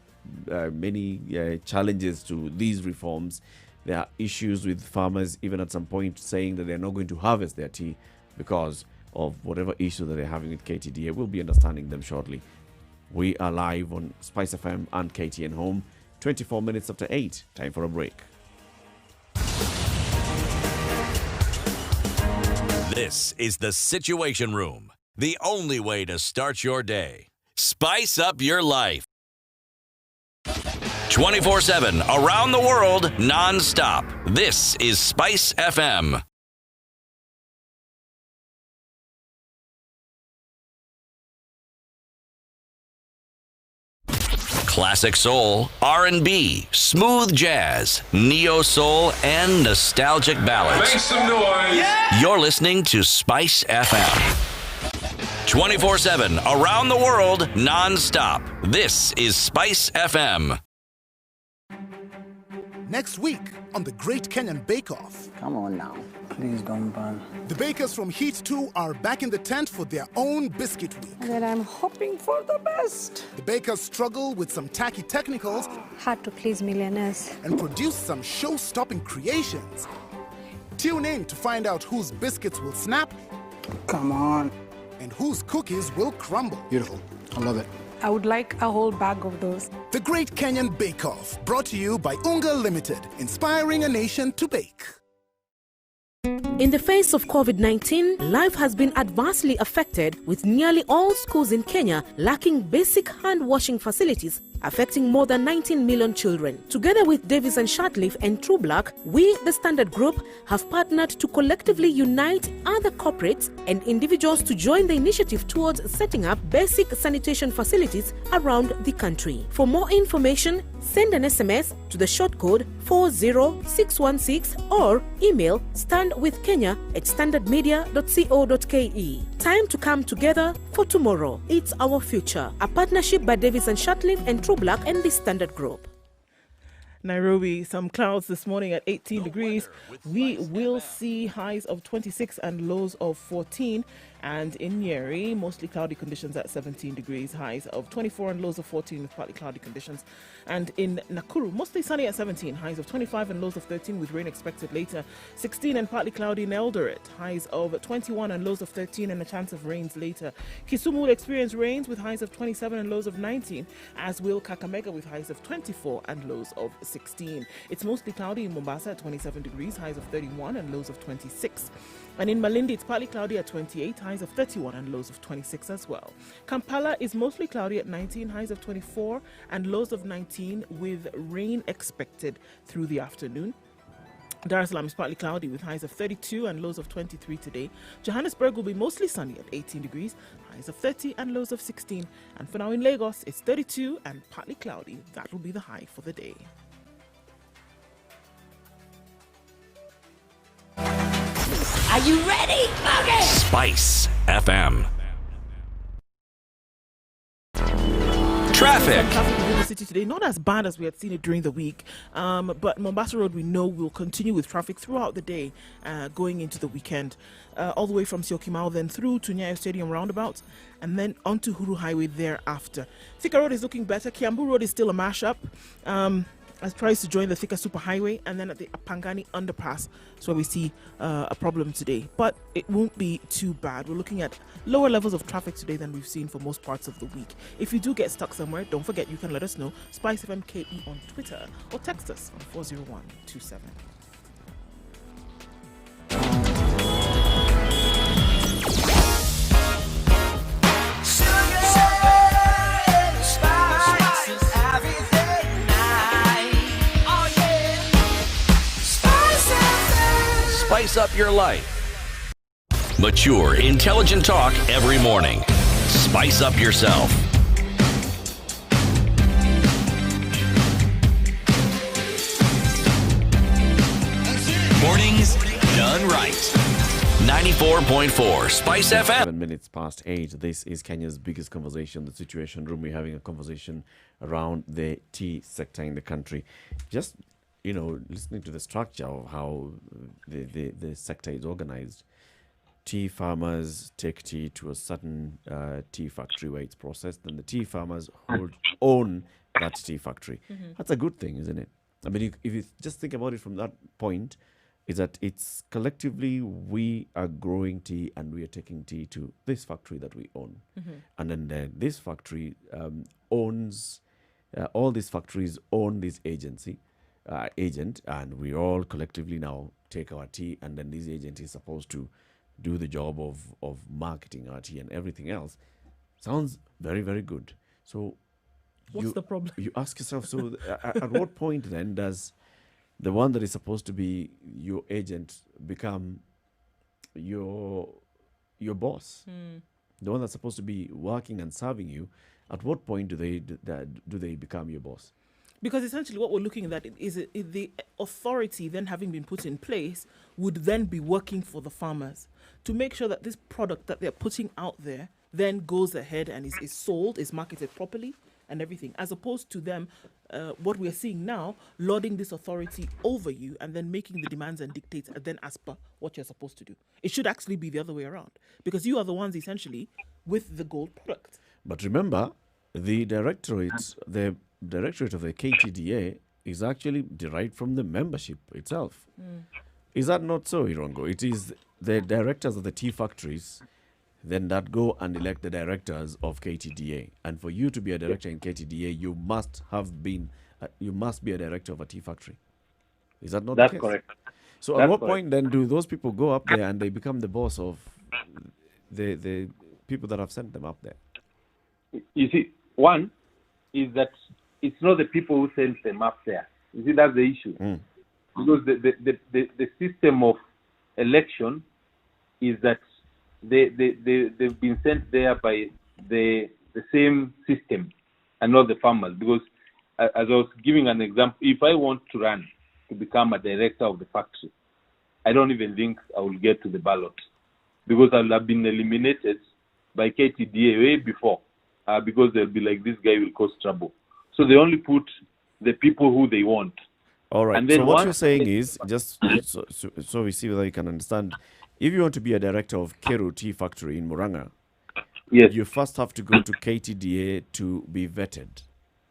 are many challenges to these reforms. There are issues with farmers, even at some point, saying that they're not going to harvest their tea because of whatever issue that they're having with KTDA. We'll be understanding them shortly. We are live on Spice FM and KTN Home, 24 minutes after 8. Time for a break. This is the Situation Room, the only way to start your day. Spice up your life. 24/7, around the world, non-stop. This is Spice FM. Classic soul, R&B, smooth jazz, neo soul, and nostalgic ballads. Make some noise. Yeah! You're listening to Spice FM. 24/7, around the world, non-stop. This is Spice FM. Next week on the Great Kenyan Bake Off. Come on now. Please don't burn. The bakers from Heat 2 are back in the tent for their own biscuit week. And I'm hoping for the best. The bakers struggle with some tacky technicals. Hard to please millionaires. And produce some show-stopping creations. Tune in to find out whose biscuits will snap. Come on. And whose cookies will crumble. Beautiful. I love it. I would like a whole bag of those. The Great Kenyan Bake Off, brought to you by Unga Limited, inspiring a nation to bake. In the face of COVID-19, life has been adversely affected, with nearly all schools in Kenya lacking basic hand-washing facilities, affecting more than 19 million children. Together with Davis and Shartleaf and True Black, we, the Standard Group, have partnered to collectively unite other corporates and individuals to join the initiative towards setting up basic sanitation facilities around the country. For more information, send an SMS to the short code 40616 or email standwithkenya@standardmedia.co.ke. Time to come together for tomorrow. It's our future. A partnership by Davis and Shartleaf and True Black and the Standard Group. Nairobi, some clouds this morning at 18 degrees. We will see highs of 26 and lows of 14. And in Nyeri, mostly cloudy conditions at 17 degrees, highs of 24 and lows of 14 with partly cloudy conditions. And in Nakuru, mostly sunny at 17, highs of 25 and lows of 13 with rain expected later. 16 and partly cloudy in Eldoret, highs of 21 and lows of 13 and a chance of rains later. Kisumu will experience rains with highs of 27 and lows of 19, as will Kakamega with highs of 24 and lows of 16. It's mostly cloudy in Mombasa at 27 degrees, highs of 31 and lows of 26. And in Malindi, it's partly cloudy at 28, highs of 31 and lows of 26 as well. Kampala is mostly cloudy at 19, highs of 24 and lows of 19 with rain expected through the afternoon. Dar es Salaam is partly cloudy with highs of 32 and lows of 23 today. Johannesburg will be mostly sunny at 18 degrees, highs of 30 and lows of 16. And for now in Lagos, it's 32 and partly cloudy. That will be the high for the day. Are you ready? Okay. Spice FM. Traffic. Some traffic in the city today, not as bad as we had seen it during the week, but Mombasa Road we know will continue with traffic throughout the day going into the weekend, all the way from Syokimau then through to Nyayo Stadium roundabout and then onto Huru Highway thereafter. Thika Road is looking better. Kiambu Road is still a mashup. As tries to join the Thika Superhighway, and then at the Pangani underpass, so we see a problem today, but it won't be too bad. We're looking at lower levels of traffic today than we've seen for most parts of the week. If you do get stuck somewhere, don't forget you can let us know. Spice FM KE on Twitter or text us on 40127. Spice up your life. Mature, intelligent talk every morning. Spice up yourself. Mornings done right. 94.4 Spice FM. 7 minutes past 8. This is Kenya's biggest conversation, the Situation Room. We're having a conversation around the tea sector in the country. Just listening to the structure of how the sector is organized. Tea farmers take tea to a certain tea factory where it's processed, and the tea farmers own that tea factory. Mm-hmm. That's a good thing, isn't it? I mean, if you just think about it from that point, is that it's collectively we are growing tea and we are taking tea to this factory that we own. Mm-hmm. And then this factory owns, all these factories own this agent, and we all collectively now take our tea, and then this agent is supposed to do the job of marketing our tea and everything else. Sounds very, very good. So what's the problem? You ask yourself, so at what point then does the one that is supposed to be your agent become your boss? The one that's supposed to be working and serving you, at what point do they become your boss? Because essentially what we're looking at is the authority then having been put in place would then be working for the farmers to make sure that this product that they're putting out there then goes ahead and is sold, is marketed properly and everything, as opposed to them, what we're seeing now, lording this authority over you and then making the demands and dictates and then as per what you're supposed to do. It should actually be the other way around, because you are the ones essentially with the gold product. But remember, the directorate of the KTDA is actually derived from the membership itself. Is that not so, Irongo? It is the directors of the tea factories then that go and elect the directors of KTDA. And for you to be a director in KTDA, you must be a director of a tea factory. Is that not the case? That's correct. So at what point then do those people go up there and they become the boss of the people that have sent them up there? You see, one is that it's not the people who send them up there. You see, that's the issue. Because the system of election is that they've been sent there by the same system and not the farmers. Because as I was giving an example, if I want to run to become a director of the factory, I don't even think I will get to the ballot, because I'll have been eliminated by KTDA way before, because they'll be like, this guy will cause trouble. So they only put the people who they want All right. And then So what once you're saying is, just so we see whether you can understand, if you want to be a director of Keru Tea Factory in Muranga, yes, you first have to go to KTDA to be vetted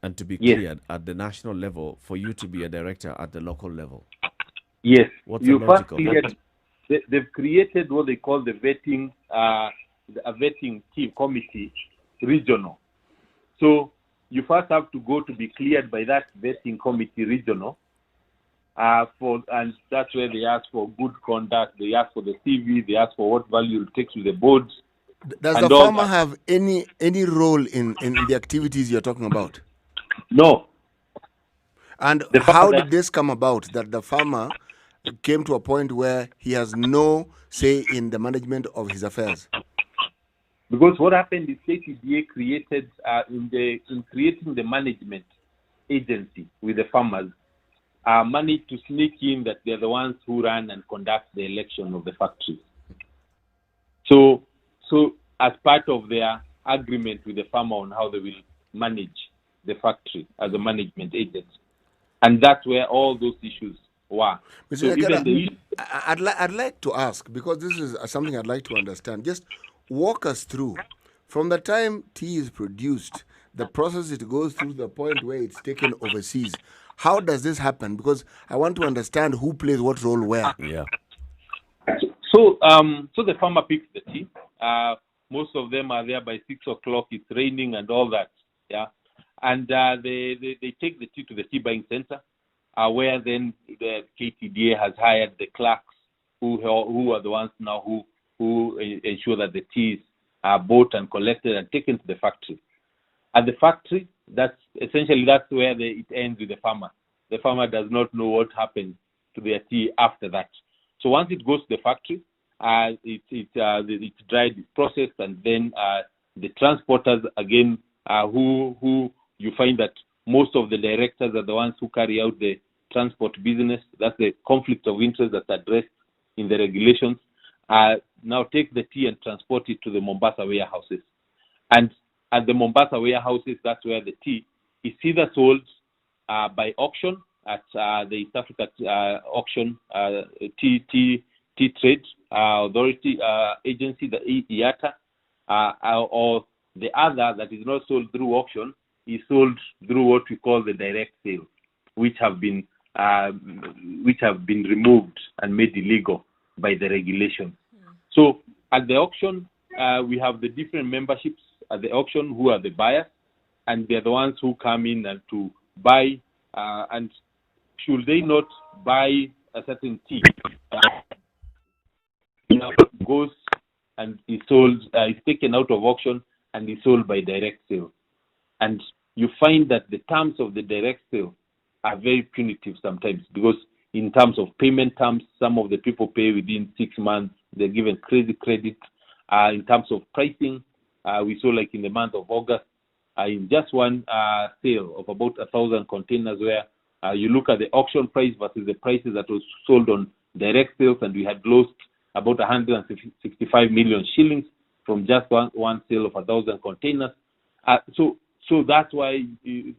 and to be Yes. cleared at the national level for you to be a director at the local level. yes, What's you the first logic of cleared. that? They've created what they call the vetting, a vetting team committee, regional. So you first have to go to be cleared by that vetting committee regional. And that's where they ask for good conduct, they ask for the CV, they ask for what value it takes to the boards. Does and the all farmer that. have any role in the activities you're talking about? No. And The how farmer- did this come about that the farmer came to a point where he has no say in the management of his affairs? Because what happened is KTDA created, in creating the management agency with the farmers, managed to sneak in that they're the ones who run and conduct the election of the factories. So as part of their agreement with the farmer on how they will manage the factory as a management agent. And that's where all those issues were. Mr. So Nyakera, even I'd like to ask, because this is something I'd like to understand. Just walk us through, from the time tea is produced, the process it goes through, the point where it's taken overseas. How does this happen? Because I want to understand who plays what role where. Yeah. So the farmer picks the tea. Most of them are there by 6 o'clock. It's raining and all that. Yeah, and they take the tea to the tea buying center, where then the KTDA has hired the clerks who are the ones now who ensure that the teas are bought and collected and taken to the factory. At the factory, that's where it ends with the farmer. The farmer does not know what happens to their tea after that. So once it goes to the factory, it's dried, it's processed, and then the transporters again, who you find that most of the directors are the ones who carry out the transport business. That's the conflict of interest that's addressed in the regulations. Now take the tea and transport it to the Mombasa warehouses. And at the Mombasa warehouses, that's where the tea is either sold by auction at the East Africa Auction Tea Trade Authority Agency, the IATA, or the other that is not sold through auction is sold through what we call the direct sales, which have been removed and made illegal by the regulation. So at the auction, we have the different memberships at the auction who are the buyers, and they're the ones who come in and to buy. And should they not buy a certain tea, goes and is sold, is taken out of auction and is sold by direct sale. And you find that the terms of the direct sale are very punitive sometimes, because in terms of payment terms, some of the people pay within 6 months. They're given crazy credit. In terms of pricing, we saw like in the month of August, in just one sale of about 1,000 containers, where you look at the auction price versus the prices that was sold on direct sales, and we had lost about 165 million shillings from just one sale of 1,000 containers. So that's why the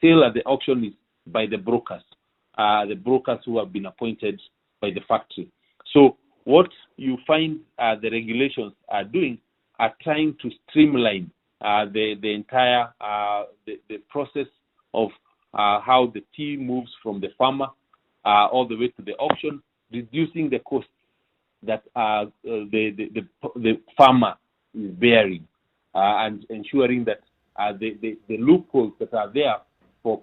sale at the auction is by the brokers who have been appointed by the factory. So what you find the regulations are doing are trying to streamline the entire the process of how the tea moves from the farmer all the way to the auction, reducing the costs that the farmer is bearing, and ensuring that the loopholes that are there for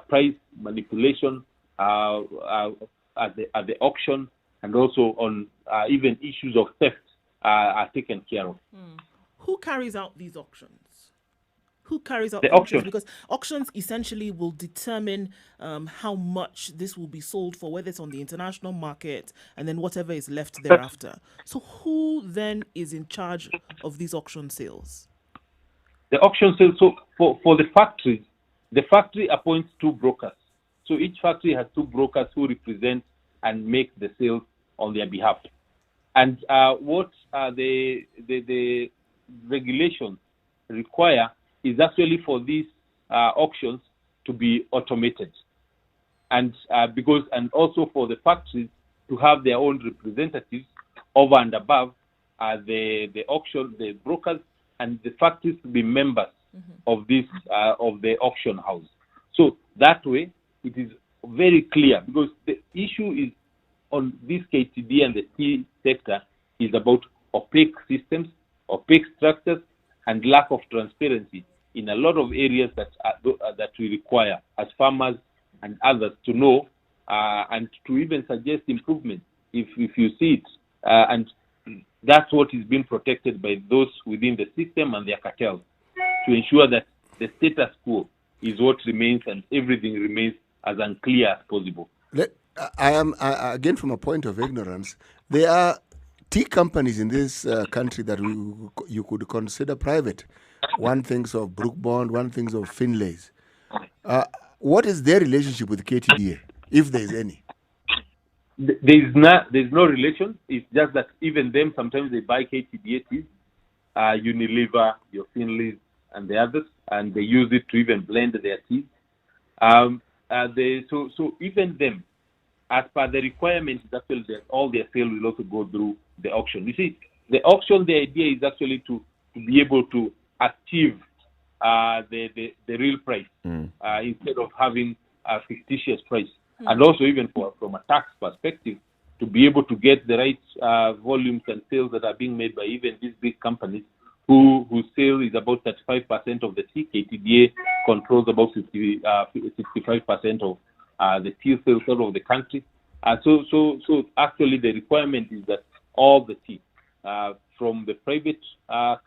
price manipulation at the auction, and also on even issues of theft are taken care of. Who carries out these auctions? Who carries out the auctions? auction? Because auctions essentially will determine how much this will be sold for, whether it's on the international market, and then whatever is left thereafter. So who then is in charge of these auction sales? The auction sales, so for the factories, the factory appoints 2 brokers. So each factory has 2 brokers who represent and make the sales on their behalf. And what the regulations require is actually for these auctions to be automated, and also for the factories to have their own representatives over and above the auction, the brokers, and the factories to be members of this of the auction house. So that way, it is very clear, because the issue is on this KTD and the tea sector is about opaque systems, opaque structures, and lack of transparency in a lot of areas that we require as farmers and others to know and to even suggest improvement if you see it. And that's what is being protected by those within the system and their cartels, to ensure that the status quo is what remains and everything remains as unclear as possible. I am, again, from a point of ignorance, there are tea companies in this country that you could consider private. One thinks of Brookbond, one thinks of Finlay's. What is their relationship with KTDA, if there is any? There's no relation. It's just that even them, sometimes they buy KTDA teas, Unilever, your Finlay's, and the others, and they use it to even blend their teas. So even them, as per the requirements, actually all their sales will also go through the auction. You see, the auction, the idea is actually to be able to achieve the real price instead of having a fictitious price. And also even from a tax perspective, to be able to get the right volumes and sales that are being made by even these big companies whose sale is about 35% of the tea. KTDA controls about 65% of the tea sales out of the country. So actually the requirement is that all the tea from the private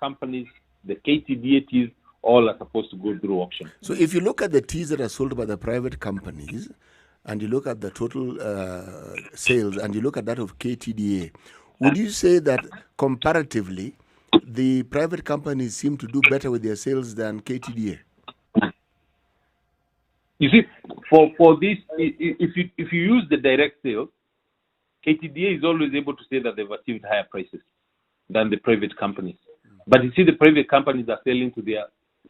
companies, the KTDA teas, all are supposed to go through auction. So if you look at the teas that are sold by the private companies, and you look at the total sales, and you look at that of KTDA, would you say that comparatively, the private companies seem to do better with their sales than KTDA? You see, for this, if you use the direct sales, KTDA is always able to say that they've achieved higher prices than the private companies. But you see, the private companies are selling to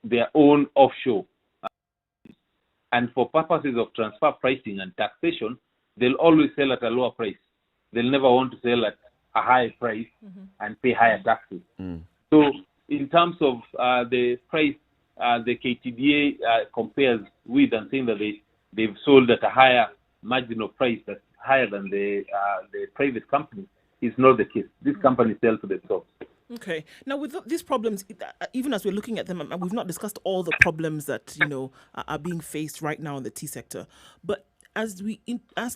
their own offshore. And for purposes of transfer pricing and taxation, they'll always sell at a lower price. They'll never want to sell at a higher price and pay higher taxes. So in terms of the price, the KTDA compares with and saying that they've sold at a higher marginal price that's higher than the private company is not the case. These companies sell to themselves. Okay. Now, with these problems, even as we're looking at them, and we've not discussed all the problems that are being faced right now in the tea sector. But as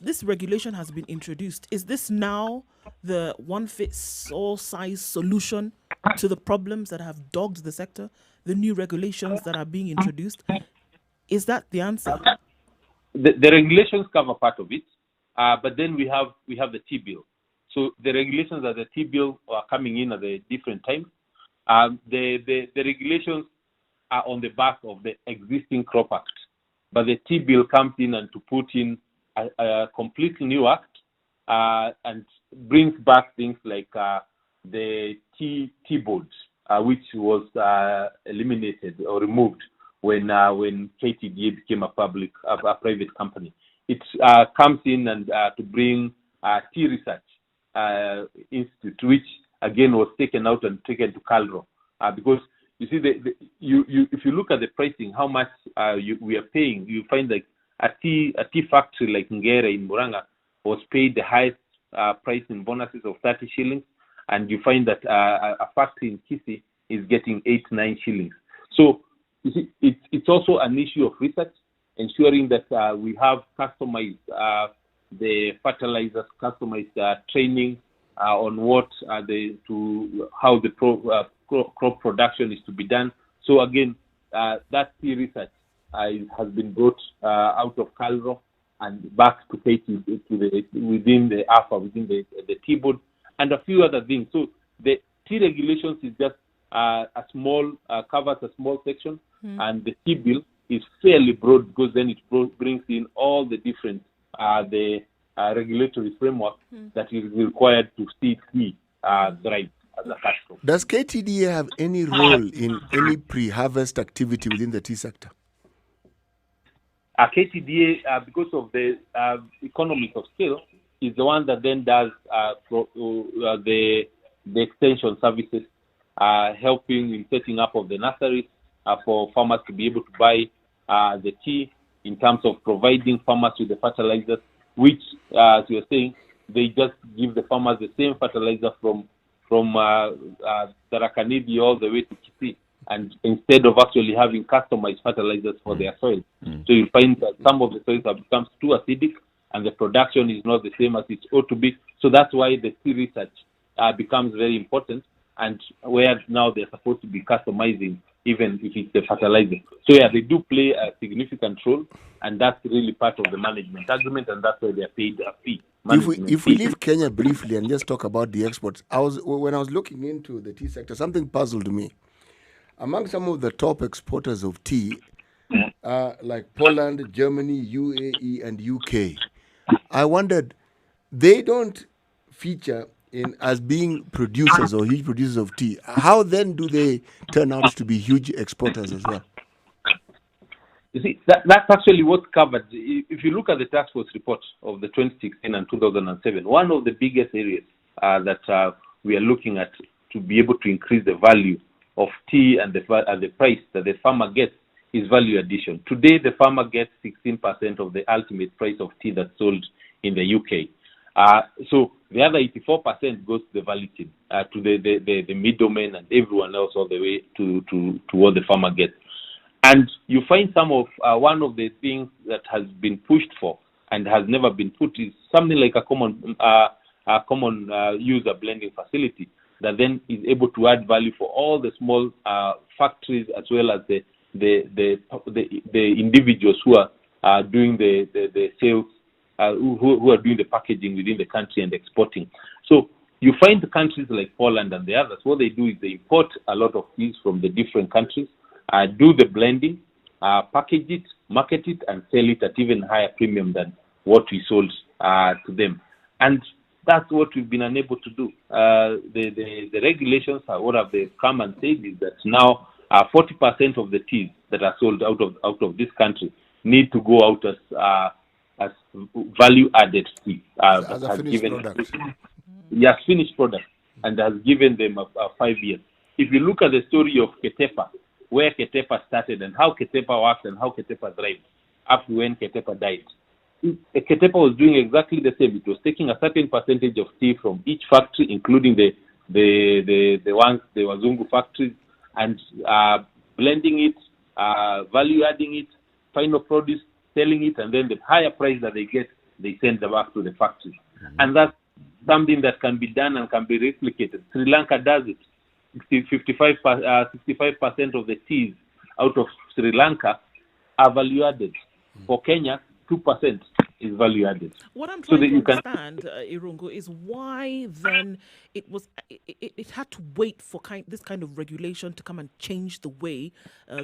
this regulation has been introduced, is this now the one-fits-all-size solution to the problems that have dogged the sector? The new regulations that are being introduced, is that the answer? The regulations cover part of it, but then we have the tea bill. So the regulations of the tea bill are coming in at a different time. The regulations are on the back of the existing Crop Act, but the tea bill comes in and to put in a completely new act and brings back things like the tea board, which was eliminated or removed when KTDA became a private company. It comes in and to bring tea research institute, which again was taken out and taken to Calro, because you see, if you look at the pricing, how much we are paying, you find that a tea factory like Nyeri in Muranga was paid the highest price in bonuses of 30 shillings, and you find that a factory in Kisumu is getting 8-9 shillings. So you see, it's also an issue of research, ensuring that we have customized the fertilizers, customized training on what how the crop production is to be done. So again, that tea research has been brought out of Calro and back to within the AFA, within the tea board, and a few other things. So the tea regulations is just covers a small section, and the tea bill is fairly broad because then it brings in all the different regulatory framework that is required to see tea thrive as a cash crop. Does KTDA have any role in any pre-harvest activity within the tea sector? KTDA, because of the economies of scale, is the one that then does the extension services, helping in setting up of the nurseries for farmers to be able to buy the tea, in terms of providing farmers with the fertilizers, which, as you were saying, they just give the farmers the same fertilizer from Tarakanidi all the way to Kisii, and instead of actually having customized fertilizers for their soil. So you find that some of the soils have become too acidic, and the production is not the same as it ought to be. So that's why the tea research becomes very important, and where now they're supposed to be customizing, even if it's the fertilizer. So yeah, they do play a significant role, and that's really part of the management agreement, and that's why they're paid a fee. If we leave Kenya briefly and just talk about the exports, when I was looking into the tea sector, something puzzled me. Among some of the top exporters of tea, like Poland, Germany, UAE, and UK, I wondered, they don't feature in as being producers or huge producers of tea. How then do they turn out to be huge exporters as well? You see, that's actually what's covered. If you look at the task force report of the 2016 and 2007, one of the biggest areas that we are looking at to be able to increase the value of tea and the price that the farmer gets is value addition. Today, the farmer gets 16% of the ultimate price of tea that's sold in the UK. So the other 84% goes to the value chain, to the middlemen and everyone else, all the way to what the farmer gets. And you find some of one of the things that has been pushed for and has never been put is something like a common user blending facility that then is able to add value for all the small factories, as well as the individuals who are doing the sales, who are doing the packaging within the country and exporting. So you find the countries like Poland and the others, what they do is they import a lot of things from the different countries, do the blending, package it, market it, and sell it at even higher premium than what we sold to them. And that's what we've been unable to do. The regulations, what have they come and said is that now 40% of the teas that are sold out of this country need to go out as value-added tea. As a finished product. Yes, finished product, and has given them 5 years. If you look at the story of Ketepa, where Ketepa started and how Ketepa works and how Ketepa thrived up to when Ketepa died, Ketepa was doing exactly the same. It was taking a certain percentage of tea from each factory, including the ones, the Wazungu factories, and blending it, value adding it, final produce, selling it, and then the higher price that they get, they send them back to the factories. Mm-hmm. And that's something that can be done and can be replicated. Sri Lanka does it. 65% of the teas out of Sri Lanka are value added. For Kenya, 2% is value added. What I'm trying to understand, Irungu, is why then it had to wait for this kind of regulation to come and change the way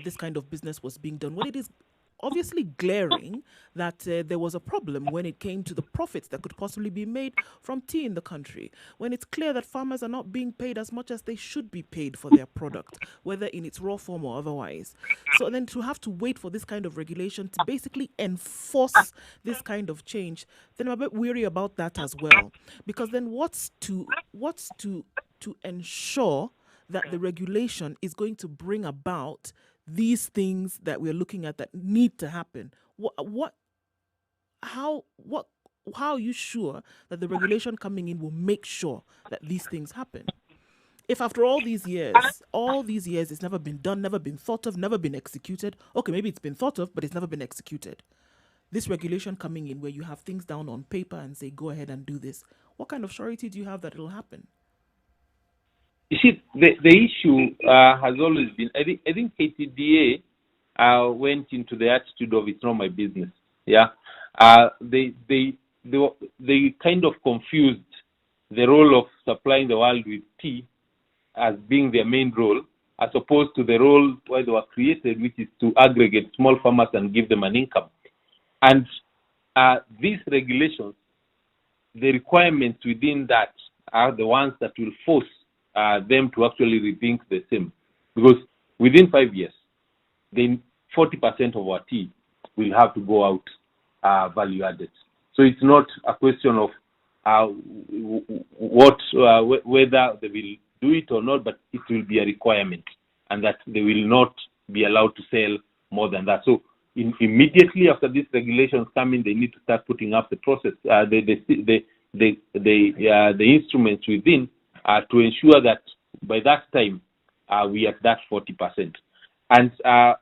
this kind of business was being done, when it is obviously glaring that there was a problem when it came to the profits that could possibly be made from tea in the country, when it's clear that farmers are not being paid as much as they should be paid for their product, whether in its raw form or otherwise. So then to have to wait for this kind of regulation to basically enforce this kind of change, then I'm a bit weary about that as well. Because then what's to ensure that the regulation is going to bring about these things that we're looking at that need to happen? How are you sure that the regulation coming in will make sure that these things happen? If after all these years it's never been done, never been thought of, never been executed, okay, maybe it's been thought of, but it's never been executed. This regulation coming in where you have things down on paper and say, go ahead and do this, what kind of surety do you have that it'll happen? You see, the issue has always been, I think KTDA went into the attitude of it's not my business. Yeah, they kind of confused the role of supplying the world with tea as being their main role, as opposed to the role why they were created, which is to aggregate small farmers and give them an income. And these regulations, the requirements within that are the ones that will force them to actually rethink the same. Because within 5 years, then 40% of our tea will have to go out value added. So it's not a question of whether they will do it or not, but it will be a requirement, and that they will not be allowed to sell more than that. So immediately after these regulations come in, they need to start putting up the process, the instruments within to ensure that by that time we are at that 40%. And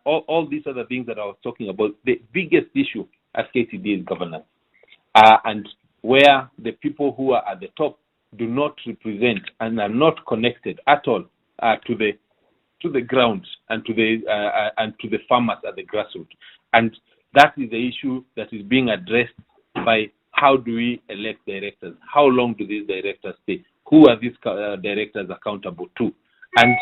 all these other things that I was talking about, the biggest issue at KTD is governance, and where the people who are at the top do not represent and are not connected at all to the ground and to the farmers at the grassroots. And that is the issue that is being addressed by how do we elect directors? How long do these directors stay? Who are these directors accountable to? And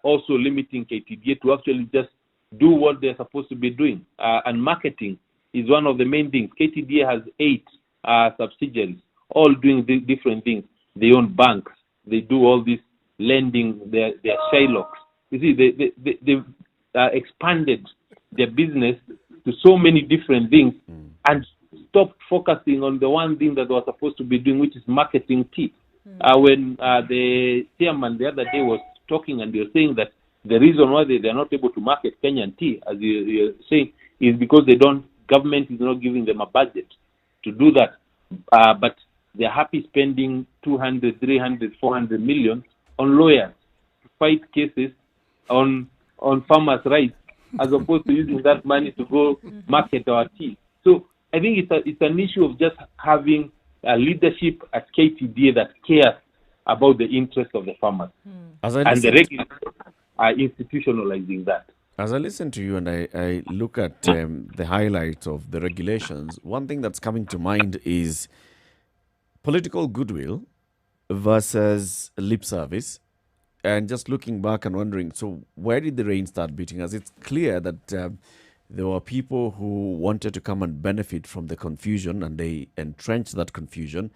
also limiting KTDA to actually just do what they're supposed to be doing. And marketing is one of the main things. KTDA has 8 subsidiaries, all doing different things. They own banks. They do all this lending. They're Shylocks. You see, they've expanded their business to so many different things and stopped focusing on the one thing that they were supposed to be doing, which is marketing tea. When the chairman the other day was talking and they were saying that the reason why they are not able to market Kenyan tea, as you're saying, is because government is not giving them a budget to do that. But they're happy spending 200, 300, 400 million on lawyers to fight cases on farmers' rights, as opposed to using that money to go market our tea. So I think it's an issue of just having a leadership at KTDA that cares about the interest of the farmers. And the regulators are institutionalizing that. As I listen to you and I look at the highlights of the regulations, one thing that's coming to mind is political goodwill versus lip service. And just looking back and wondering, so where did the rain start beating us? It's clear that there were people who wanted to come and benefit from the confusion, and they entrenched that confusion.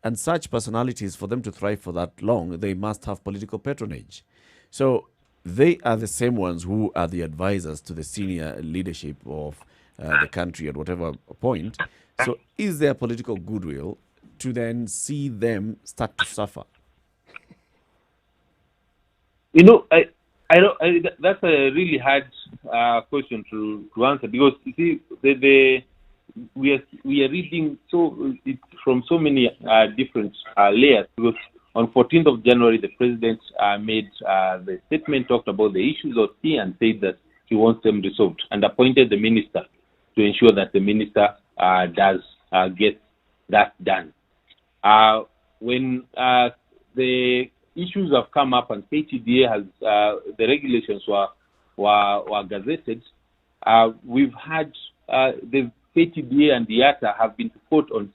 And such personalities, for them to thrive for that long, they must have political patronage. So they are the same ones who are the advisors to the senior leadership of the country at whatever point. So is there political goodwill to then see them start to suffer? You know, that's a really hard question to answer, because you see, we are reading from so many different layers. Because on 14th of January, the president made the statement, talked about the issues of tea, and said that he wants them resolved, and appointed the minister to ensure that the minister does get that done. When the issues have come up and KTDA has the regulations were gazetted, we've had the KTDA and the IATA have been to court on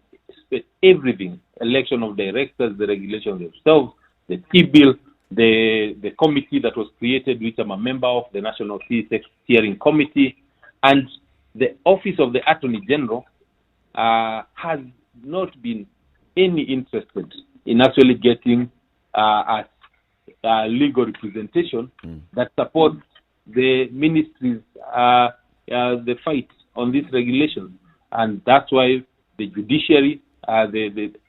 everything: election of directors, the regulations themselves, the tea bill, the committee that was created, which I'm a member of, the National Tea Steering Committee, and the Office of the Attorney General has not been any interested in actually getting a legal representation that supports the ministry's the fight on these regulations. And that's why the judiciary,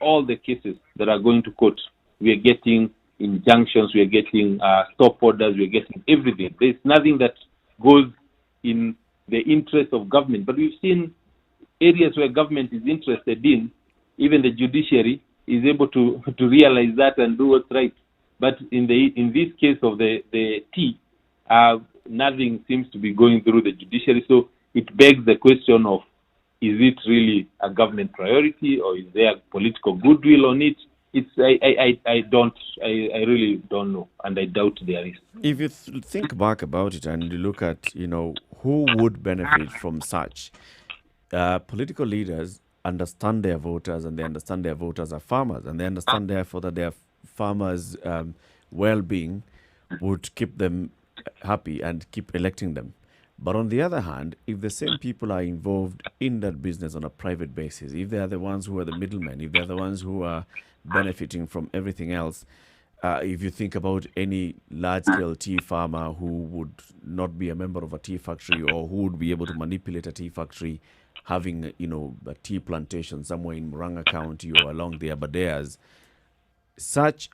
all the cases that are going to court, we are getting injunctions, we are getting stop orders, we are getting everything. There's nothing that goes in the interest of government. But we've seen areas where government is interested in, even the judiciary is able to realize that and do what's right. But in this case of the tea, nothing seems to be going through the judiciary. So it begs the question of, is it really a government priority, or is there political goodwill on it? I really don't know, and I doubt there is. If you think back about it and you look at, who would benefit from such, political leaders understand their voters, and they understand their voters are farmers, and they understand therefore that their farmers' well-being would keep them happy and keep electing them. But on the other hand, if the same people are involved in that business on a private basis, if they are the ones who are the middlemen, if they're the ones who are benefiting from everything else, if you think about any large-scale tea farmer who would not be a member of a tea factory or who would be able to manipulate a tea factory, having, a tea plantation somewhere in Murang'a County or along the Aberdares, such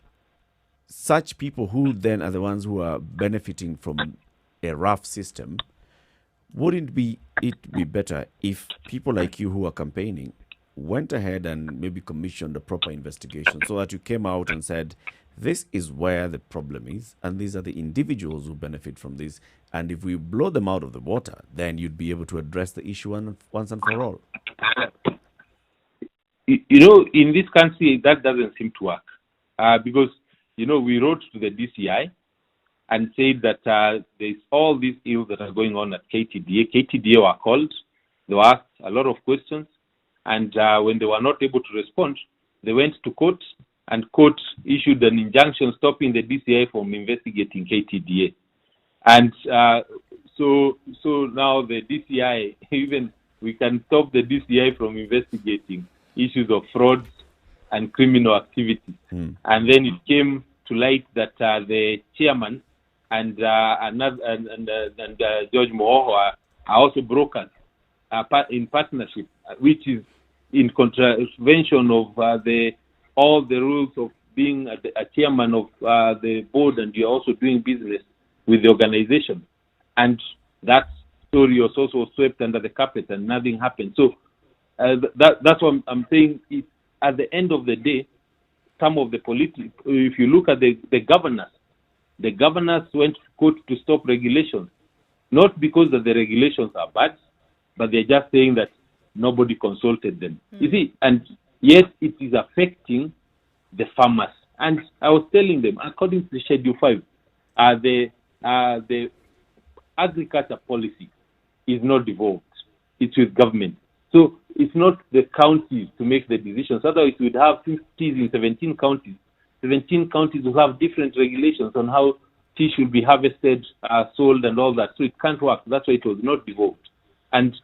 people who then are the ones who are benefiting from a rough system, wouldn't it be better if people like you who are campaigning went ahead and maybe commissioned a proper investigation so that you came out and said, this is where the problem is, and these are the individuals who benefit from this, and if we blow them out of the water, then you'd be able to address the issue once and for all. In this country, that doesn't seem to work because, we wrote to the DCI and said that there's all these ills that are going on at KTDA. KTDA were called, they were asked a lot of questions, and when they were not able to respond, they went to court, and court issued an injunction stopping the DCI from investigating KTDA. And so now the DCI, even we can stop the DCI from investigating issues of fraud and criminal activities. And then it came to light that the chairman and George Mohoho are also brokers in partnership, which is in contravention of all the rules of being a chairman of the board, and you're also doing business with the organization. And that story was also swept under the carpet and nothing happened. So that's what I'm saying. At the end of the day, some of the if you look at the governors went to court to stop regulations, not because that the regulations are bad, but they're just saying that nobody consulted them. You see, and yes, it is affecting the farmers. And I was telling them, according to the Schedule 5, the agriculture policy is not devolved. It's with government. So it's not the counties to make the decisions. Otherwise, we'd have 50s in 17 counties. 17 counties will have different regulations on how tea should be harvested, sold, and all that. So it can't work. That's why it was not devolved. And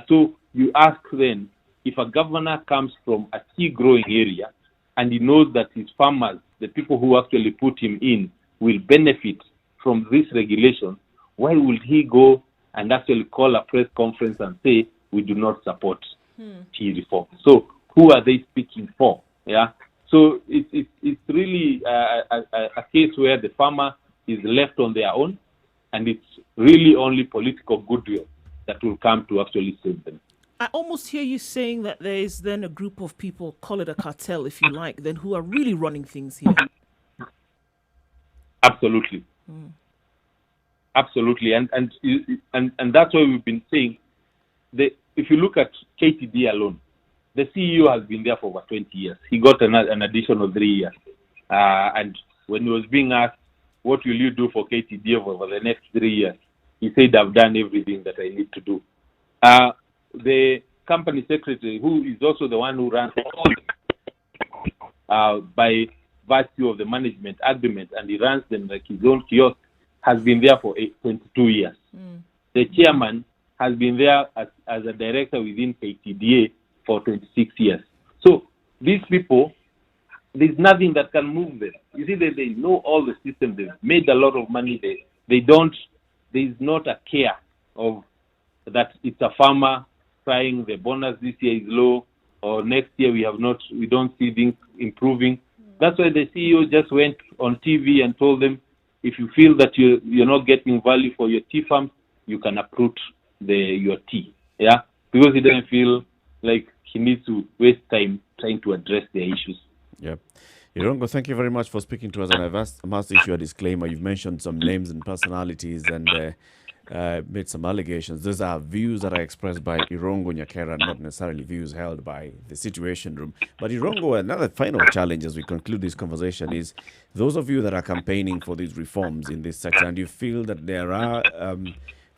so you ask then, if a governor comes from a tea growing area and he knows that his farmers, the people who actually put him in, will benefit from this regulation, why would he go and actually call a press conference and say, we do not support tea reform? So who are they speaking for? Yeah. So it's really a case where the farmer is left on their own, and it's really only political goodwill that will come to actually save them. I almost hear you saying that there is then a group of people, call it a cartel if you like, then who are really running things here. Absolutely. Absolutely. And that's why we've been saying that if you look at KTD alone, the CEO has been there for over 20 years. He got an additional 3 years. And when he was being asked, what will you do for KTD over the next 3 years? He said, I've done everything that I need to do. The company secretary, who is also the one who runs all by virtue of the management agreement, and he runs them like his own kiosk, has been there for 22 years. The chairman has been there as a director within KTDA for 26 years. So these people, there's nothing that can move them. You see, they know all the system. They've made a lot of money. There's not a care of that it's a farmer trying, the bonus this year is low, or next year we don't see things improving. That's why the CEO just went on TV and told them, if you feel that you're not getting value for your tea farm, you can uproot your tea. Yeah, because he doesn't feel like he needs to waste time trying to address their issues. Yeah. Irongo, thank you very much for speaking to us. And I must issue a disclaimer. You've mentioned some names and personalities and made some allegations. Those are views that are expressed by Irongo Nyakera, not necessarily views held by the Situation Room. But Irongo, another final challenge as we conclude this conversation is those of you that are campaigning for these reforms in this sector, and you feel that there are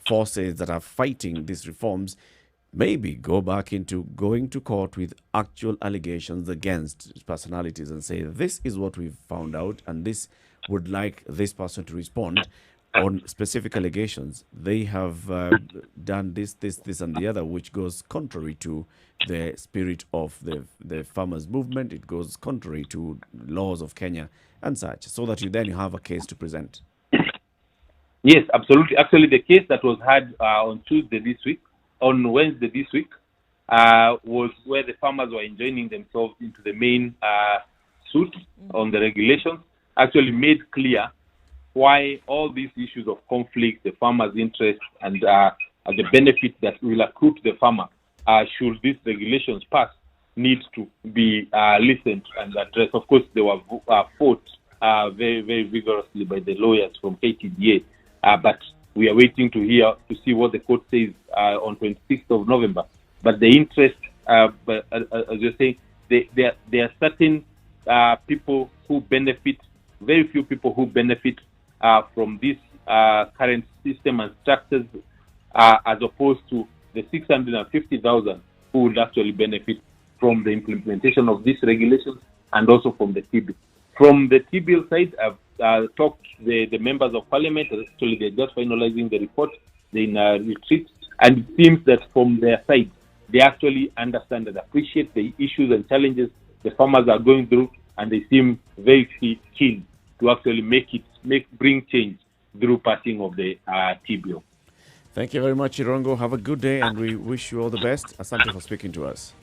forces that are fighting these reforms, maybe go back into going to court with actual allegations against personalities and say, this is what we've found out, and this would like this person to respond. on specific allegations, they have done this, and the other, which goes contrary to the spirit of the farmers' movement. It goes contrary to laws of Kenya and such, so that you then have a case to present. Yes, absolutely. Actually, the case that was had on Wednesday this week, was where the farmers were enjoining themselves into the main suit on the regulations, actually made clear why all these issues of conflict, the farmer's interest, and the benefit that will accrue to the farmer, should these regulations pass, needs to be listened and addressed. Of course, they were fought very, very vigorously by the lawyers from KTDA, but we are waiting to see what the court says on 26th of November. But the interest, but as you're saying, there are certain people who benefit, very few people who benefit from this current system and structures, as opposed to the 650,000 who would actually benefit from the implementation of these regulations, and also from the TB. From the TBL side, I've talked to the members of parliament. Actually, they're just finalizing the report. They're in a retreat, and it seems that from their side, they actually understand and appreciate the issues and challenges the farmers are going through, and they seem very keen to actually bring change through passing of the TBL. Thank you very much, Irongo. Have a good day, and we wish you all the best. Asante for speaking to us.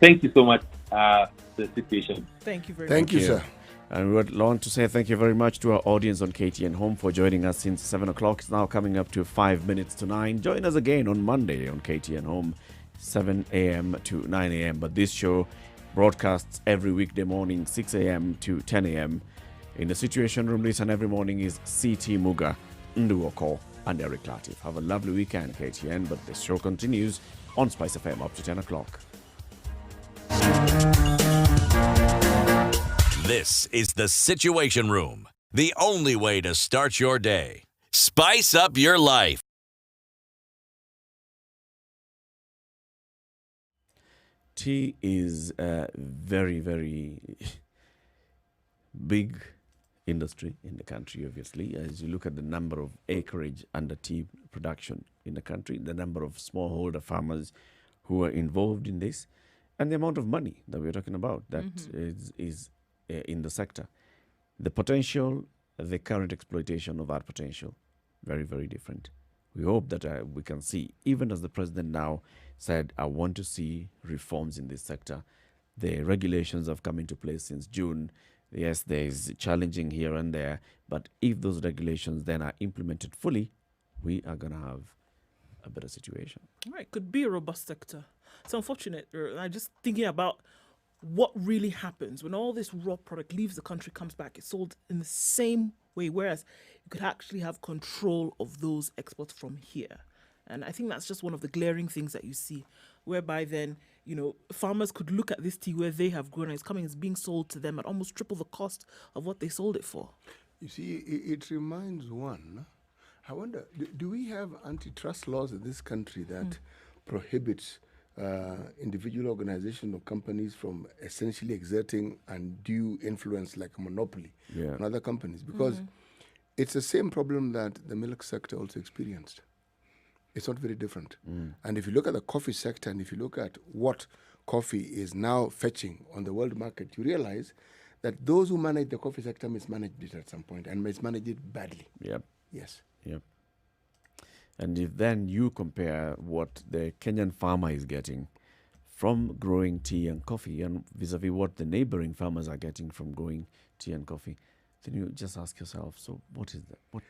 Thank you so much, the situation. Thank you very much. Thank you, sir. And we would want to say thank you very much to our audience on KTN Home for joining us since 7 o'clock. It's now coming up to 5 minutes to 9. Join us again on Monday on KTN Home, 7 a.m. to 9 a.m. But this show broadcasts every weekday morning, 6 a.m. to 10 a.m. In the Situation Room, this and every morning is CT Muga, Nduoko, and Eric Latif. Have a lovely weekend, KTN, but the show continues on Spice FM up to 10 o'clock. This is the Situation Room, the only way to start your day. Spice up your life. Tea is a very, very big industry in the country, obviously. As you look at the number of acreage under tea production in the country, the number of smallholder farmers who are involved in this, and the amount of money that we're talking about that is in the sector. The potential, the current exploitation of that potential, very, very different. We hope that we can see, even as the president now said, I want to see reforms in this sector. The regulations have come into place since June. Yes, there is challenging here and there, but if those regulations then are implemented fully, we are going to have a better situation. Right, could be a robust sector. It's unfortunate. I'm just thinking about what really happens when all this raw product leaves the country, comes back, it's sold in the same way, whereas you could actually have control of those exports from here. And I think that's just one of the glaring things that you see, whereby then, farmers could look at this tea where they have grown and it's being sold to them at almost triple the cost of what they sold it for. You see, it reminds one, I wonder, do we have antitrust laws in this country that prohibits individual organizations or companies from essentially exerting undue influence like a monopoly on other companies? Because it's the same problem that the milk sector also experienced. It's not very different. And if you look at the coffee sector and if you look at what coffee is now fetching on the world market, you realize that those who manage the coffee sector mismanaged it at some point and mismanaged it badly. Yep. Yes. Yep. And if then you compare what the Kenyan farmer is getting from growing tea and coffee and vis-a-vis what the neighboring farmers are getting from growing tea and coffee, then you just ask yourself, so what is that?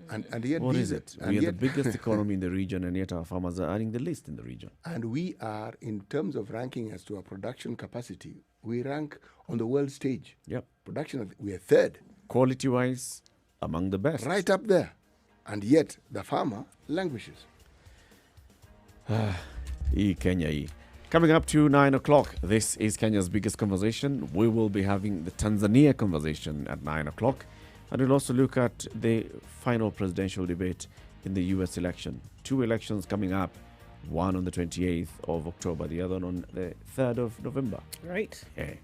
And yet what is it? We are the biggest economy in the region, and yet our farmers are earning the least in the region. And we are, in terms of ranking as to our production capacity, we rank on the world stage. Yep. Production, we are third. Quality-wise, among the best. Right up there. And yet, the farmer languishes. Kenya. Coming up to 9 o'clock, this is Kenya's biggest conversation. We will be having the Tanzania conversation at 9 o'clock. And we'll also look at the final presidential debate in the U.S. election. 2 elections coming up, one on the 28th of October, the other on the 3rd of November. Right. Yeah.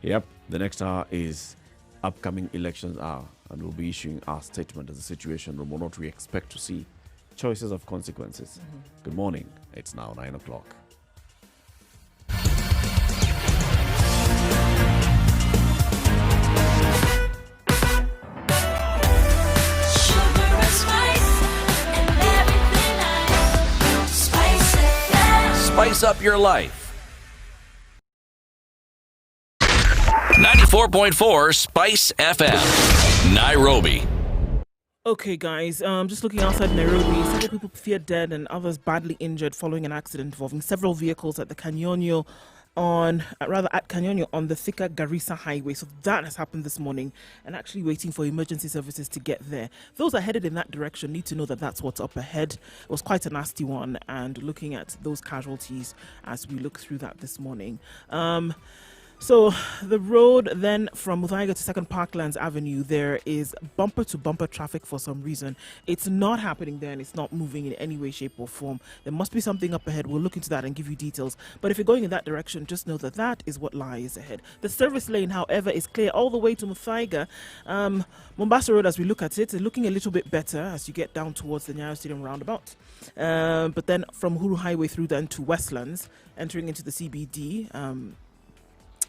Yep. The next hour is upcoming elections hour. and we'll be issuing our statement as a situation room on what we expect to see. Choices of consequences. Good morning. It's now 9 o'clock. Spice up your life. 94.4 Spice FM, Nairobi. Okay, guys, just looking outside Nairobi, several people feared dead and others badly injured following an accident involving several vehicles at the Kanyonyo at Kanyonyo on the Thika Garissa highway. So that has happened this morning, and actually waiting for emergency services to get there. Those are headed in that direction need to know that that's what's up ahead. It was quite a nasty one, and looking at those casualties as we look through that this morning. So the road then from Muthaiga to Second Parklands Avenue, there is bumper-to-bumper traffic for some reason. It's not happening there and it's not moving in any way, shape or form. There must be something up ahead. We'll look into that and give you details. But if you're going in that direction, just know that that is what lies ahead. The service lane, however, is clear all the way to Muthaiga. Mombasa Road, as we look at it, is looking a little bit better as you get down towards the Nyeri Stadium roundabout. But then from Huru Highway through then to Westlands, entering into the CBD,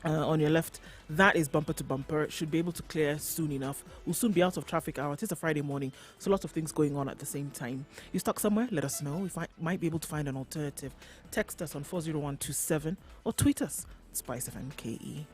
on your left, that is bumper to bumper. Should be able to clear soon enough. We'll soon be out of traffic hour. It's a Friday morning, so lots of things going on at the same time. You stuck somewhere? Let us know. We might be able to find an alternative. Text us on 40127 or tweet us, Spice FM KE.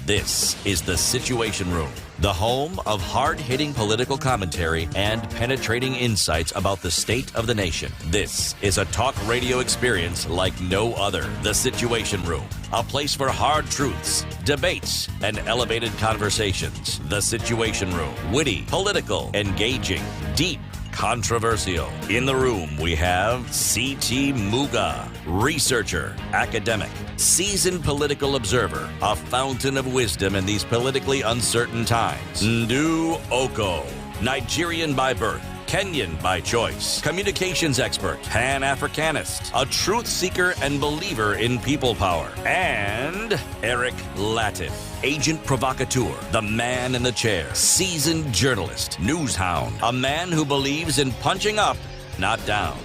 This is The Situation Room, the home of hard-hitting political commentary and penetrating insights about the state of the nation. This is a talk radio experience like no other. The Situation Room, a place for hard truths, debates, and elevated conversations. The Situation Room, witty, political, engaging, deep, controversial. In the room, we have C.T. Muga, researcher, academic, seasoned political observer, a fountain of wisdom in these politically uncertain times. Ndu Oko, Nigerian by birth, Kenyan by choice, communications expert, Pan-Africanist, a truth seeker and believer in people power, and Eric Latif, agent provocateur, the man in the chair, seasoned journalist, news hound, a man who believes in punching up, not down.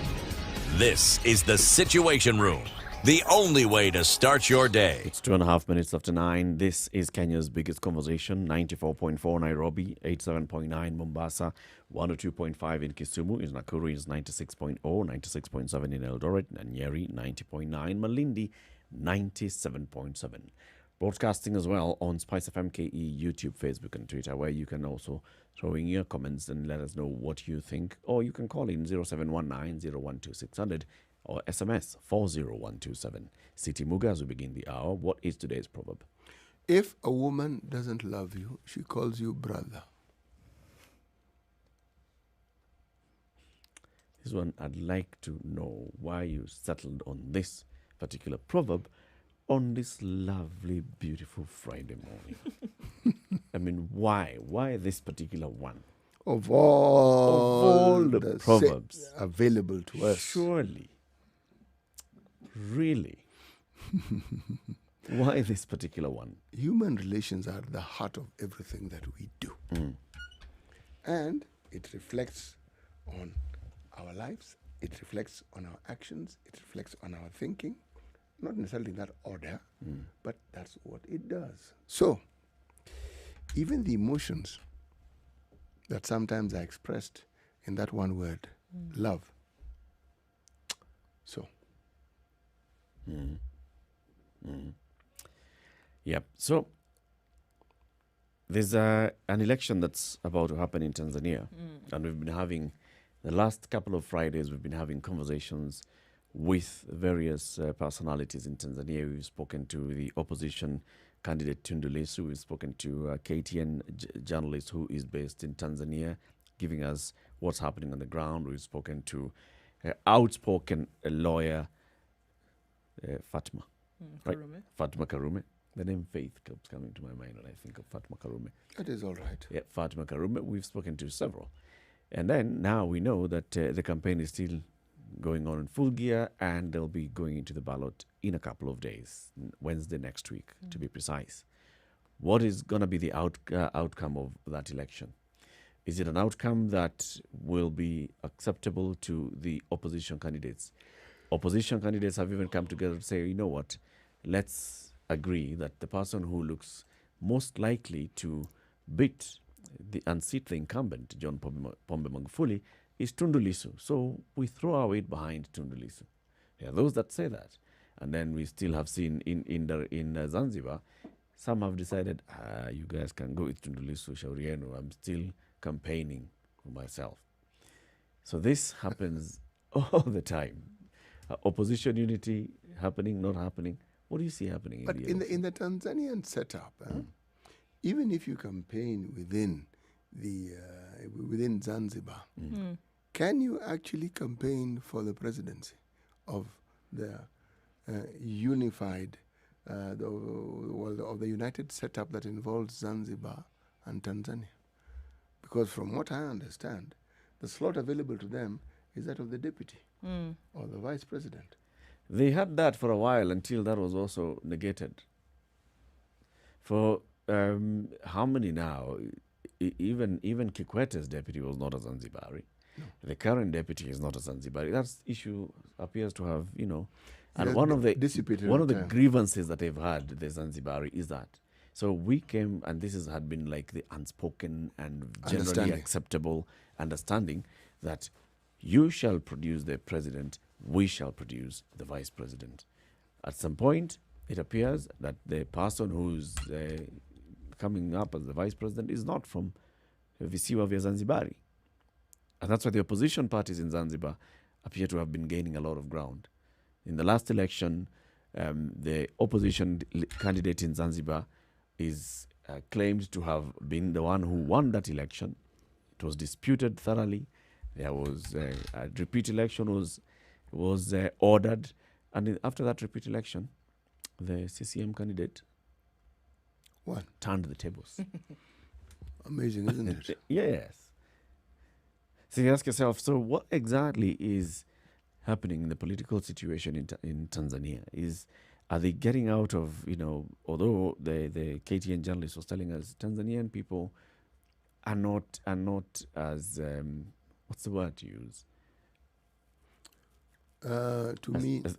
This is The Situation Room, the only way to start your day. It's 2.5 minutes after 9. This is Kenya's biggest conversation. 94.4 Nairobi, 87.9 Mombasa, 102.5 in Kisumu. In Nakuru is 96.0, 96.7 in Eldoret, and Nyeri 90.9, Malindi 97.7. Broadcasting as well on Spice FM KE, YouTube, Facebook, and Twitter, where you can also throw in your comments and let us know what you think. Or you can call in 0719 012 600 or SMS 40127. City Muga, as we begin the hour. What is today's proverb? If a woman doesn't love you, she calls you brother. This one, I'd like to know why you settled on this particular proverb on this lovely, beautiful Friday morning. I mean, why? Why this particular one? Of all the proverbs available to us. Surely. Really? Why this particular one? Human relations are the heart of everything that we do. And it reflects on our lives, it reflects on our actions, it reflects on our thinking. Not necessarily in that order, but that's what it does. So, even the emotions that sometimes are expressed in that one word, love. So. Yep. So, there's an election that's about to happen in Tanzania. And we've been having, the last couple of Fridays, we've been having conversations with various personalities in Tanzania. We've spoken to the opposition candidate Tundu Lissu. We've spoken to a KTN journalist who is based in Tanzania, giving us what's happening on the ground. We've spoken to outspoken lawyer Fatma. Right? Fatma Karume. The name Faith keeps coming to my mind when I think of Fatma Karume. That is all right. Yeah, Fatma Karume. We've spoken to several. And then now we know that the campaign is still going on in full gear, and they'll be going into the ballot in a couple of days, Wednesday next week, to be precise. What is going to be the outcome of that election? Is it an outcome that will be acceptable to the opposition candidates? Opposition candidates have even come together to say, you know what, let's agree that the person who looks most likely to beat the unseat the incumbent, John Pombe Magufuli, is Tundu Lissu. So we throw our weight behind Tundu Lissu. There are those that say that. And then we still have seen in Zanzibar, some have decided, you guys can go with Tundu Lissu, shauri yenu. I'm still campaigning for myself. So this happens all the time. Opposition unity happening, not happening. What do you see happening? But in the Tanzanian setup, even if you campaign within Zanzibar, can you actually campaign for the presidency of the unified, of the united setup that involves Zanzibar and Tanzania? Because from what I understand, the slot available to them is that of the deputy or the vice president. They had that for a while until that was also negated. For how many now? Even Kikwete's deputy was not a Zanzibari. No. The current deputy is not a Zanzibari. That issue appears to have, and one of the grievances that they've had, the Zanzibari, is that. So we came, and this had been like the unspoken and generally acceptable understanding that you shall produce the president, we shall produce the vice president. At some point, it appears that the person who's coming up as the vice president is not from visiwa vya Zanzibari. And that's why the opposition parties in Zanzibar appear to have been gaining a lot of ground. In the last election, the opposition candidate in Zanzibar is claimed to have been the one who won that election. It was disputed thoroughly. There was a repeat election was ordered, and after that repeat election, the CCM candidate turned the tables. Amazing, isn't it? Yes. So you ask yourself, so what exactly is happening in the political situation in Tanzania? Are they getting out of, although the KTN journalist was telling us Tanzanian people are not as, what's the word to use?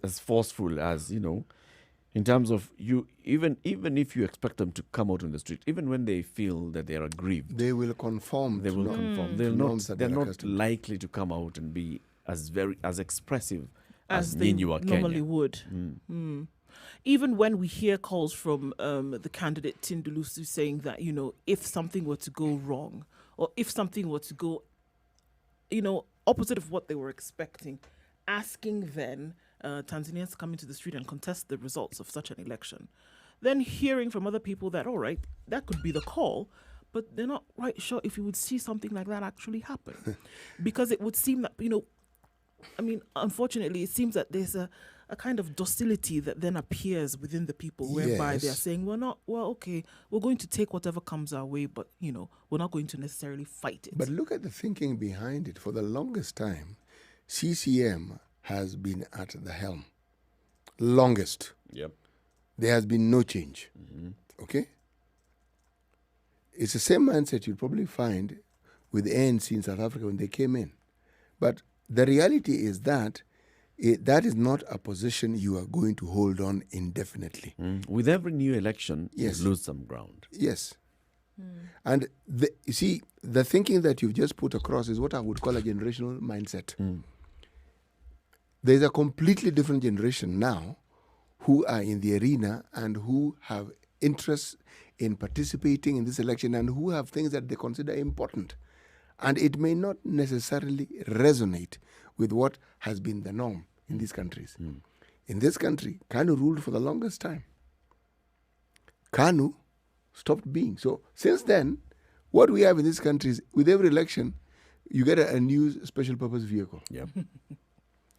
As forceful as, in terms of you, even if you expect them to come out on the street, even when they feel that they are aggrieved, they will conform. They will conform. They're not likely to come out and be as expressive as they Kenya normally would. Even when we hear calls from the candidate Tundu Lissu saying that, if something were to go wrong, or if something were to go, opposite of what they were expecting, asking then Tanzanians to come into the street and contest the results of such an election. Then hearing from other people that, all right, that could be the call, but they're not right sure if you would see something like that actually happen. Because it would seem that, unfortunately, it seems that there's a kind of docility that then appears within the people, whereby they're saying, okay, we're going to take whatever comes our way, but, we're not going to necessarily fight it. But look at the thinking behind it. For the longest time, CCM has been at the helm. Longest. Yep. There has been no change. Okay? It's the same mindset you'll probably find with ANC in South Africa when they came in. But the reality is that that is not a position you are going to hold on indefinitely. With every new election, you lose some ground. Yes. And you see, the thinking that you've just put across is what I would call a generational mindset. There's a completely different generation now who are in the arena and who have interests in participating in this election and who have things that they consider important. And it may not necessarily resonate with what has been the norm in these countries. In this country, Kanu ruled for the longest time. Kanu stopped being. So since then, what we have in this country is with every election, you get a new special purpose vehicle. Yep.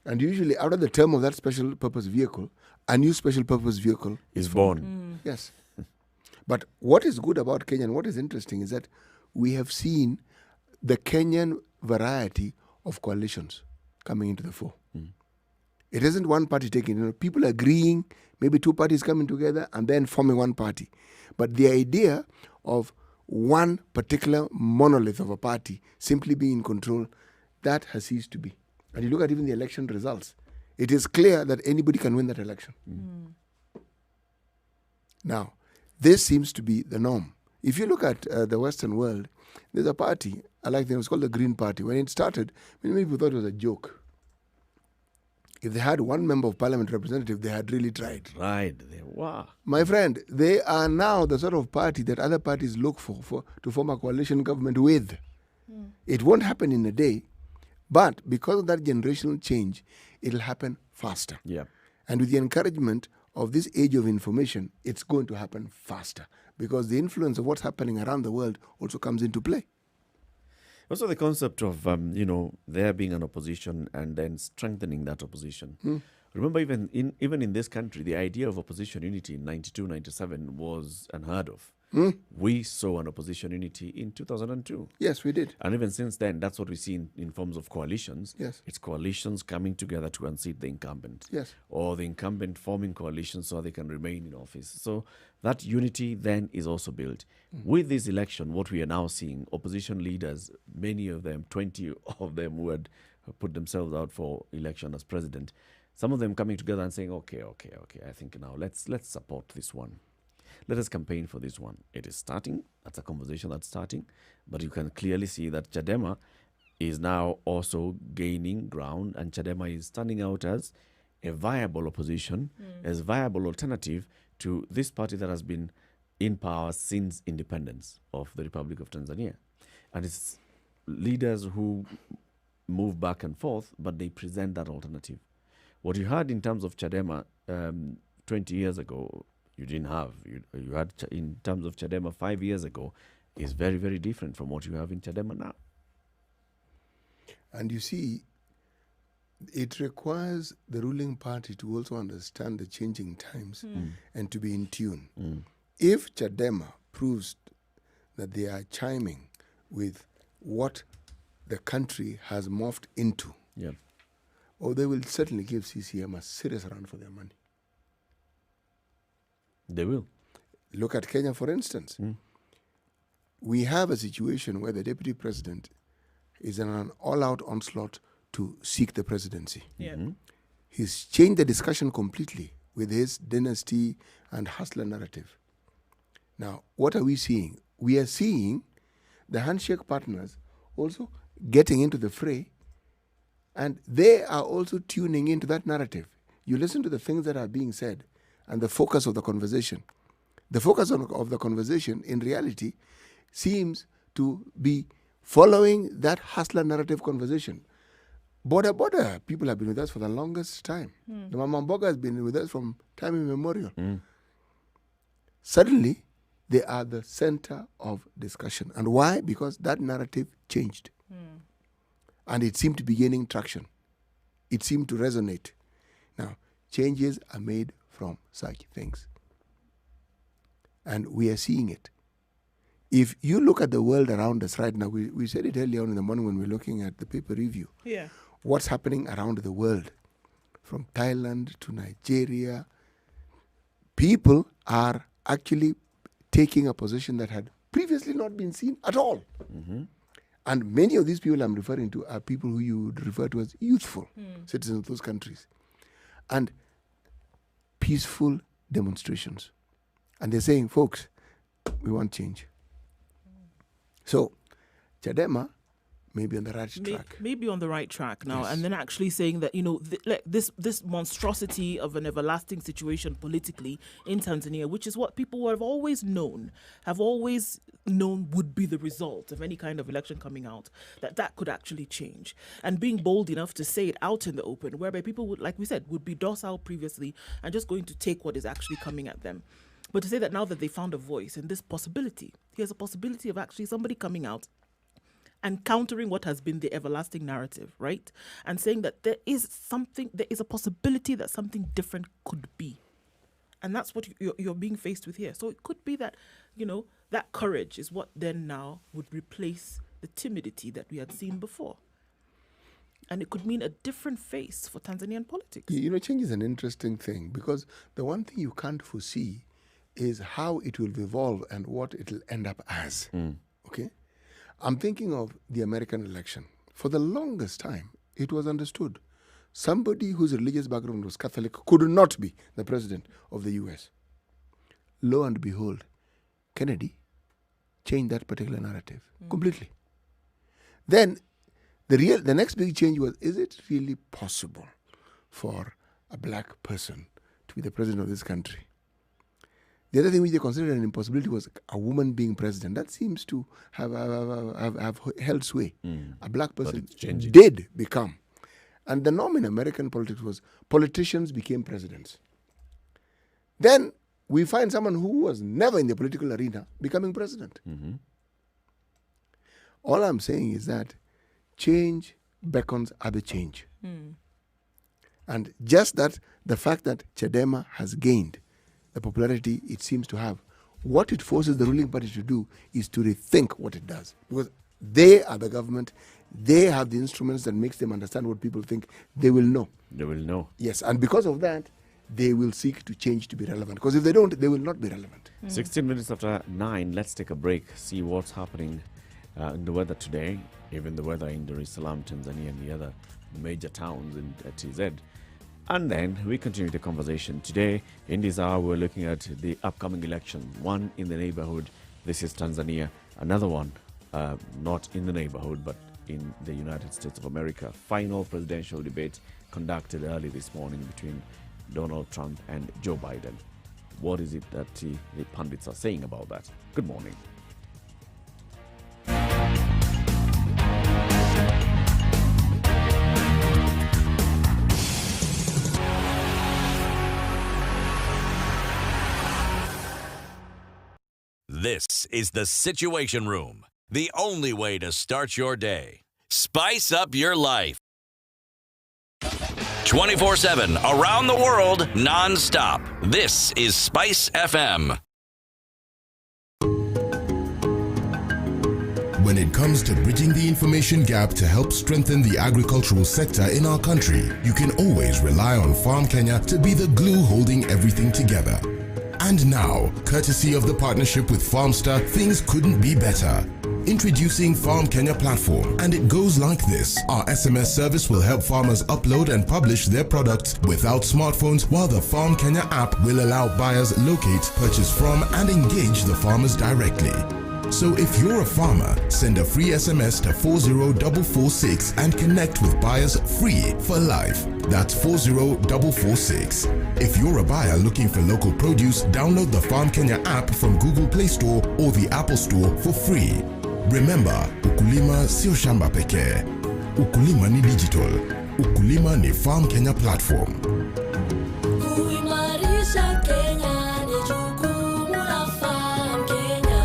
And usually out of the term of that special purpose vehicle, a new special purpose vehicle is born. Yes. But what is good about Kenya and what is interesting is that we have seen the Kenyan variety of coalitions coming into the fore. It isn't one party taking, people agreeing, maybe two parties coming together and then forming one party. But the idea of one particular monolith of a party simply being in control, that has ceased to be. And you look at even the election results, it is clear that anybody can win that election. Now, this seems to be the norm. If you look at the Western world, there's a party, I like them, it was called the Green Party. When it started, many people thought it was a joke. If they had one member of parliament representative, they had really tried. Right. Wow. My friend, they are now the sort of party that other parties look for to form a coalition government with. It won't happen in a day, but because of that generational change, it'll happen faster. Yeah. And with the encouragement of this age of information, it's going to happen faster because the influence of what's happening around the world also comes into play. Also, the concept of, there being an opposition and then strengthening that opposition. Remember, even in this country, the idea of opposition unity in 92, 97 was unheard of. We saw an opposition unity in 2002. Yes, we did. And even since then, that's what we see in forms of coalitions. Yes. It's coalitions coming together to unseat the incumbent. Yes. Or the incumbent forming coalitions so they can remain in office. So that unity then is also built. With this election, what we are now seeing, opposition leaders, many of them, 20 of them who had put themselves out for election as president, some of them coming together and saying, okay, I think now let's support this one. Let us campaign for this one. It is starting. That's a conversation that's starting. But you can clearly see that Chadema is now also gaining ground, and Chadema is standing out as a viable opposition, as a viable alternative to this party that has been in power since independence of the Republic of Tanzania. And it's leaders who move back and forth, but they present that alternative. What you had in terms of Chadema 20 years ago, you didn't have. You had in terms of Chadema 5 years ago is very, very different from what you have in Chadema now. And you see, it requires the ruling party to also understand the changing times and to be in tune. If Chadema proves that they are chiming with what the country has morphed into, they will certainly give CCM a serious run for their money. They will. Look at Kenya, for instance. We have a situation where the deputy president is in an all-out onslaught to seek the presidency. He's changed the discussion completely with his dynasty and hustler narrative. Now, what are we seeing? We are seeing the handshake partners also getting into the fray, and they are also tuning into that narrative. You listen to the things that are being said and the focus of the conversation. The focus of the conversation, in reality, seems to be following that hustler narrative conversation. Border people have been with us for the longest time. The Mama Mboga has been with us from time immemorial. Suddenly, they are the center of discussion. And why? Because that narrative changed. And it seemed to be gaining traction. It seemed to resonate. Now, changes are made from such things. And we are seeing it. If you look at the world around us right now, we said it earlier on in the morning when we were looking at the paper review. What's happening around the world, from Thailand to Nigeria, people are actually taking a position that had previously not been seen at all. And many of these people I'm referring to are people who you would refer to as youthful citizens of those countries. And peaceful demonstrations. And they're saying, folks, we want change. So, Chadema may be on the right track. Maybe on the right track now. Yes. And then actually saying that, this monstrosity of an everlasting situation politically in Tanzania, which is what people have always known would be the result of any kind of election coming out, that could actually change. And being bold enough to say it out in the open, whereby people would, like we said, would be docile previously and just going to take what is actually coming at them. But to say that now that they found a voice and this possibility, here's a possibility of actually somebody coming out and countering what has been the everlasting narrative, right? And saying that there is a possibility that something different could be. And that's what you're being faced with here. So it could be that, that courage is what then now would replace the timidity that we had seen before. And it could mean a different face for Tanzanian politics. You know, change is an interesting thing because the one thing you can't foresee is how it will evolve and what it will end up as. Okay? I'm thinking of the American election. For the longest time, it was understood somebody whose religious background was Catholic could not be the president of the US. Lo and behold, Kennedy changed that particular narrative completely. Then the next big change was, is it really possible for a black person to be the president of this country? The other thing which they considered an impossibility was a woman being president. That seems to have held sway. A black person did become. And the norm in American politics was politicians became presidents. Then we find someone who was never in the political arena becoming president. All I'm saying is that change beckons other change. And just that, the fact that Chadema has gained the popularity it seems to have, what it forces the ruling party to do is to rethink what it does. Because they are the government. They have the instruments that makes them understand what people think. They will know. They will know. Yes, and because of that, they will seek to change to be relevant. Because if they don't, they will not be relevant. 16 minutes after 9, let's take a break, see what's happening in the weather today, even the weather in Dar es Salaam, Tanzania, and the other major towns in TZ. And then we continue the conversation. Today, in this hour, we're looking at the upcoming election. One in the neighborhood, this is Tanzania. Another one, not in the neighborhood, but in the United States of America. Final presidential debate conducted early this morning between Donald Trump and Joe Biden. What is it that the pundits are saying about that? Good morning. This is the Situation Room, the only way to start your day. Spice up your life. 24/7, around the world, non-stop. This is Spice FM. When it comes to bridging the information gap to help strengthen the agricultural sector in our country, you can always rely on Farm Kenya to be the glue holding everything together. And now, courtesy of the partnership with Farmstar, things couldn't be better. Introducing Farm Kenya platform, and it goes like this. Our SMS service will help farmers upload and publish their products without smartphones, while the Farm Kenya app will allow buyers locate, purchase from, and engage the farmers directly. So if you're a farmer, send a free SMS to 40446 and connect with buyers free for life. That's 40446. If you're a buyer looking for local produce, download the Farm Kenya app from Google Play Store or the Apple Store for free. Remember, ukulima sio shamba pekee. Ukulima ni digital. Ukulima ni Farm Kenya platform. Kuimarisha Kenya ni jukumu la Farm Kenya.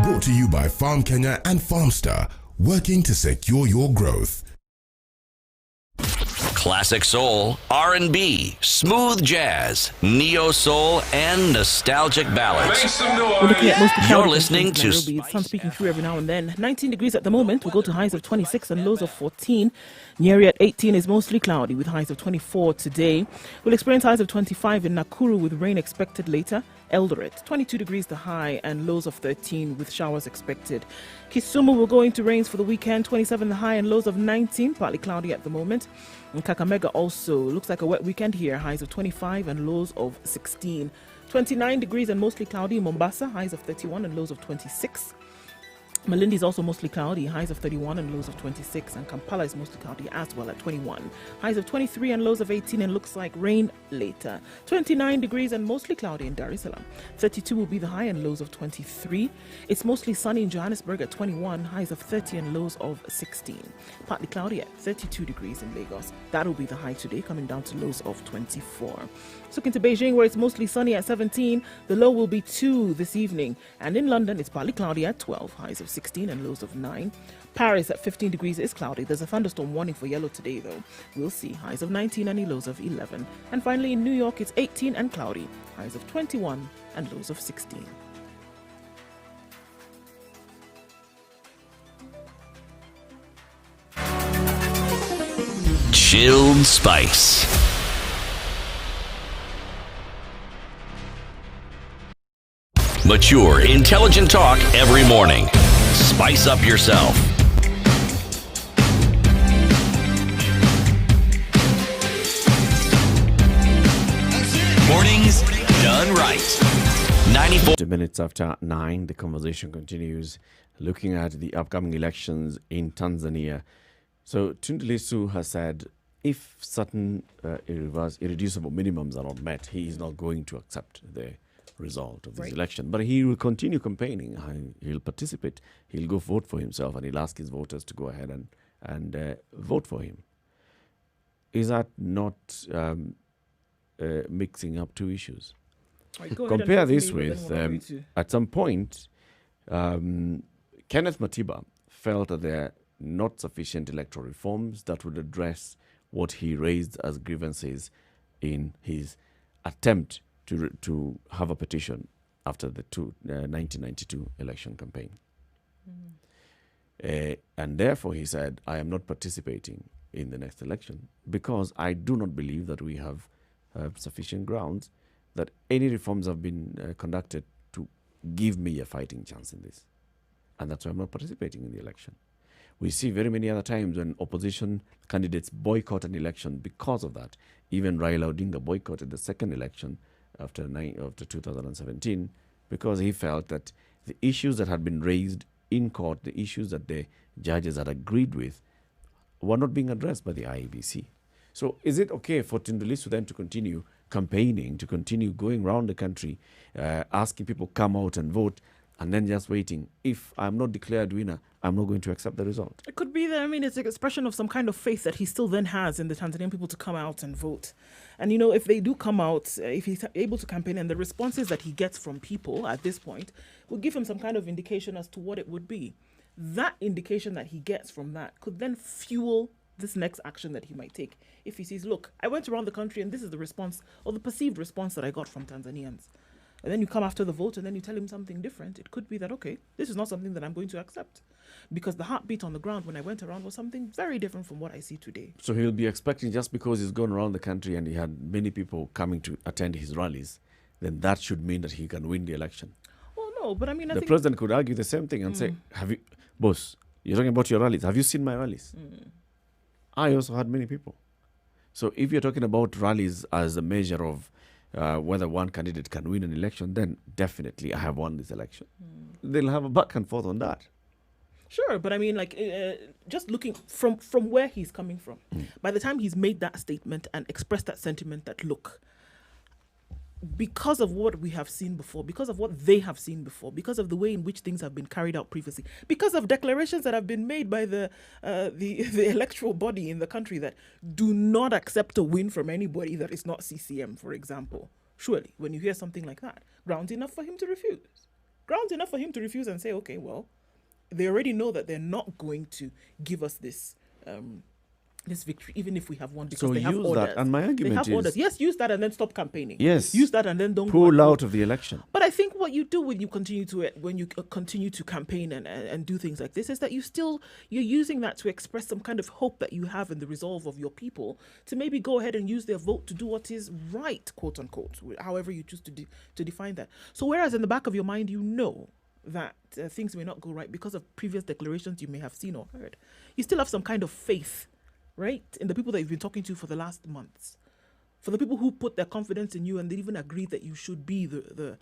Brought to you by Farm Kenya and Farmstar, working to secure your growth. Classic soul, R&B, smooth jazz, neo soul, and nostalgic ballads. We're looking at most of You're listening to Nairobi. It's sun speaking through every now and then. 19 degrees at the moment. We'll go to highs of 26 and lows of 14. Nyeri at 18 is mostly cloudy with highs of 24 today. We'll experience highs of 25 in Nakuru with rain expected later. Eldoret, 22 degrees the high and lows of 13 with showers expected. Kisumu will go into rains for the weekend, 27 the high and lows of 19, partly cloudy at the moment. And Kakamega also looks like a wet weekend here, highs of 25 and lows of 16. 29 degrees and mostly cloudy in Mombasa, highs of 31 and lows of 26. Malindi is also mostly cloudy, highs of 31 and lows of 26, and Kampala is mostly cloudy as well at 21. Highs of 23 and lows of 18, and looks like rain later. 29 degrees and mostly cloudy in Dar es Salaam. 32 will be the high and lows of 23. It's mostly sunny in Johannesburg at 21, highs of 30 and lows of 16. Partly cloudy at 32 degrees in Lagos. That will be the high today, coming down to lows of 24. Let's look into Beijing, where it's mostly sunny at 17. The low will be 2 this evening. And in London, it's partly cloudy at 12, highs of 16 and lows of 9. Paris at 15 degrees is cloudy. There's a thunderstorm warning for yellow today, though. We'll see. Highs of 19 and lows of 11. And finally, in New York, it's 18 and cloudy. Highs of 21 and lows of 16. Chilled Spice. Mature, intelligent talk every morning. Spice up yourself. Mornings done right. 94 minutes after 9, the conversation continues looking at the upcoming elections in Tanzania. So Tundu Lissu has said if certain irreducible minimums are not met, he is not going to accept the result of this election. But he will continue campaigning. He'll participate. He'll go vote for himself, and he'll ask his voters to go ahead and vote for him. Is that not mixing up two issues? Compare this with, at some point, Kenneth Matiba felt that there are not sufficient electoral reforms that would address what he raised as grievances in his attempt to have a petition after the 1992 election campaign. And therefore he said, I am not participating in the next election because I do not believe that we have sufficient grounds that any reforms have been conducted to give me a fighting chance in this. And that's why I'm not participating in the election. We see very many other times when opposition candidates boycott an election because of that. Even Raila Odinga boycotted the second election after 2017 because he felt that the issues that had been raised in court, the issues that the judges had agreed with, were not being addressed by the IEBC. So is it okay for Tundu Lissu then to continue campaigning, to continue going around the country, asking people come out and vote, and then just waiting? If I'm not declared winner, I'm not going to accept the result. It could be that, I mean, it's an expression of some kind of faith that he still then has in the Tanzanian people to come out and vote. And, you know, if they do come out, if he's able to campaign, and the responses that he gets from people at this point will give him some kind of indication as to what it would be. That indication that he gets from that could then fuel this next action that he might take. If he sees, look, I went around the country and this is the response, or the perceived response that I got from Tanzanians. And then you come after the vote and then you tell him something different. It could be that, okay, this is not something that I'm going to accept. Because the heartbeat on the ground when I went around was something very different from what I see today. So he'll be expecting, just because he's gone around the country and he had many people coming to attend his rallies, then that should mean that he can win the election. Well, no, but I mean, I the think president could argue the same thing and say, "Have you, boss, you're talking about your rallies. Have you seen my rallies? I also had many people." So if you're talking about rallies as a measure of whether one candidate can win an election, then definitely I have won this election. They'll have a back and forth on that. Sure, but I mean, like, just looking from where he's coming from, by the time he's made that statement and expressed that sentiment that, look, because of what we have seen before, because of what they have seen before, because of the way in which things have been carried out previously, because of declarations that have been made by the electoral body in the country that do not accept a win from anybody that is not CCM, for example. Surely, when you hear something like that, grounds enough for him to refuse. Grounds enough for him to refuse and say, okay, well, they already know that they're not going to give us this this victory, even if we have won, because so they have use orders. That, and my argument they have is, orders. Yes, use that and then stop campaigning. Yes, use that and then don't pull out of the election. But I think what you do when you continue to campaign and do things like this is that you're using that to express some kind of hope that you have in the resolve of your people to maybe go ahead and use their vote to do what is right, quote unquote, however you choose to define that. So whereas in the back of your mind you know that things may not go right because of previous declarations you may have seen or heard, you still have some kind of faith, right, in the people that you've been talking to for the last months, for the people who put their confidence in you and they even agreed that you should be the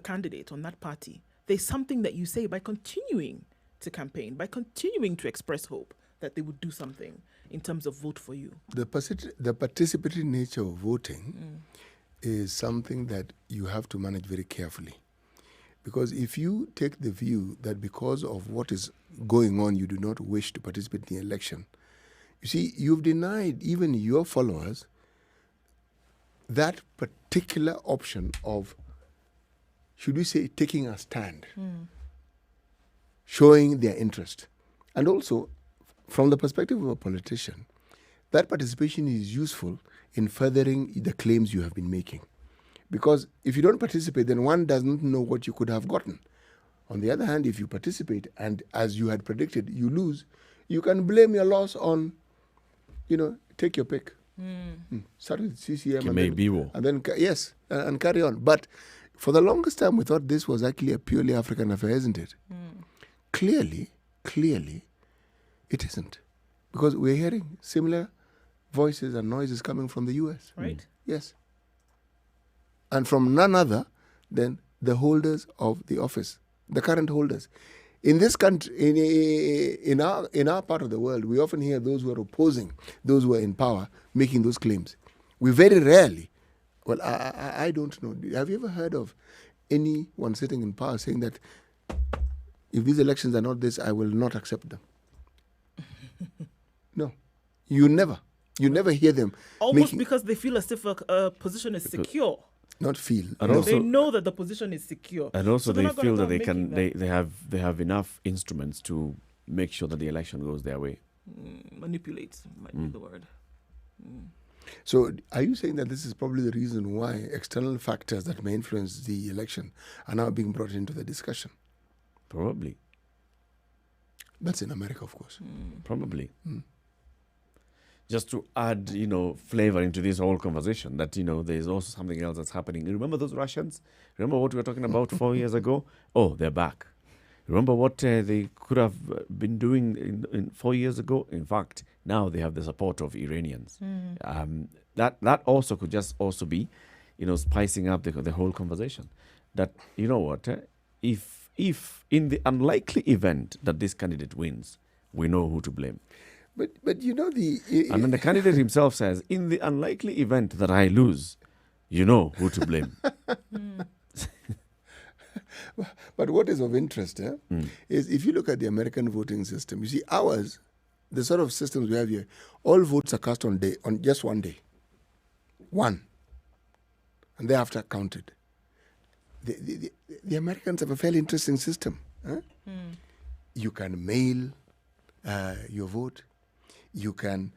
candidate on that party. There's something that you say by continuing to campaign, by continuing to express hope that they would do something in terms of vote for you. The participatory nature of voting is something that you have to manage very carefully. Because if you take the view that because of what is going on, you do not wish to participate in the election, you see, you've denied even your followers that particular option of, should we say, taking a stand, showing their interest. And also, from the perspective of a politician, that participation is useful in furthering the claims you have been making. Because if you don't participate, then one doesn't know what you could have gotten. On the other hand, if you participate and, as you had predicted, you lose, you can blame your loss on take your pick. Start with CCM and then and carry on. But for the longest time, we thought this was actually a purely African affair, isn't it? Clearly, it isn't, because we're hearing similar voices and noises coming from the US. Right. Yes. And from none other than the holders of the office, the current holders. In this country, in our part of the world, we often hear those who are opposing, those who are in power, making those claims. We very rarely, well, I don't know. Have you ever heard of anyone sitting in power saying that if these elections are not this, I will not accept them? No, you never hear them. Almost because they feel as if a position is secure. Not feel. And also, they know that the position is secure. And also, so they feel that they have enough instruments to make sure that the election goes their way. Manipulate might be the word. So, are you saying that this is probably the reason why external factors that may influence the election are now being brought into the discussion? Probably. That's in America, of course. Probably. Just to add, flavor into this whole conversation, that, there's also something else that's happening. You remember those Russians? Remember what we were talking about 4 years ago? Oh, they're back. Remember what they could have been doing in 4 years ago? In fact, now they have the support of Iranians. That also could just also be, spicing up the whole conversation. That, if in the unlikely event that this candidate wins, we know who to blame. But and then the candidate himself says, in the unlikely event that I lose, you know who to blame. But what is of interest is if you look at the American voting system, you see ours, the sort of systems we have here, all votes are cast on just one day. One. And thereafter counted. The Americans have a fairly interesting system. You can mail your vote. You can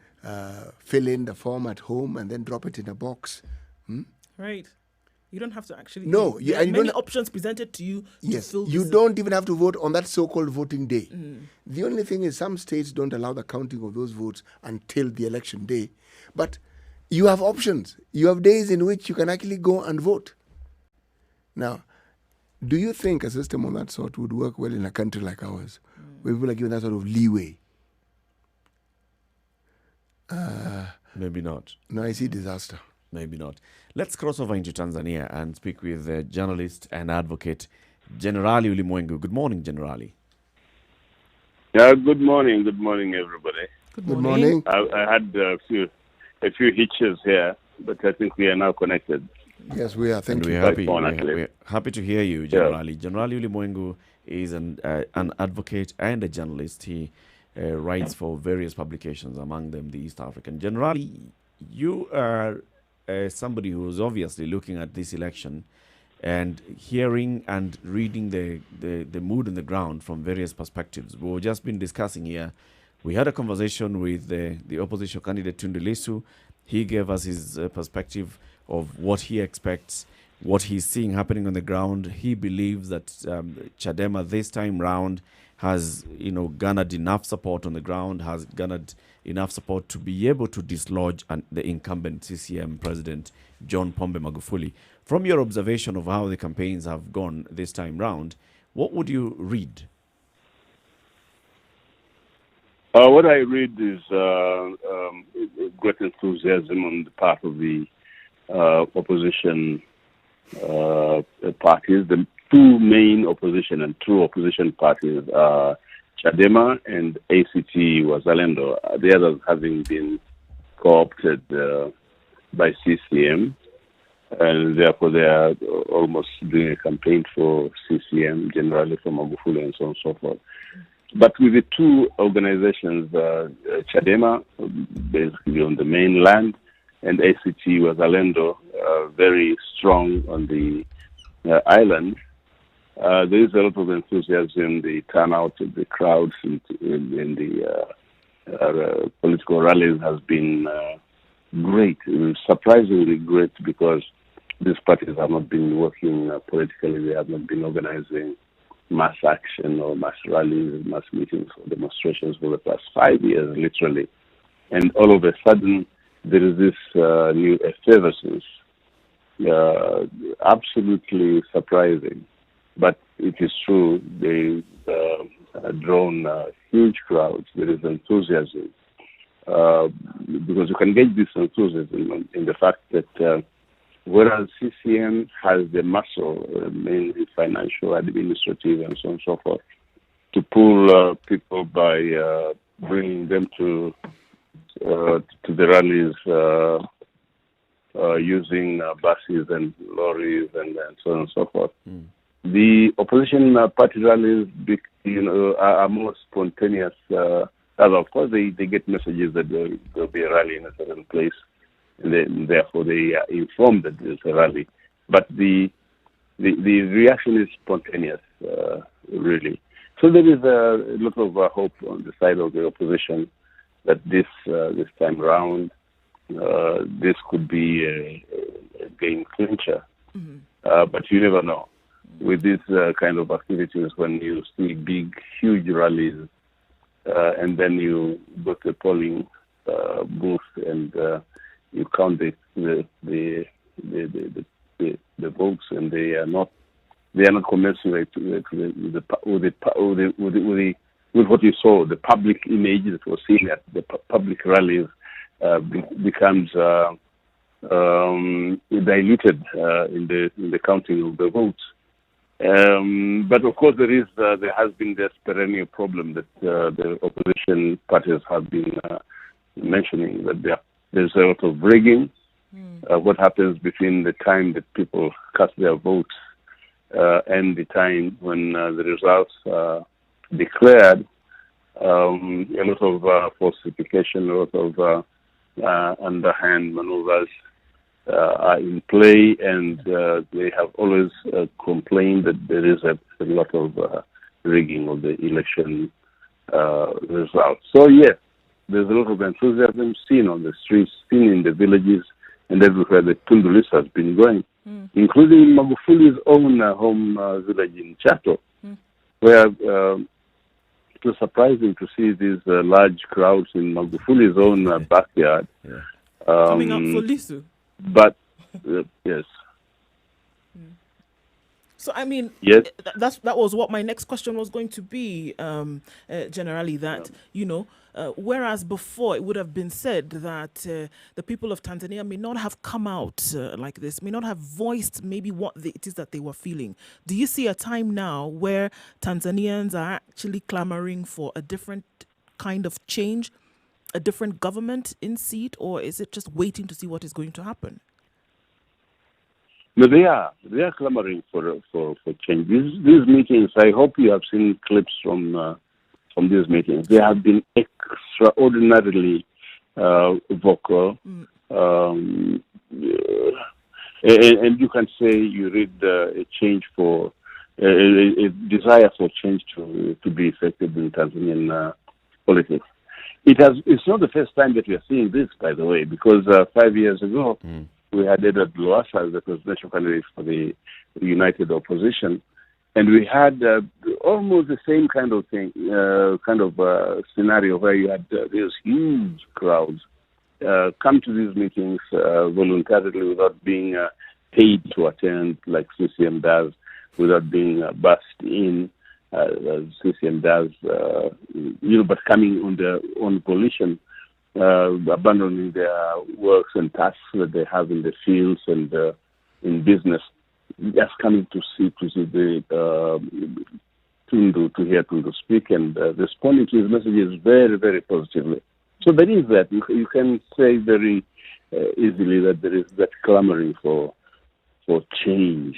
fill in the form at home and then drop it in a box. Right. You don't have to actually. No, there are many options presented to you. Yes, to fill you don't even have to vote on that so-called voting day. The only thing is some states don't allow the counting of those votes until the election day. But you have options. You have days in which you can actually go and vote. Now, do you think a system of that sort would work well in a country like ours, where people are given that sort of leeway? Maybe not. No, I see disaster. Maybe not. Let's cross over into Tanzania and speak with journalist and advocate Generali Ulimwengu. Good morning, Generali. Yeah, good morning. Good morning, everybody. Good morning. I had a few hitches here, but I think we are now connected. Yes, we are. Thank you. We're happy to hear you, Generali. Yeah. Generali Ulimwengu is an advocate and a journalist. He writes for various publications, among them the East African. Generali, you are somebody who is obviously looking at this election and hearing and reading the mood on the ground from various perspectives. We've just been discussing here. We had a conversation with the opposition candidate, Tundu Lissu. He gave us his perspective of what he expects, what he's seeing happening on the ground. He believes that Chadema this time round has garnered enough support on the ground, has garnered enough support to be able to dislodge the incumbent CCM President John Pombe Magufuli. From your observation of how the campaigns have gone this time round, what would you read? What I read is great enthusiasm on the part of the opposition parties. The two main opposition and true opposition parties are Chadema and ACT Wazalendo, the others having been co-opted by CCM, and therefore they are almost doing a campaign for CCM, generally for Magufuli and so on and so forth. But with the two organizations, Chadema, basically on the mainland, and ACT Wazalendo, very strong on the island, there is a lot of enthusiasm. The turnout of the crowds in the political rallies has been great, surprisingly great, because these parties have not been working politically. They have not been organizing mass action or mass rallies, mass meetings or demonstrations for the past 5 years, literally. and all of a sudden there is this new effervescence. Absolutely surprising, but it is true. They've drawn huge crowds. There is enthusiasm because you can get this enthusiasm in the fact that whereas CCM has the muscle, mainly financial, administrative, and so on and so forth, to pull people by bringing them to the rallies using buses and lorries and so on and so forth. The opposition party rallies, are more spontaneous. Of course, they get messages that there'll be a rally in a certain place, and therefore they are informed that there's a rally. But the reaction is spontaneous, really. So there is a lot of hope on the side of the opposition that this time round, this could be a game clincher. But you never know. With these kind of activities, when you see huge rallies, and then you go to the polling booth and you count the votes, and they are not commensurate with what you saw. The public image that was seen at the public rallies becomes diluted in the counting of the votes. But of course, there has been this perennial problem that the opposition parties have been mentioning, that there's a lot of rigging. What happens between the time that people cast their votes and the time when the results are declared? A lot of falsification, a lot of underhand maneuvers are in play, and they have always complained that there is a lot of rigging of the election results. So yes, there's a lot of enthusiasm seen on the streets, seen in the villages, and everywhere the Tundulis has been going, including Magufuli's own home village in Chato, where it was surprising to see these large crowds in Magufuli's own backyard. Coming up for Lisu. But yes. So I mean, yes, that was what my next question was going to be. Generally, that whereas before it would have been said that the people of Tanzania may not have come out like this, may not have voiced maybe what it is that they were feeling. Do you see a time now where Tanzanians are actually clamoring for a different kind of change, a different government in seat, or is it just waiting to see what is going to happen? No, they are clamoring for change. These meetings, I hope you have seen clips from these meetings. They have been extraordinarily vocal, and you can say you read a change for a desire for change to be effective in Tanzanian politics. It's not the first time that we are seeing this, by the way, because 5 years ago we had Edward Lowassa as the presidential candidate for the United Opposition, and we had almost the same kind of thing, scenario where you had these huge crowds come to these meetings voluntarily without being paid to attend, like CCM does, without being bussed in. CCM does, but coming on their own volition, abandoning their works and tasks that they have in the fields and in business, just coming to see the Tundu, to hear Tundu speak, and responding to his messages very, very positively. So there is that. You can say very easily that there is that clamoring for change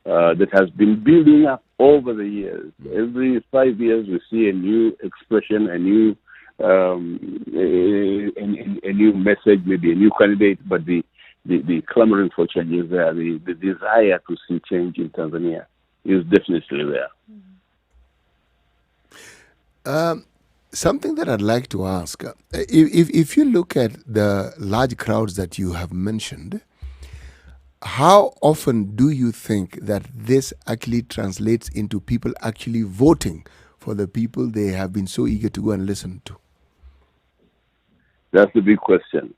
that has been building up over the years. Every 5 years we see a new expression, a new message, maybe a new candidate, but the clamoring for change is there. The desire to see change in Tanzania is definitely there. Something that I'd like to ask, if you look at the large crowds that you have mentioned, how often do you think that this actually translates into people actually voting for the people they have been so eager to go and listen to? That's the big question.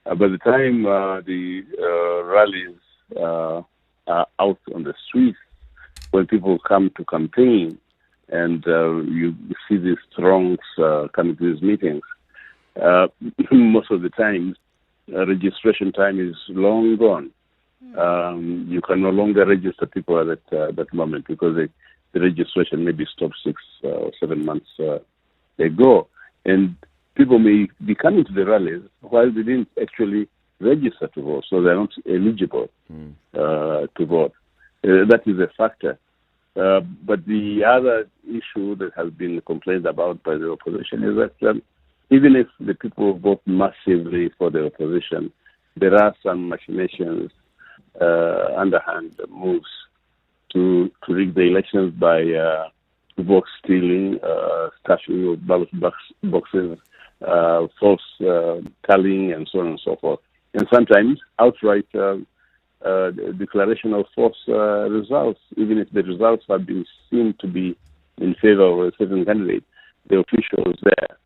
By the time the rallies are out on the streets, when people come to campaign and you see these throngs coming to these meetings, most of the time, registration time is long gone. You can no longer register people at that moment because the registration maybe stopped 6 or 7 months ago. And people may be coming to the rallies while they didn't actually register to vote, so they're not eligible to vote. That is a factor. But the other issue that has been complained about by the opposition is that even if the people vote massively for the opposition, there are some machinations, underhand moves to rig the elections by vote stealing, stuffing of ballot boxes, false tallying, and so on and so forth. And sometimes outright declaration of false results, even if the results have been seen to be in favor of a certain candidate. The officials there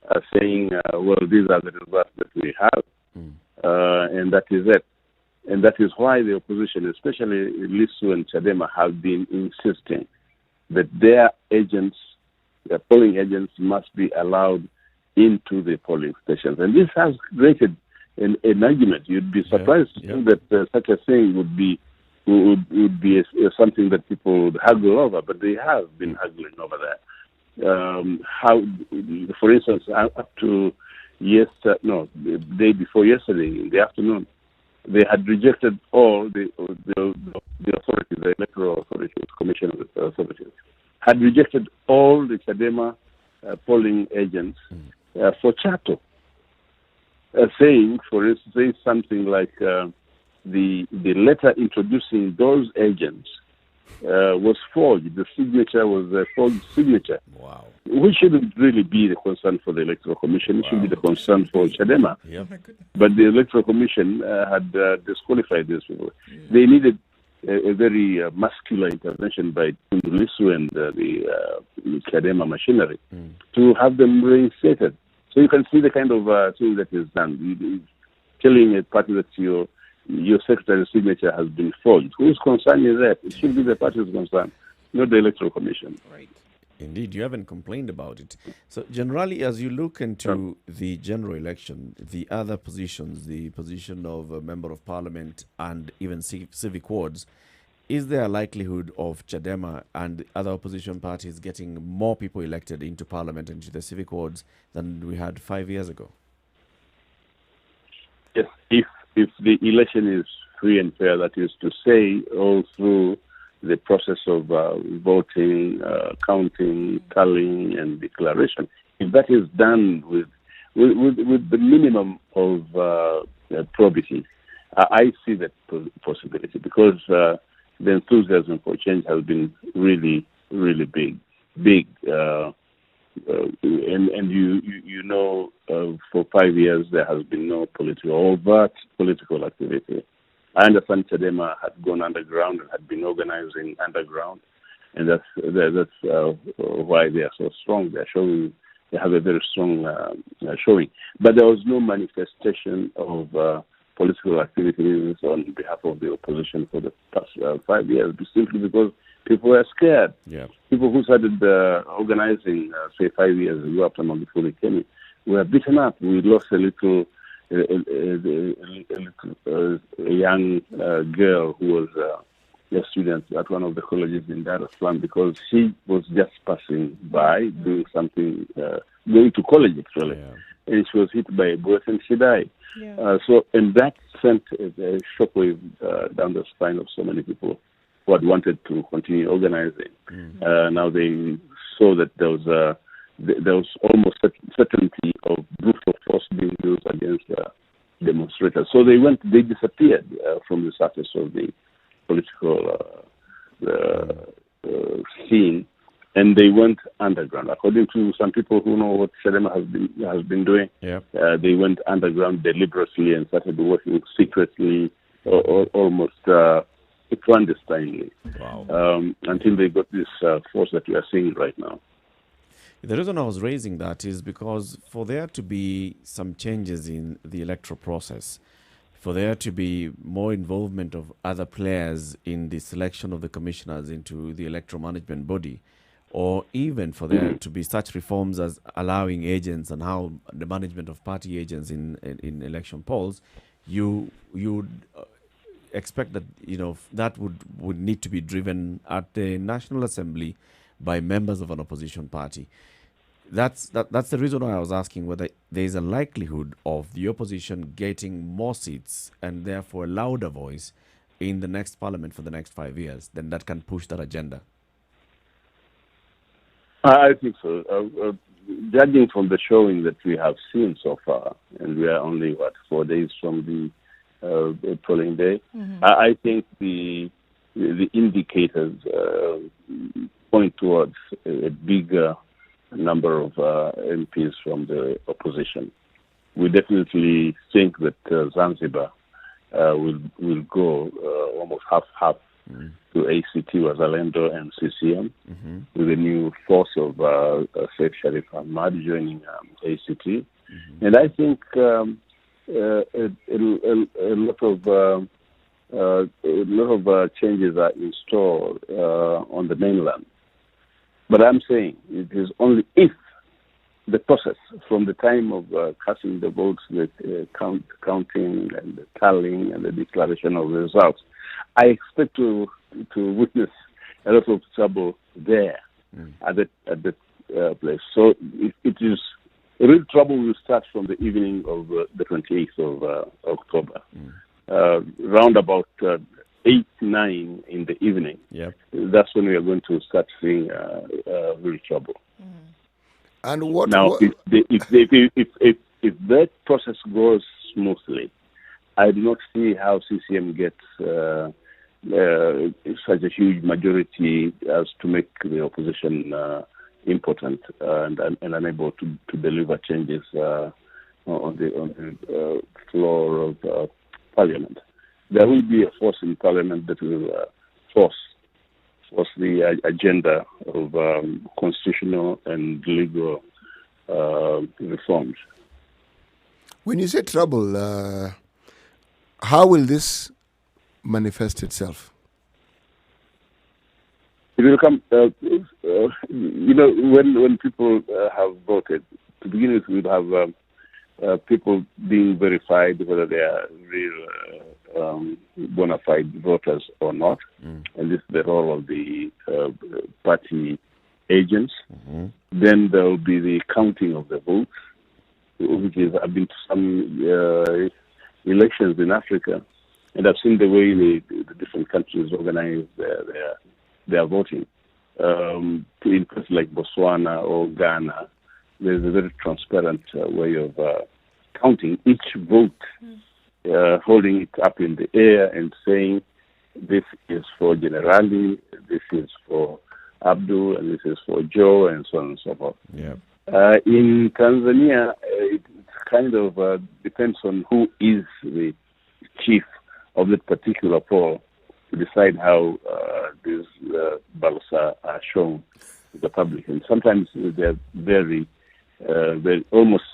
are saying, well, these are the results that we have, and that is it. And that is why the opposition, especially Lisu and Chadema, have been insisting that their agents, their polling agents, must be allowed into the polling stations. And this has created an argument. You'd be surprised that such a thing would be something that people would haggle over, but they have been haggling over that. How, for instance, up to the day before yesterday, in the afternoon, they had rejected all the authorities, the electoral authorities, commission authorities, had rejected all the Chadema polling agents for chattel, saying, for instance, something like the letter introducing those agents was forged. The signature was a forged signature. Wow. Which shouldn't really be the concern for the Electoral Commission. It should be the concern for Chadema. Yep. But the Electoral Commission had disqualified these people. They needed a very muscular intervention by Lisu and the Chadema machinery to have them reinstated. So you can see the kind of thing that is done. Telling a party that your secretary's signature has been forged. Whose concern is that? It should be the party's concern, not the Electoral Commission. Right. Indeed, you haven't complained about it. So generally, as you look into the general election, the other positions, the position of a member of parliament and even civic wards, is there a likelihood of Chadema and other opposition parties getting more people elected into parliament and into the civic wards than we had 5 years ago? Yes, if the election is free and fair, that is to say, all through the process of voting, counting, tallying, and declaration, if that is done with the minimum of probity, I see that possibility because the enthusiasm for change has been really, really big. And you know, for 5 years there has been no overt political activity. I understand Chadema had gone underground and had been organizing underground, and that's why they are so strong. They have a very strong showing. But there was no manifestation of political activities on behalf of the opposition for the past 5 years, simply because people were scared. Yeah. People who started organizing, say, 5 years ago after Magufuli came in, were beaten up. We lost a young girl who was a student at one of the colleges in Dar es Salaam because she was just passing by, doing something, going to college actually, and she was hit by a bullet and she died. Yeah. And that sent a shockwave down the spine of so many people who had wanted to continue organizing. Now they saw that there was almost certainty of brutal force being used against demonstrators. So they disappeared from the surface of the political scene, and they went underground. According to some people who know what Chadema has been doing, they went underground deliberately and started working secretly, or almost clandestinely, until they got this force that we are seeing right now. The reason I was raising that is because for there to be some changes in the electoral process, for there to be more involvement of other players in the selection of the commissioners into the electoral management body, or even for there to be such reforms as allowing agents and how the management of party agents in election polls, you expect that that would need to be driven at the National Assembly by members of an opposition party. That's the reason why I was asking whether there is a likelihood of the opposition getting more seats and therefore a louder voice in the next parliament for the next 5 years, then that can push that agenda. I think so. Judging from the showing that we have seen so far, and we are only 4 days from the polling day, I think the indicators point towards a bigger number of MPs from the opposition. We definitely think that Zanzibar will go almost half to ACT, Wazalendo, and CCM, with a new force of Sheikh Sharif Ahmad joining ACT. And I think a lot of changes are in store on the mainland. But I'm saying it is only if the process from the time of casting the votes, the counting and the tallying and the declaration of the results, I expect to witness a lot of trouble there at the place. So it is real trouble will start from the evening of the 28th of October, round about 8, 9 in the evening. That's when we are going to start seeing real trouble. And what now? If that process goes smoothly, I do not see how CCM gets such a huge majority as to make the opposition impotent and unable to deliver changes on the floor of Parliament. There will be a force in Parliament that will force the agenda of constitutional and legal reforms. When you say trouble, how will this manifest itself? It will come, when people have voted, to begin with, we will have people being verified whether they are real bona fide voters or not. And this is the role of the party agents. Then there will be the counting of the votes, which is, I've been to some elections in Africa, and I've seen the way the different countries organize their voting. In places like Botswana or Ghana, there's a very transparent way of counting each vote, holding it up in the air and saying, this is for Generali, this is for Abdul, and this is for Joe, and so on and so forth. In Tanzania, it kind of depends on who is the chief of that particular poll to decide how these ballots are shown to the public. And sometimes they're very almost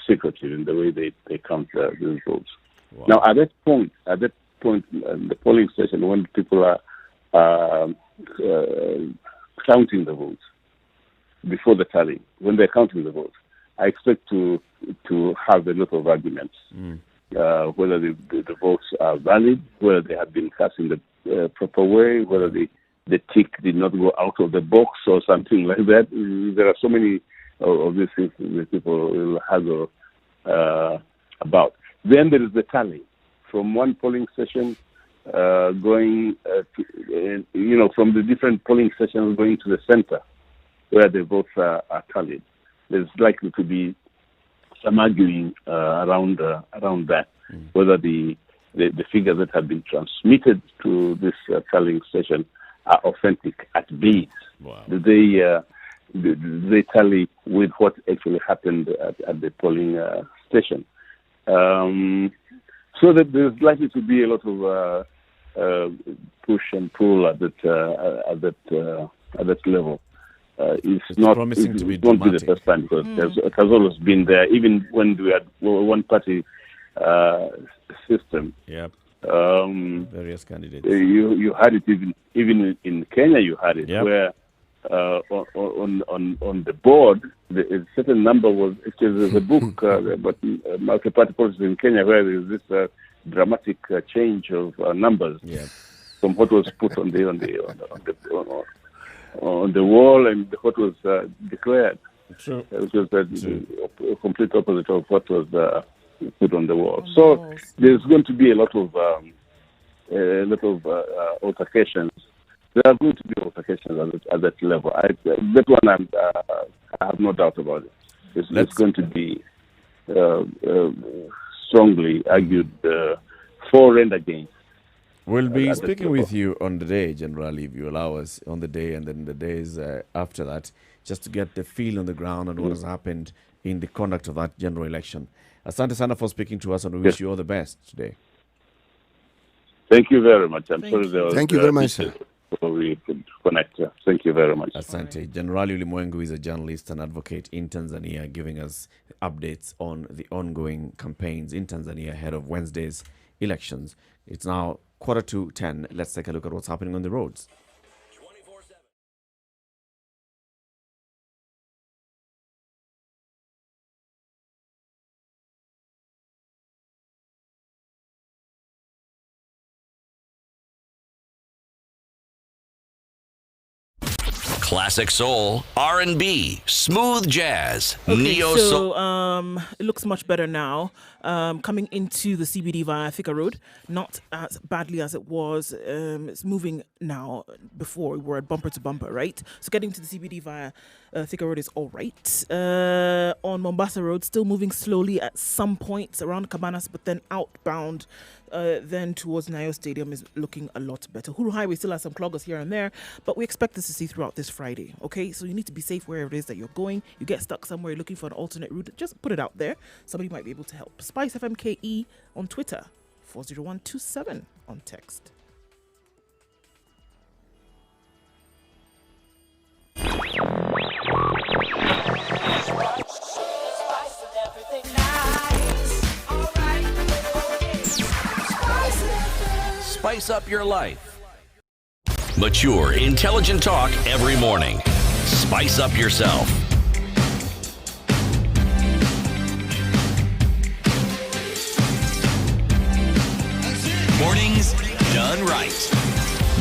secretive in the way they count these votes. Now, at that point, the polling station, when people are counting the votes before the tally, when they're counting the votes, I expect to have a lot of arguments, whether the votes are valid, whether they have been cast in the proper way, whether the tick did not go out of the box or something like that. There are so many of these things that people will haggle about. Then there is the tally from one polling station going, from the different polling stations going to the center where the votes are tallied. There's likely to be some arguing around that, whether the figures that have been transmitted to this tallying station are authentic at base. Do they tally with what actually happened at the polling station? So that there's likely to be a lot of push and pull at that level. it's not promising to be it won't be the dramatic. first time because it has always been there. Even when we had one party system, Yep. Various candidates. You had it even in Kenya. You had it Yep. where on the board a certain number was. There's a book about multi-party politics in Kenya where there is this dramatic change of numbers from what was put on the wall and what was declared. True. Which was the complete opposite of what was put on the wall. So there's going to be a lot of altercations. There are going to be altercations at that level. That one I have no doubt about it. It's going to be strongly argued for and against. We'll be speaking with you on the day, generally, if you allow us, on the day and then the days after that, just to get the feel on the ground on what has happened in the conduct of that general election. Asante sana for speaking to us, and we wish you all the best today. Thank you very much. I'm sorry there was... Thank you very much, sir. So we could connect. Thank you very much. Asante. Generali Ulimwengu is a journalist and advocate in Tanzania, giving us updates on the ongoing campaigns in Tanzania ahead of Wednesday's elections. It's now 9:45. Let's take a look at what's happening on the roads. Classic soul, R&B, smooth jazz, Okay, neo soul. so it looks much better now. Coming into the CBD via Thika Road, not as badly as it was. It's moving now. Before we were at bumper to bumper, right? So getting to the CBD via Thika Road is all right. On Mombasa Road, still moving slowly at some points around Cabanas, but then outbound. Then towards Nyayo Stadium is looking a lot better. Huru Highway still has some cloggers here and there, but we expect this to see throughout this Friday. Okay, so you need to be safe wherever it is that you're going. You get stuck somewhere, you're looking for an alternate route, just put it out there. Somebody might be able to help. Spice FMKE on Twitter, 40127 on text. Spice up your life. Mature, intelligent talk every morning. Spice up yourself. Mornings done right.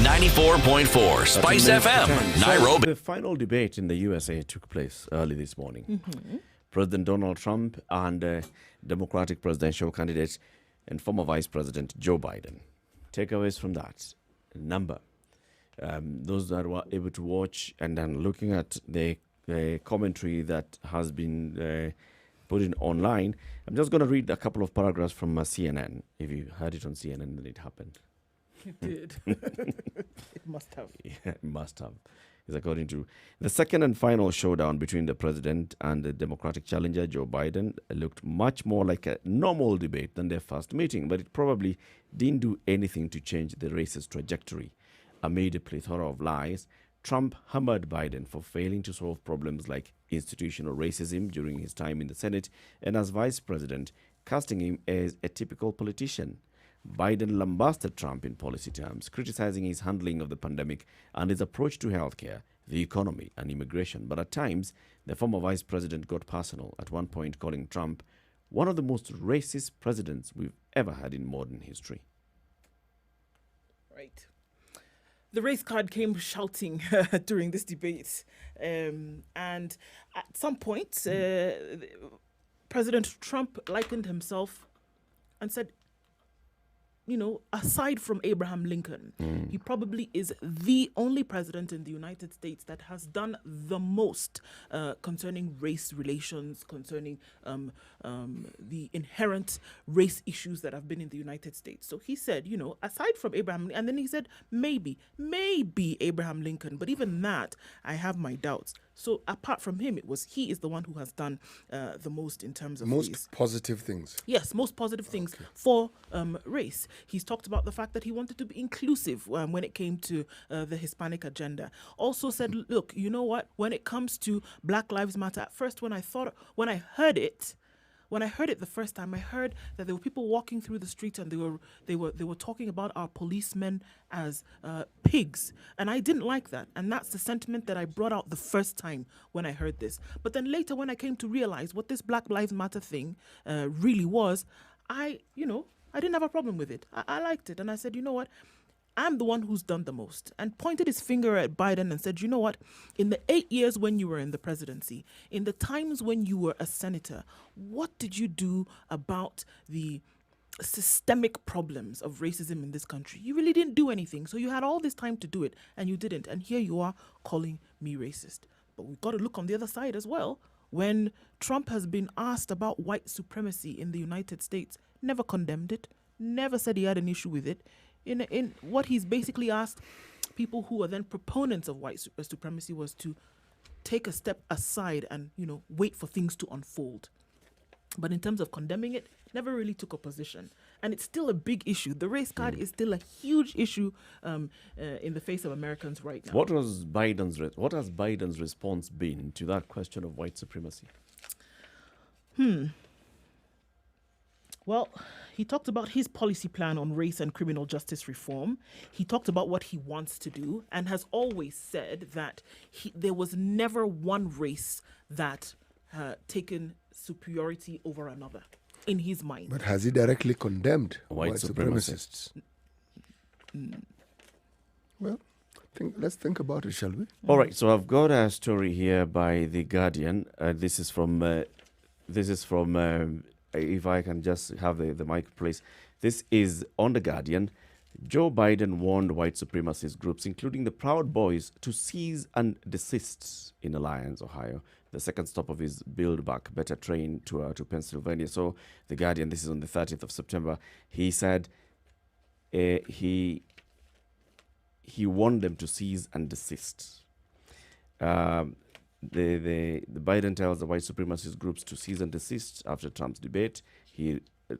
94.4 Spice FM, Nairobi. The final debate in the USA took place early this morning. Mm-hmm. President Donald Trump and Democratic presidential candidate and former Vice President Joe Biden. Takeaways from that. Number. Those that were able to watch and then looking at the commentary that has been put in online. I'm just going to read a couple of paragraphs from CNN. If you heard it on CNN, then it happened. It did. It must have. Yeah, it must have. Is according to the second and final showdown between the president and the Democratic challenger, Joe Biden, looked much more like a normal debate than their first meeting, but it probably didn't do anything to change the race's trajectory. Amid a plethora of lies, Trump hammered Biden for failing to solve problems like institutional racism during his time in the Senate, and as vice president, casting him as a typical politician. Biden lambasted Trump in policy terms, criticizing his handling of the pandemic and his approach to healthcare, the economy, and immigration. But at times, the former vice president got personal, at one point calling Trump one of the most racist presidents we've ever had in modern history. Right. The race card came shouting during this debate. And at some point, President Trump likened himself and said, you know, aside from Abraham Lincoln, he probably is the only president in the United States that has done the most concerning race relations, concerning the inherent race issues that have been in the United States. So he said, you know, aside from Abraham, and then he said, maybe Abraham Lincoln, but even that, I have my doubts. So apart from him, he is the one who has done the most in terms of Most race. positive things. Yes, most positive things for race. He's talked about the fact that he wanted to be inclusive when it came to the Hispanic agenda. Also said, look, you know what? When it comes to Black Lives Matter, at first when I heard it the first time, I heard that there were people walking through the street and they were talking about our policemen as pigs, and I didn't like that. And that's the sentiment that I brought out the first time when I heard this. But then later, when I came to realize what this Black Lives Matter thing really was, I didn't have a problem with it. I liked it, and I said, you know what? I'm the one who's done the most, and pointed his finger at Biden and said, you know what, in the 8 years when you were in the presidency, in the times when you were a senator, what did you do about the systemic problems of racism in this country? You really didn't do anything. So you had all this time to do it, and you didn't. And here you are calling me racist. But we've got to look on the other side as well. When Trump has been asked about white supremacy in the United States, never condemned it, never said he had an issue with it. In what he's basically asked people who are then proponents of white supremacy was to take a step aside and, wait for things to unfold. But in terms of condemning it, never really took a position. And it's still a big issue. The race card is still a huge issue in the face of Americans right now. What has Biden's response been to that question of white supremacy? Well, he talked about his policy plan on race and criminal justice reform. He talked about what he wants to do and has always said that there was never one race that taken superiority over another in his mind. But has he directly condemned white supremacists? Well, let's think about it, shall we? All right, so I've got a story here by The Guardian. This is from if I can just have the mic, please. This is on The Guardian. Joe Biden warned white supremacist groups, including the Proud Boys, to cease and desist in Alliance, Ohio. The second stop of his Build Back Better train to Pennsylvania. So The Guardian, this is on the 30th of September. He said he warned them to cease and desist. The Biden tells the white supremacist groups to cease and desist after Trump's debate.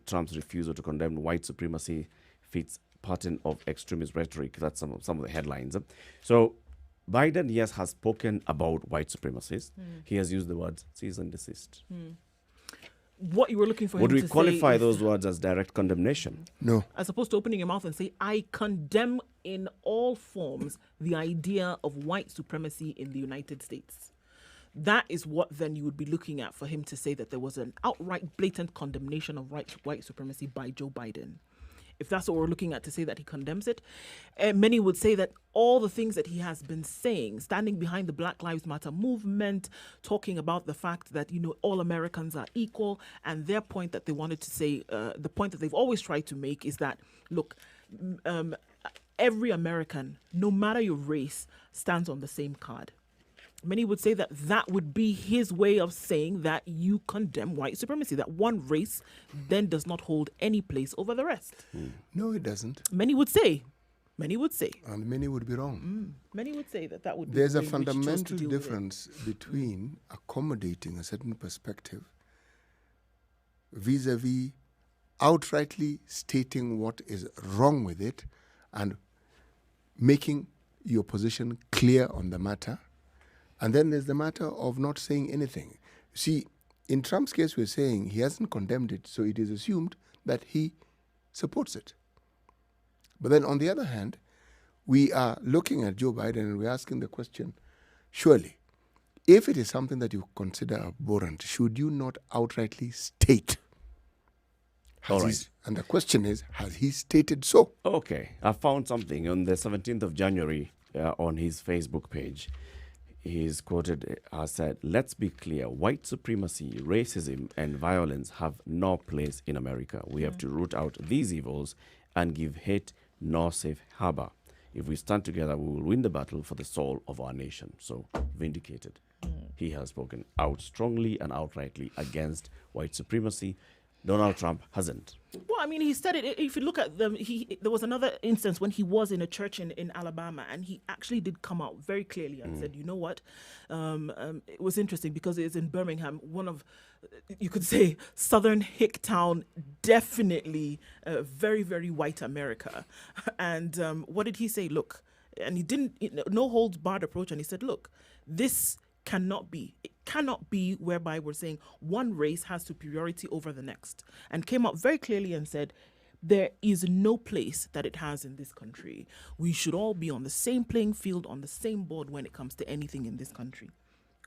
Trump's refusal to condemn white supremacy fits pattern of extremist rhetoric. That's some of the headlines. So Biden, yes, has spoken about white supremacists. He has used the words cease and desist. What you were looking for him to say. Would we qualify those words as direct condemnation? No. As opposed to opening your mouth and say, I condemn in all forms the idea of white supremacy in the United States. That is what then you would be looking at for him to say that there was an outright blatant condemnation of white supremacy by Joe Biden. If that's what we're looking at to say that he condemns it, many would say that all the things that he has been saying, standing behind the Black Lives Matter movement, talking about the fact that, all Americans are equal, and their point that they wanted to say, the point that they've always tried to make is that, look, every American, no matter your race, stands on the same card. Many would say that that would be his way of saying that you condemn white supremacy, that one race then does not hold any place over the rest. No, it doesn't. Many would say. And many would be wrong. Many would say that would be There's the a way in which he chose to fundamental deal with it. difference between accommodating a certain perspective vis-a-vis outrightly stating what is wrong with it and making your position clear on the matter. And then there's the matter of not saying anything. See, in Trump's case, we're saying he hasn't condemned it, so it is assumed that he supports it. But then on the other hand, we are looking at Joe Biden and we're asking the question, surely, if it is something that you consider abhorrent, should you not outrightly state? All right. And the question is, has he stated so? Okay. I found something on the 17th of January on his Facebook page. He's quoted as said, "Let's be clear, white supremacy, racism, and violence have no place in America. We have to root out these evils and give hate no safe harbor. If we stand together, we will win the battle for the soul of our nation." So, vindicated. He has spoken out strongly and outrightly against white supremacy. Donald Trump hasn't. Well, I mean, he said it. If you look at them, there was another instance when he was in a church in Alabama, and he actually did come out very clearly and said, you know what? It was interesting because it's in Birmingham, one of, you could say, Southern hick town, definitely very, very white America. And what did he say? Look, and he didn't, no holds barred approach, and he said, look, this cannot be. It cannot be whereby we're saying one race has superiority over the next. And came out very clearly and said, there is no place that it has in this country. We should all be on the same playing field, on the same board when it comes to anything in this country.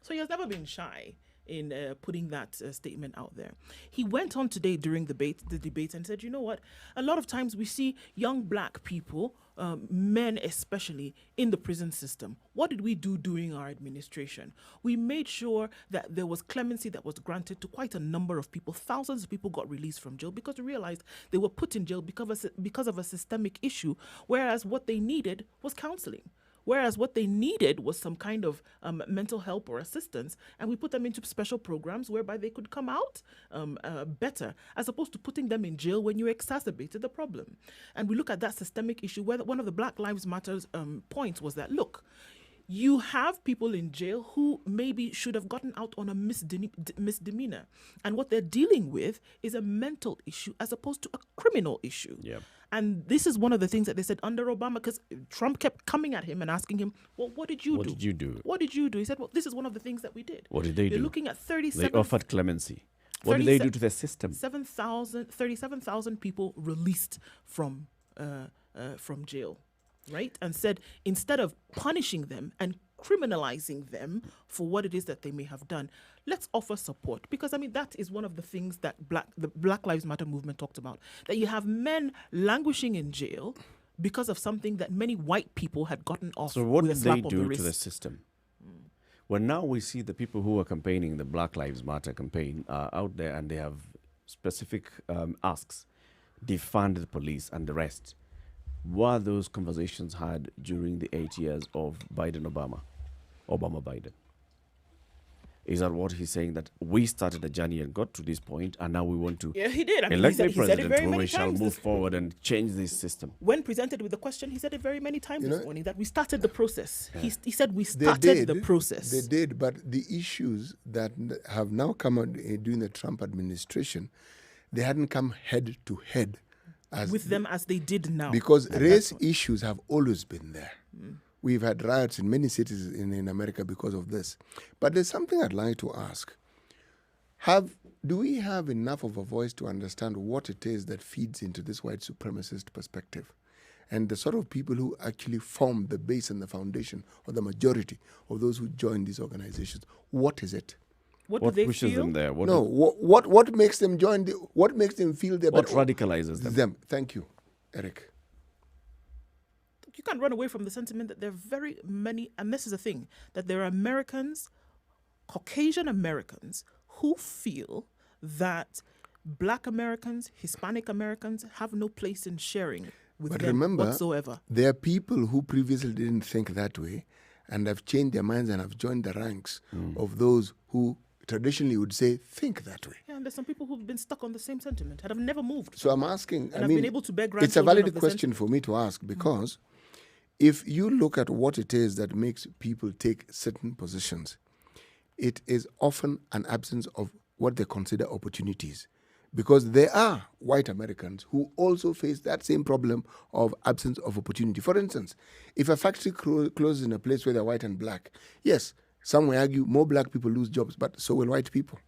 So he has never been shy in putting that statement out there. He went on today during the debate and said, you know what? A lot of times we see young black people, men especially, in the prison system. What did we do during our administration? We made sure that there was clemency that was granted to quite a number of people. Thousands of people got released from jail because we realized they were put in jail because of a systemic issue, whereas what they needed was counseling. Whereas what they needed was some kind of mental help or assistance, and we put them into special programs whereby they could come out better, as opposed to putting them in jail when you exacerbated the problem. And we look at that systemic issue where one of the Black Lives Matter's points was that, look, you have people in jail who maybe should have gotten out on a misdemeanor. And what they're dealing with is a mental issue as opposed to a criminal issue. Yeah. And this is one of the things that they said under Obama, because Trump kept coming at him and asking him, well, what did you do? What did you do? What did you do? He said, well, this is one of the things that we did. What did they do? You're looking at 37... They offered clemency. What did they do to the system? 37,000 people released from jail, right? And said, instead of punishing them and criminalizing them for what it is that they may have done, let's offer support. Because, I mean, that is one of the things that the Black Lives Matter movement talked about, that you have men languishing in jail because of something that many white people had gotten off. So what with did a slap they of do the to the wrist. system? Well, now we see the people who are campaigning the Black Lives Matter campaign are out there, and they have specific asks: defund the police and the rest. Were those conversations had during the 8 years of Biden-Obama? Obama-Biden? Is that what he's saying, that we started a journey and got to this point, and now we want to he did. I mean, elect he a said it president very who many we shall times move forward and change this system? When presented with the question, he said it very many times this morning, that we started the process. Yeah. He said we started the process. They did, but the issues that have now come out during the Trump administration, they hadn't come head to head with them as they did now. Because race issues have always been there. We've had riots in many cities in America because of this. But there's something I'd like to ask. Do we have enough of a voice to understand what it is that feeds into this white supremacist perspective? And the sort of people who actually form the base and the foundation, or the majority of those who join these organizations. What is it? What do they pushes feel? them there? What makes them join? What makes them feel they're What better? radicalizes them? Thank you, Eric. You can't run away from the sentiment that there are very many, and this is the thing, that there are Americans, Caucasian Americans, who feel that Black Americans, Hispanic Americans have no place in sharing with them remember, whatsoever. There are people who previously didn't think that way and have changed their minds and have joined the ranks of those who traditionally would say, think that way. Yeah, and there's some people who've been stuck on the same sentiment and have never moved. So I'm asking, and I've been able to beg it's a grandchildren valid of the question for me to ask, because if you look at what it is that makes people take certain positions, it is often an absence of what they consider opportunities. Because there are white Americans who also face that same problem of absence of opportunity. For instance, if a factory closes in a place where they're white and black, yes, some may argue more black people lose jobs, but so will white people.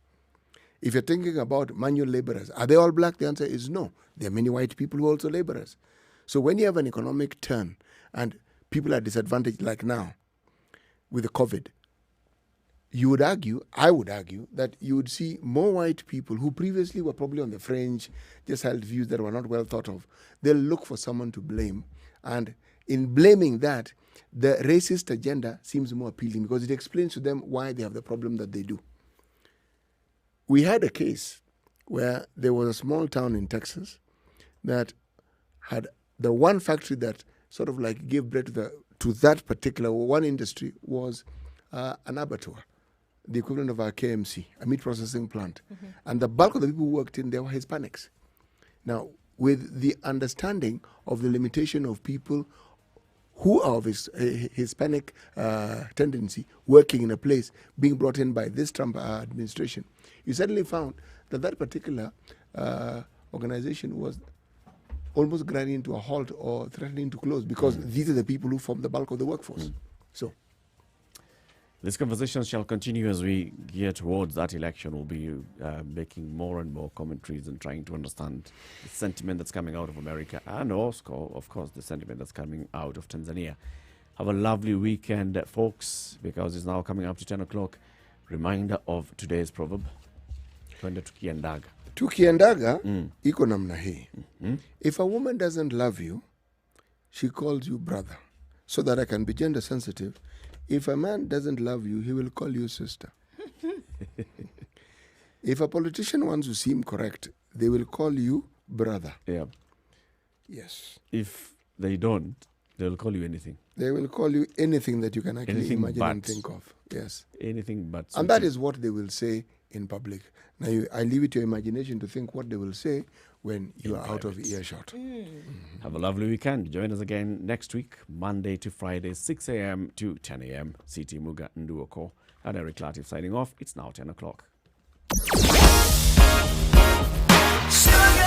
If you're thinking about manual laborers, are they all black? The answer is no. There are many white people who are also laborers. So when you have an economic turn and people are disadvantaged like now with the COVID, I would argue, that you would see more white people who previously were probably on the fringe, just held views that were not well thought of. They'll look for someone to blame. And in blaming that, the racist agenda seems more appealing because it explains to them why they have the problem that they do. We had a case where there was a small town in Texas that had the one factory that sort of like gave bread to that particular one industry was an abattoir. the equivalent of our KMC, a meat processing plant. And the bulk of the people who worked in there were Hispanics. Now, with the understanding of the limitation of people who are of Hispanic tendency working in a place being brought in by this Trump administration, you suddenly found that that particular organization was almost grinding to a halt or threatening to close because these are the people who form the bulk of the workforce. So, this conversation shall continue as we gear towards that election. We'll be making more and more commentaries and trying to understand the sentiment that's coming out of America and also, of course, the sentiment that's coming out of Tanzania. Have a lovely weekend, folks, because it's now coming up to 10 o'clock. Reminder of today's proverb. Twende tukiendaga. Tukiendaga, iko namna hii. If a woman doesn't love you, she calls you brother. So that I can be gender sensitive. If a man doesn't love you, he will call you sister. If a politician wants to seem correct, they will call you brother. Yeah. Yes. If they don't, they'll call you anything. They will call you anything that you can actually Anything imagine but. and think of. Yes. Anything but. And that is what they will say in public. Now, I leave it to your imagination to think what they will say when you are out of earshot. Have a lovely weekend. Join us again next week, Monday to Friday, 6 a.m. to 10 a.m. CT Muga Nduoko and Eric Latif signing off. It's now 10 o'clock.